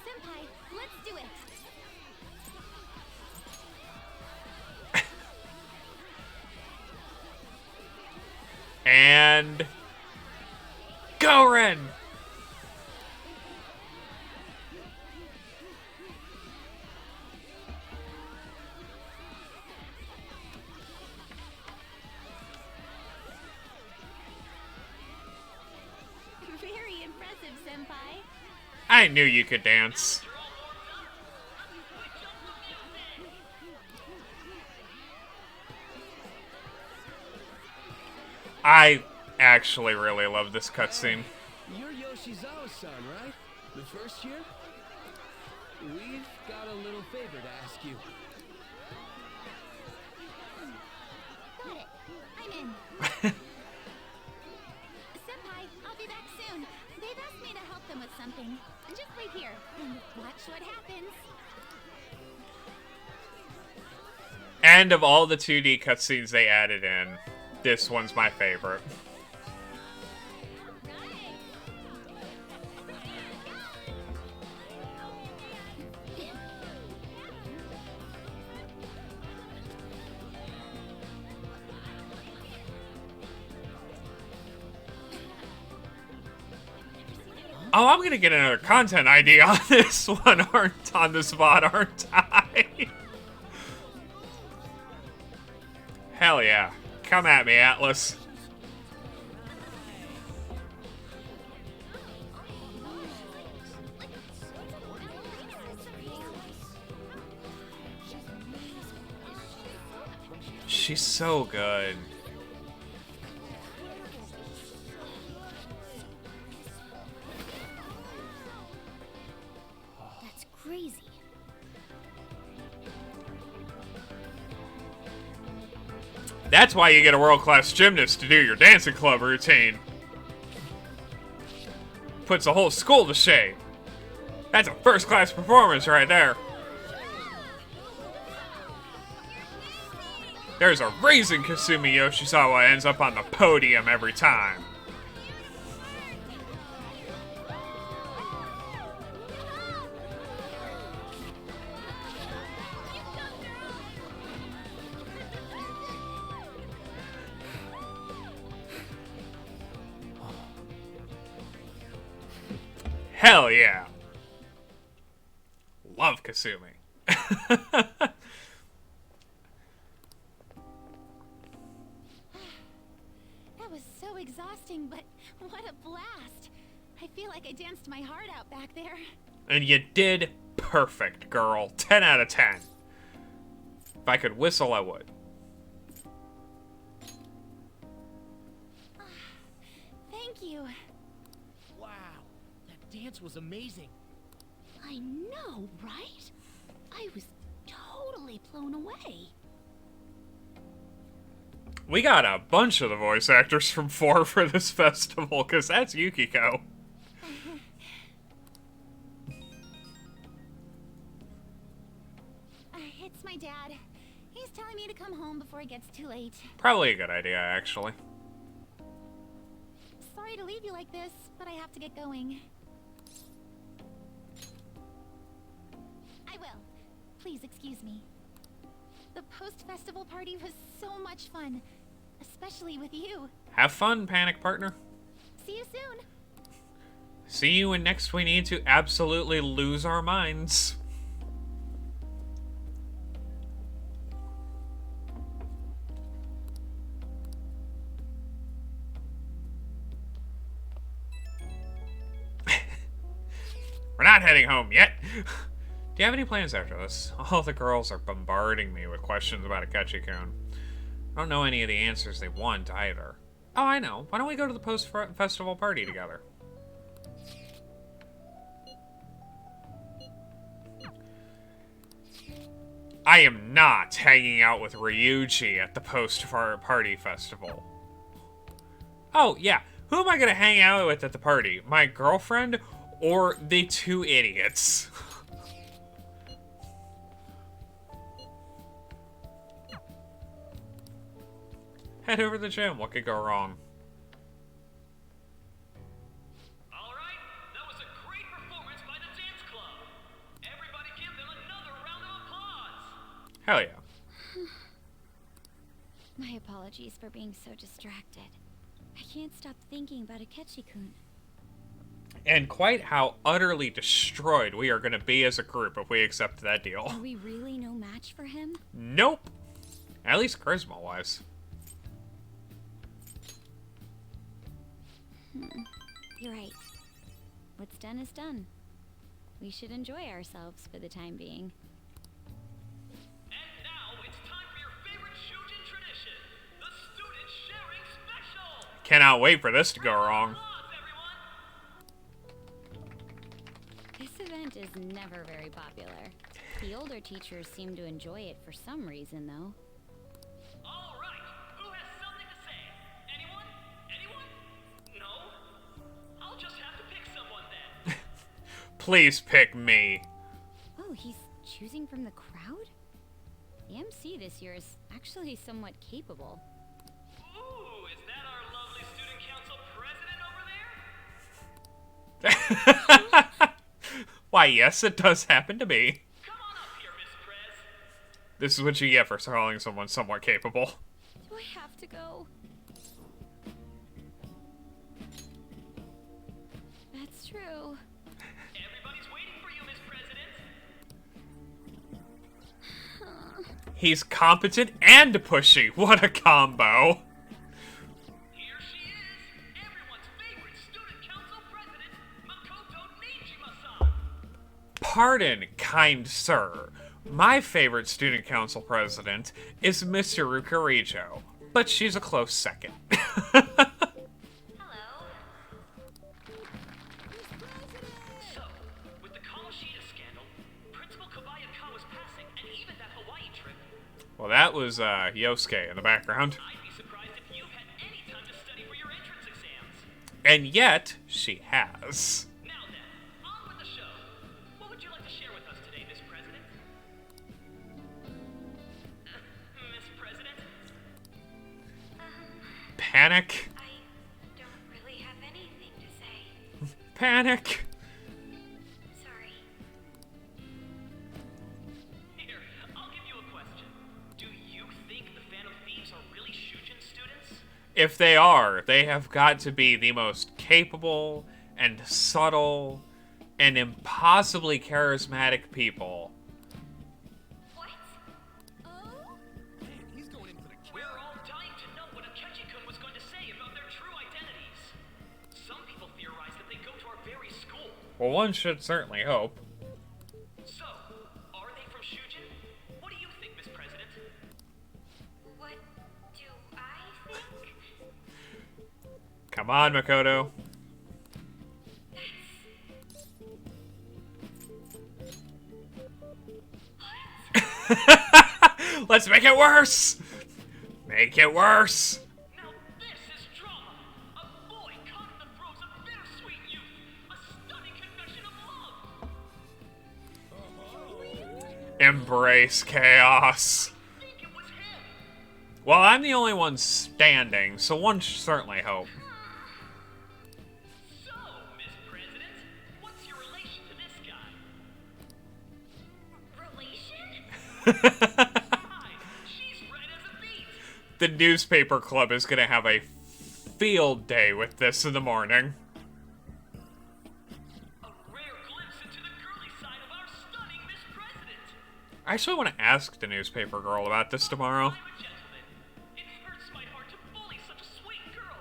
Senpai, let's do it. And... Go, Ren! Very impressive, Senpai. I knew you could dance. I actually really love this cutscene. You're Yoshizawa-san, right? The first year? We've got a little favor to ask you. Got it. I'm in. Senpai, I'll be back soon. They've asked me to help them with something. Just wait here and watch what happens. And of all the 2D cutscenes they added in, this one's my favorite. Oh, I'm gonna get another content ID on this one, on this VOD, aren't I? Hell yeah. Come at me, Atlas. She's so good. That's crazy. That's why you get a world-class gymnast to do your dancing club routine. Puts a whole school to shame. That's a first-class performance right there. There's a reason Kasumi Yoshizawa ends up on the podium every time. Hell yeah. Love Kasumi. That was so exhausting, but what a blast. I feel like I danced my heart out back there. And you did perfect, girl. 10 out of 10. If I could whistle, I would. Thank you. Wow, that dance was amazing. I know, right? I was totally blown away. We got a bunch of the voice actors from 4 for this festival, because that's Yukiko. It's my dad. He's telling me to come home before it gets too late. Probably a good idea, actually. Sorry to leave you like this, but I have to get going. I will. Please excuse me. The post-festival party was so much fun, especially with you. Have fun, Panic Partner. See you soon. See you when next we need to absolutely lose our minds. We're not heading home yet. Do you have any plans after this? All the girls are bombarding me with questions about Akechi-kun. I don't know any of the answers they want either. Oh, I know. Why don't we go to the post-festival party together? I am not hanging out with Ryuji at the post-party festival. Oh, yeah. Who am I going to hang out with at the party? My girlfriend or the 2 idiots? Head over to the gym. What could go wrong? Alright, that was a great performance by the dance club. Everybody give them another round of applause. Hell yeah. My apologies for being so distracted. I can't stop thinking about Akechi-kun. And quite how utterly destroyed we are going to be as a group if we accept that deal. Are we really no match for him? Nope. At least charisma-wise. You're right. What's done is done. We should enjoy ourselves for the time being. And now it's time for your favorite Shujin tradition, the Student Sharing Special! Cannot wait for this to go wrong. This event is never very popular. The older teachers seem to enjoy it for some reason, though. Alright, who has something to say? Anyone? Anyone? No? I'll just have to pick someone Please pick me. Oh, he's choosing from the crowd? The MC this year is actually somewhat capable. Ooh, is that our lovely student council president over there? Why, yes, it does happen to be. Come on up here, Miss Prez. This is what you get for calling someone somewhat capable. Do I have to go? That's true. Everybody's waiting for you, Miss President. He's competent and pushy. What a combo. Here she is, everyone's favorite student council president, Makoto Nijima-san. Pardon, kind sir. My favorite student council president is Mr. Rukarijo, but she's a close second. So, with the Kamoshida scandal, Principal Kobayakawa's passing, and even that Hawaii trip, Well, that was Yosuke in the background. I'd be surprised if you've had any time to study for your entrance exams. And yet, she has. Now then, on with the show. What would you like to share with us today, Miss President? Miss President? Panic. Don't really have anything to say. Panic. Sorry. Here, I'll give you a question. Do you think the Phantom Thieves are really Shujin students? If they are, they have got to be the most capable and subtle and impossibly charismatic people. We're all dying to know what Akechi-kun was going to say about their true identities. Some people theorize that they go to our very school. Well, one should certainly hope. So, are they from Shujin? What do you think, Miss President? What do I think? Come on, Makoto. Let's make it worse! Make it worse! Now this is drama. A boy caught in the throes of bittersweet youth. A stunning confession of love. Embrace chaos. Well, I'm the only one standing, so one should certainly hope. So, Miss President, what's your relation to this guy? Relation? She's red as a beet. The newspaper club is gonna have a field day with this in the morning. I actually want to ask the newspaper girl about this tomorrow. It hurts my heart to bully such a sweet girl.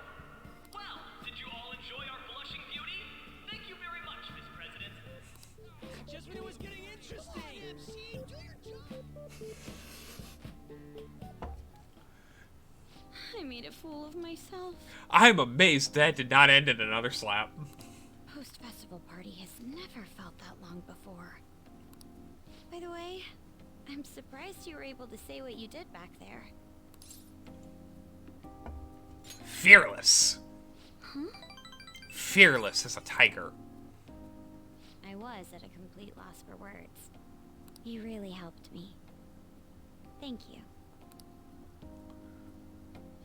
Well, did you all enjoy our blushing beauty? Thank you very much, Miss President. Just when it was getting interesting. MC, do your job. I made a fool of myself. I'm amazed that did not end in another slap. Post-festival party has never felt that long before. By the way, I'm surprised you were able to say what you did back there. Fearless. Huh? Fearless as a tiger. I was at a complete loss for words. You really helped me. Thank you.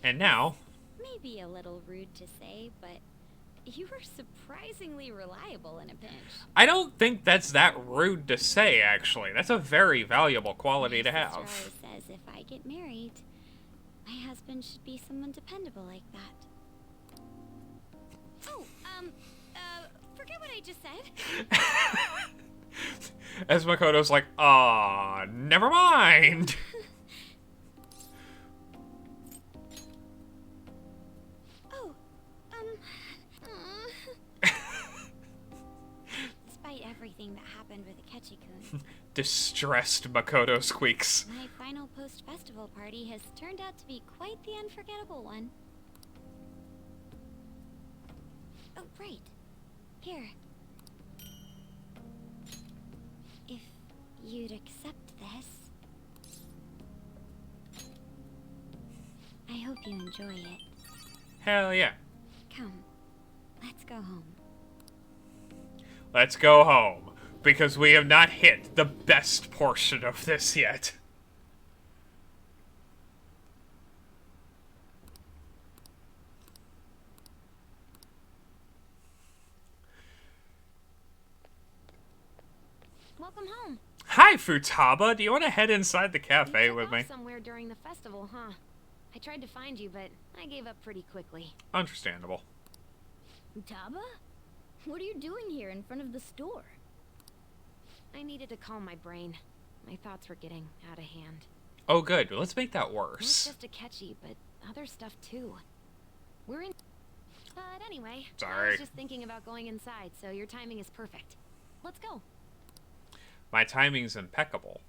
And now, Maybe a little rude to say, but you were surprisingly reliable in a pinch. I don't think that's that rude to say, actually. That's a very valuable quality to My sister have. always says if I get married, my husband should be someone dependable like that. Oh, forget what I just said. As Makoto's like, never mind. Despite everything that happened with Akechi-kun, Distressed Makoto squeaks. my final post-festival party has turned out to be quite the unforgettable one. Oh, right. Here. If you'd accept this, I hope you enjoy it. Hell yeah. Come, let's go home. Let's go home. because we have not hit the best portion of this yet. Welcome home. Hi, Futaba. Do you want to head inside the cafe with me? Somewhere during the festival, huh? I tried to find you, but I gave up pretty quickly. Understandable. Futaba? What are you doing here in front of the store? I needed to calm my brain. My thoughts were getting out of hand. Oh, good. Let's make that Not worse. just Akechi, but other stuff too. We're in... But anyway, I Sorry. was just thinking about going inside, so your timing is perfect. Let's go. My timing's impeccable.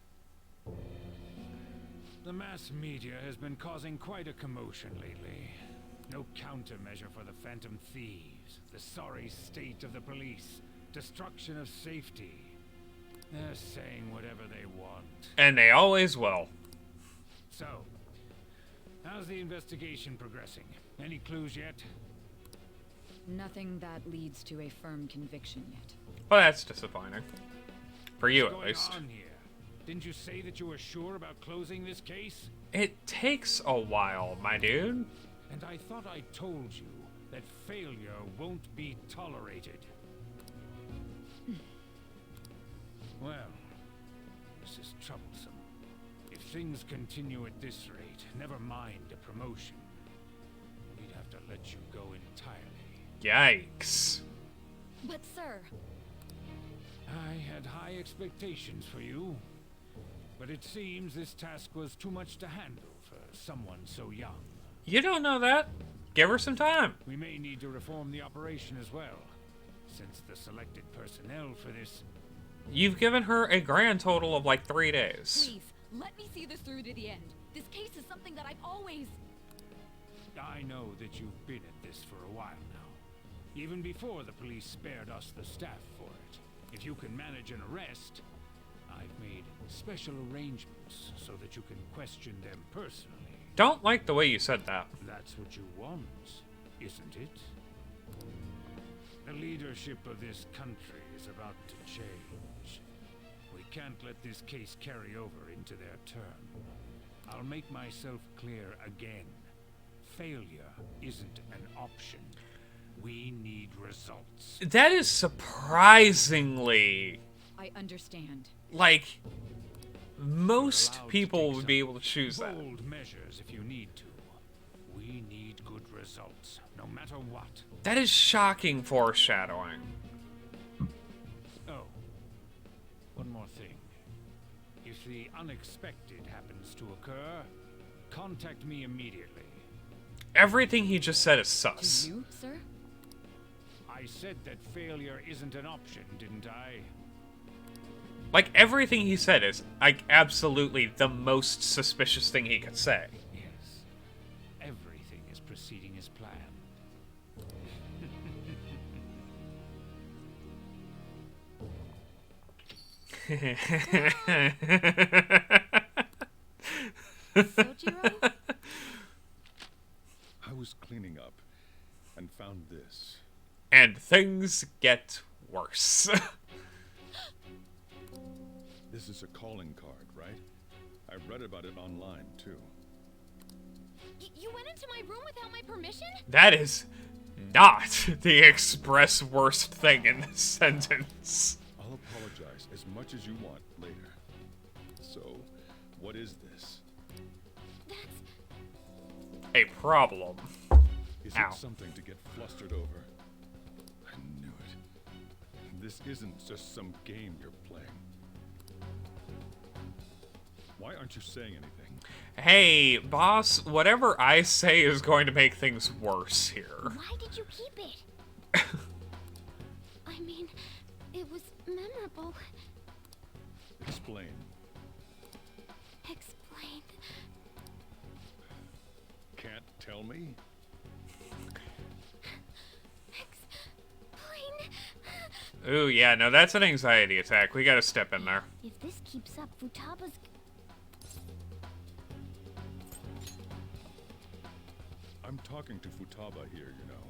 The mass media has been causing quite a commotion lately. No countermeasure for the Phantom Thieves, the sorry state of the police, destruction of safety. They're saying whatever they want. And they always will. So, how's the investigation progressing? Any clues yet? Nothing that leads to a firm conviction yet. Well, that's disappointing. For you, What's at going least. on here? Didn't you say that you were sure about closing this case? It takes a while, my dude. And I thought I told you that failure won't be tolerated. Well, this is troublesome. If things continue at this rate, never mind a promotion, we'd have to let you go entirely. Yikes. But sir... I had high expectations for you, but it seems this task was too much to handle for someone so young. You don't know that. Give her some time. We may need to reform the operation as well, since the selected personnel for this... You've given her a grand total of like 3 days. Please, let me see this through to the end. This case is something that I've always... I know that you've been at this for a while now, even before the police spared us the staff for it. If you can manage an arrest, I've made special arrangements so that you can question them personally. Don't like the way you said that. That's what you want, isn't it? The leadership of this country is about to change. We can't let this case carry over into their term. I'll make myself clear again. Failure isn't an option. We need results. That is surprisingly... I understand. Like, most people would be able to choose that. Bold measures if you need to. We need good results, no matter what. That is shocking foreshadowing. Oh, one more thing. If the unexpected happens to occur, contact me immediately. Everything he just said is sus. To you, sir? I said that failure isn't an option, didn't I? Like, everything he said is, like, absolutely the most suspicious thing he could say. Yes. Everything is proceeding as planned. Sojiro? I was cleaning up and found this. And things get worse. This is a calling card, right? I read about it online, too. You went into my room without my permission? That is not the express worst thing in this sentence. I'll apologize as much as you want later. So, what is this? A problem. Is Ow. it something to get flustered over? I knew it. This isn't just some game you're playing. Why aren't you saying anything? Hey, boss, whatever I say is going to make things worse here. Why did you keep it? I mean, it was memorable. Explain. Explain. Can't tell me? Explain. Ooh, yeah, no, that's an anxiety attack. We gotta step in there. If this keeps up, Futaba's... I'm talking to Futaba here, you know.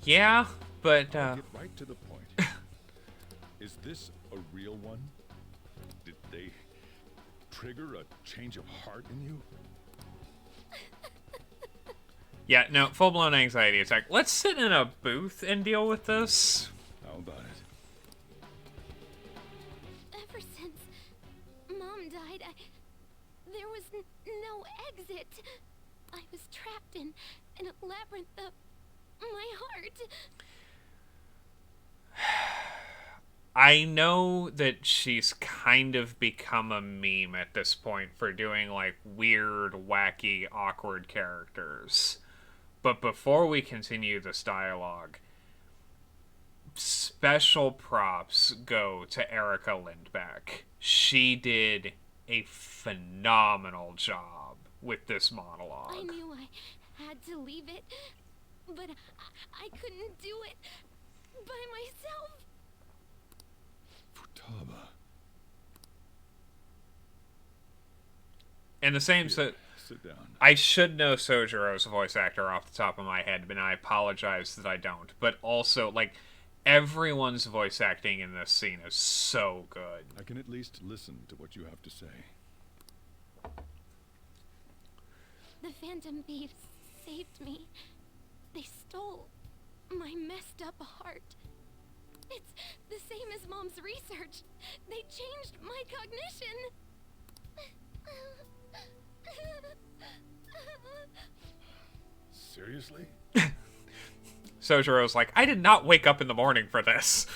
Yeah, but, I'll get right to the point. Is this a real one? Did they trigger a change of heart in you? Yeah, no, full-blown anxiety attack. Let's sit in a booth and deal with this. How about it? Ever since Mom died, there was no exit. I was trapped in a labyrinth of my heart. I know that she's kind of become a meme at this point for doing, like, weird, wacky, awkward characters. But before we continue this dialogue, special props go to Erica Lindbeck. She did a phenomenal job with this monologue. I knew I had to leave it, but I couldn't do it by myself. Futaba. And the same Sit down. I should know Sojiro's voice actor off the top of my head, but I apologize that I don't. But also, like, everyone's voice acting in this scene is so good. I can at least listen to what you have to say. The Phantom Thieves saved me. They stole my messed up heart. It's the same as Mom's research. They changed my cognition. Seriously? Sojiro's like, I did not wake up in the morning for this.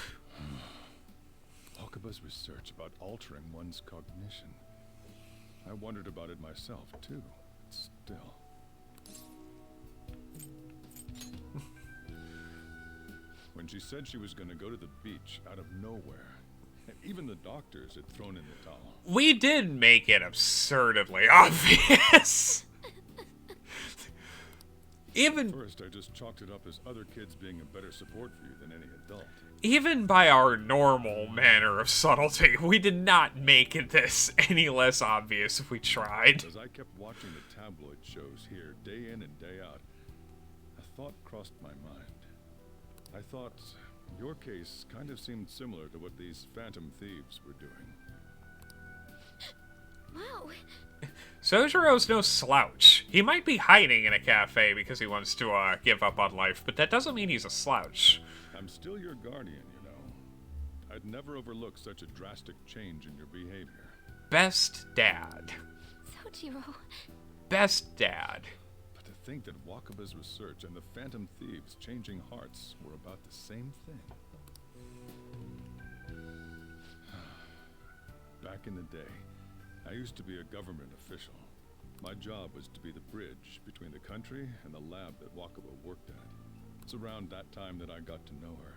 Wakaba's research about altering one's cognition. I wondered about it myself, too. Still. When she said she was going to go to the beach out of nowhere, and even the doctors had thrown in the towel. We did make it absurdly obvious. Even first, I just chalked it up as other kids being a better support for you than any adult. Even by our normal manner of subtlety, we did not make this any less obvious if we tried. As I kept watching the tabloid shows here, day in and day out, a thought crossed my mind. I thought your case kind of seemed similar to what these Phantom Thieves were doing. Wow. Sojiro's no slouch. He might be hiding in a cafe because he wants to give up on life, but that doesn't mean he's a slouch. I'm still your guardian, you know. I'd never overlook such a drastic change in your behavior. Best dad. Sojiro. Best dad. But to think that Wakaba's research and the Phantom Thieves changing hearts were about the same thing. Back in the day, I used to be a government official. My job was to be the bridge between the country and the lab that Wakaba worked at. It's around that time that I got to know her.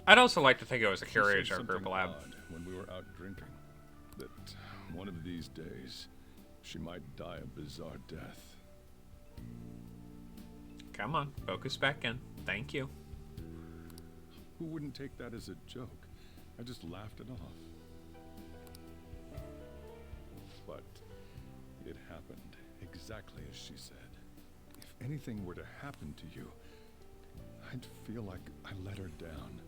I'd also like to think it was a She Kyoryuger said group something lab. odd when we were out drinking, that one of these days she might die a bizarre death. Come on, focus back in. Thank you. Who wouldn't take that as a joke? I just laughed it off. But it happened exactly as she said. If anything were to happen to you, I'd feel like I let her down.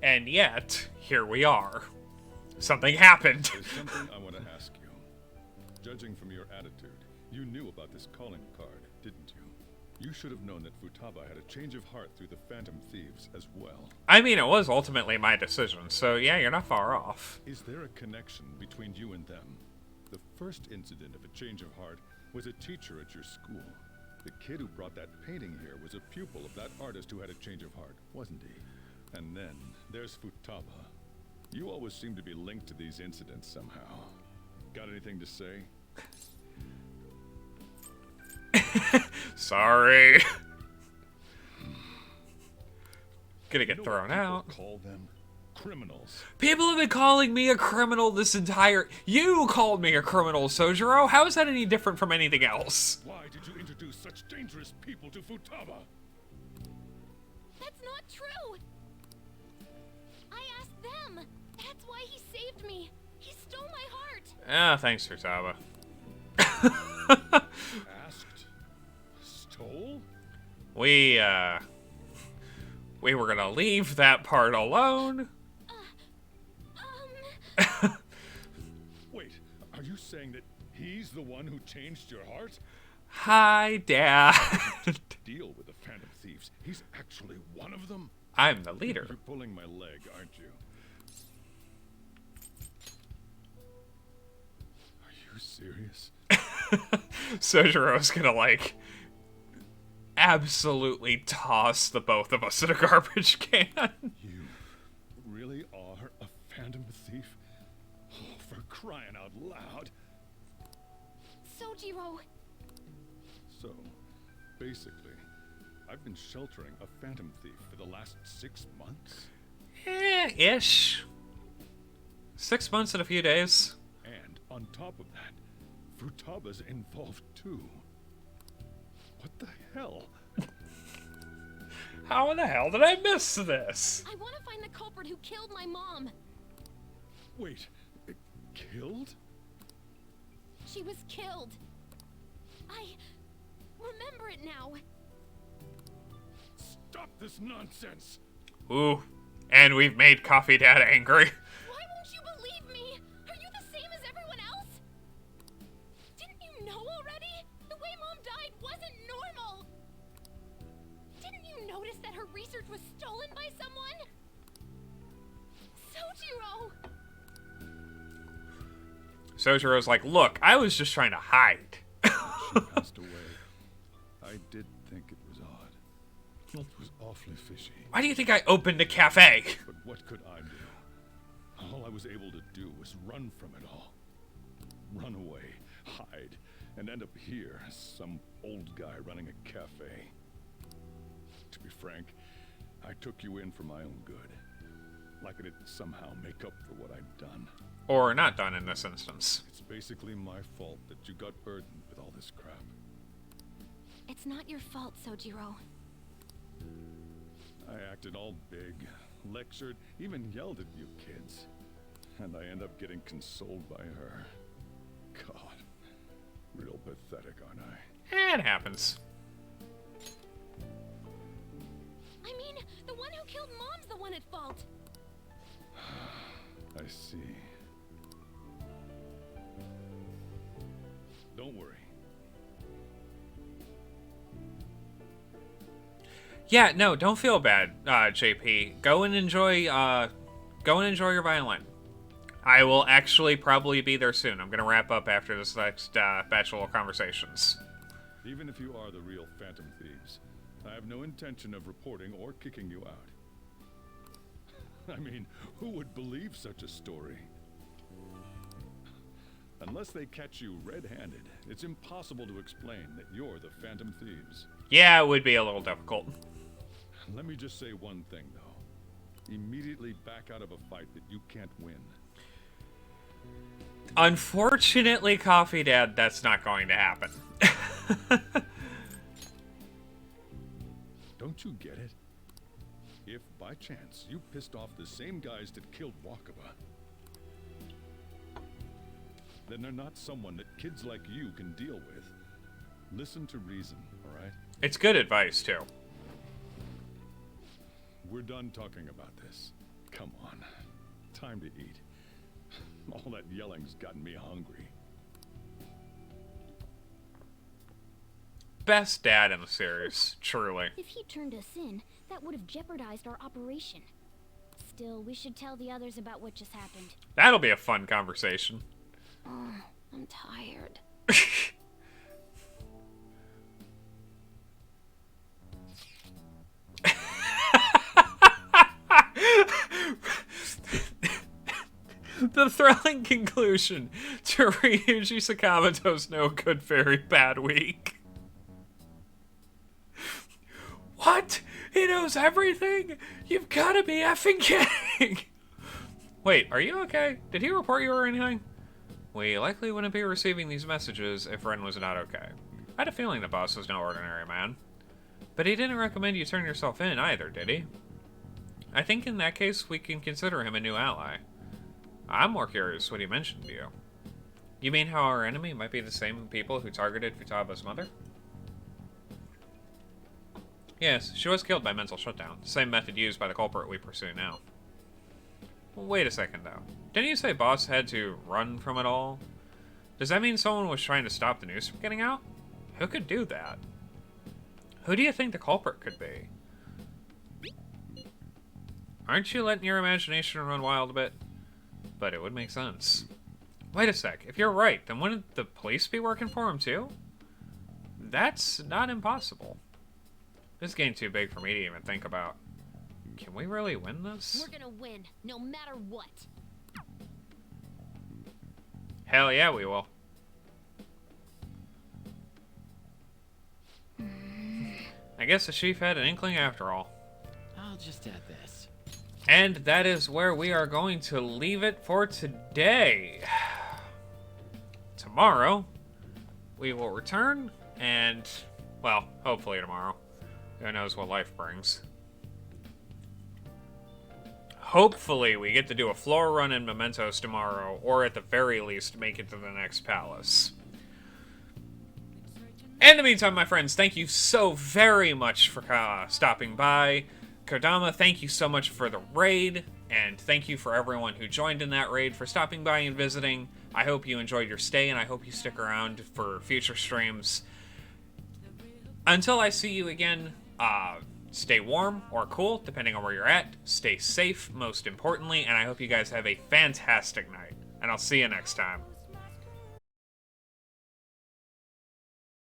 And yet, here we are. Something happened. There's something I want to ask you. Judging from your attitude, you knew about this calling card, didn't you? You should have known that Futaba had a change of heart through the Phantom Thieves as well. I mean, it was ultimately my decision, so yeah, you're not far off. Is there a connection between you and them? The first incident of a change of heart was a teacher at your school. The kid who brought that painting here was a pupil of that artist who had a change of heart, wasn't he? And then there's Futaba. You always seem to be linked to these incidents somehow. Got anything to say? Sorry. Gonna get thrown people out. Call them criminals. People have been calling me a criminal this entire... You called me a criminal, Sojiro. How is that any different from anything else? Why did you introduce such dangerous people to Futaba? That's not true. I asked them. That's why he saved me. He stole my heart. Ah, thanks, Futaba. Asked? Stole? We We were gonna leave that part alone. Wait, are you saying that he's the one who changed your heart? Hi, Dad. Deal with the Phantom Thieves. He's actually one of them? I'm the leader. You're pulling my leg, aren't you? Are you serious? Sojiro's gonna, like, absolutely toss the both of us in a garbage can. You really are a Phantom Thief? Oh, for crying out loud. Sojiro! So, basically, I've been sheltering a Phantom Thief for the last 6 months? Ish. 6 months and a few days. And on top of that, Futaba's involved too. What the hell? How in the hell did I miss this? I want to find the culprit who killed my mom. Wait, killed? She was killed. I remember it now. Stop this nonsense! Ooh, and we've made Coffee Dad angry. Why won't you believe me? Are you the same as everyone else? Didn't you know already? The way Mom died wasn't normal. Didn't you notice that her research was stolen by someone? Sojiro! Sojiro's like, look, I was just trying to hide. She passed away. I did think it was odd. It was awfully fishy. Why do you think I opened a cafe? But what could I do? All I was able to do was run from it all. Run away, hide, and end up here as some old guy running a cafe. To be frank, I took you in for my own good. Like I didn't somehow make up for what I'd done. Or not done in this instance. It's basically my fault that you got burdened with all this crap. It's not your fault, Sojiro. I acted all big, lectured, even yelled at you kids. And I end up getting consoled by her. God, real pathetic, aren't I? It happens. I mean, the one who killed Mom's the one at fault. I see. Don't worry. Yeah, no, don't feel bad, JP. Go and enjoy your violin. I will actually probably be there soon. I'm gonna wrap up after this next Bachelor Conversations. Even if you are the real Phantom Thieves, I have no intention of reporting or kicking you out. I mean, who would believe such a story? Unless they catch you red-handed, it's impossible to explain that you're the Phantom Thieves. Yeah, it would be a little difficult. Let me just say one thing, though. Immediately back out of a fight that you can't win. Unfortunately, Coffee Dad, that's not going to happen. Don't you get it? If, by chance, you pissed off the same guys that killed Wakaba, then they're not someone that kids like you can deal with. Listen to reason, all right? It's good advice, too. We're done talking about this. Come on. Time to eat. All that yelling's gotten me hungry. Best dad in the series, truly. If he turned us in, that would have jeopardized our operation. Still, we should tell the others about what just happened. That'll be a fun conversation. Oh, I'm tired. The thrilling conclusion to Ryuji Sakamoto's No Good Very Bad Week. What? He knows everything? You've got to be effing kidding. Wait, are you okay? Did he report you or anything? We likely wouldn't be receiving these messages if Ren was not okay. I had a feeling the boss was no ordinary man. But he didn't recommend you turn yourself in either, did he? I think in that case we can consider him a new ally. I'm more curious what he mentioned to you. You mean how our enemy might be the same people who targeted Futaba's mother? Yes, she was killed by mental shutdown. The same method used by the culprit we pursue now. Well, wait a second, though. Didn't you say Boss had to run from it all? Does that mean someone was trying to stop the news from getting out? Who could do that? Who do you think the culprit could be? Aren't you letting your imagination run wild a bit? But it would make sense. Wait a sec. If you're right, then wouldn't the police be working for him too? That's not impossible. This is getting too big for me to even think about. Can we really win this? We're gonna win, no matter what. Hell yeah, we will. I guess the chief had an inkling after all. I'll just add this. And that is where we are going to leave it for today. Tomorrow, we will return, and, well, hopefully tomorrow. Who knows what life brings. Hopefully, we get to do a floor run in Mementos tomorrow, or at the very least, make it to the next palace. In the meantime, my friends, thank you so very much for stopping by. Kodama, thank you so much for the raid, and thank you for everyone who joined in that raid for stopping by and visiting. I hope you enjoyed your stay, and I hope you stick around for future streams. Until I see you again, stay warm or cool, depending on where you're at. Stay safe, most importantly, and I hope you guys have a fantastic night. And I'll see you next time.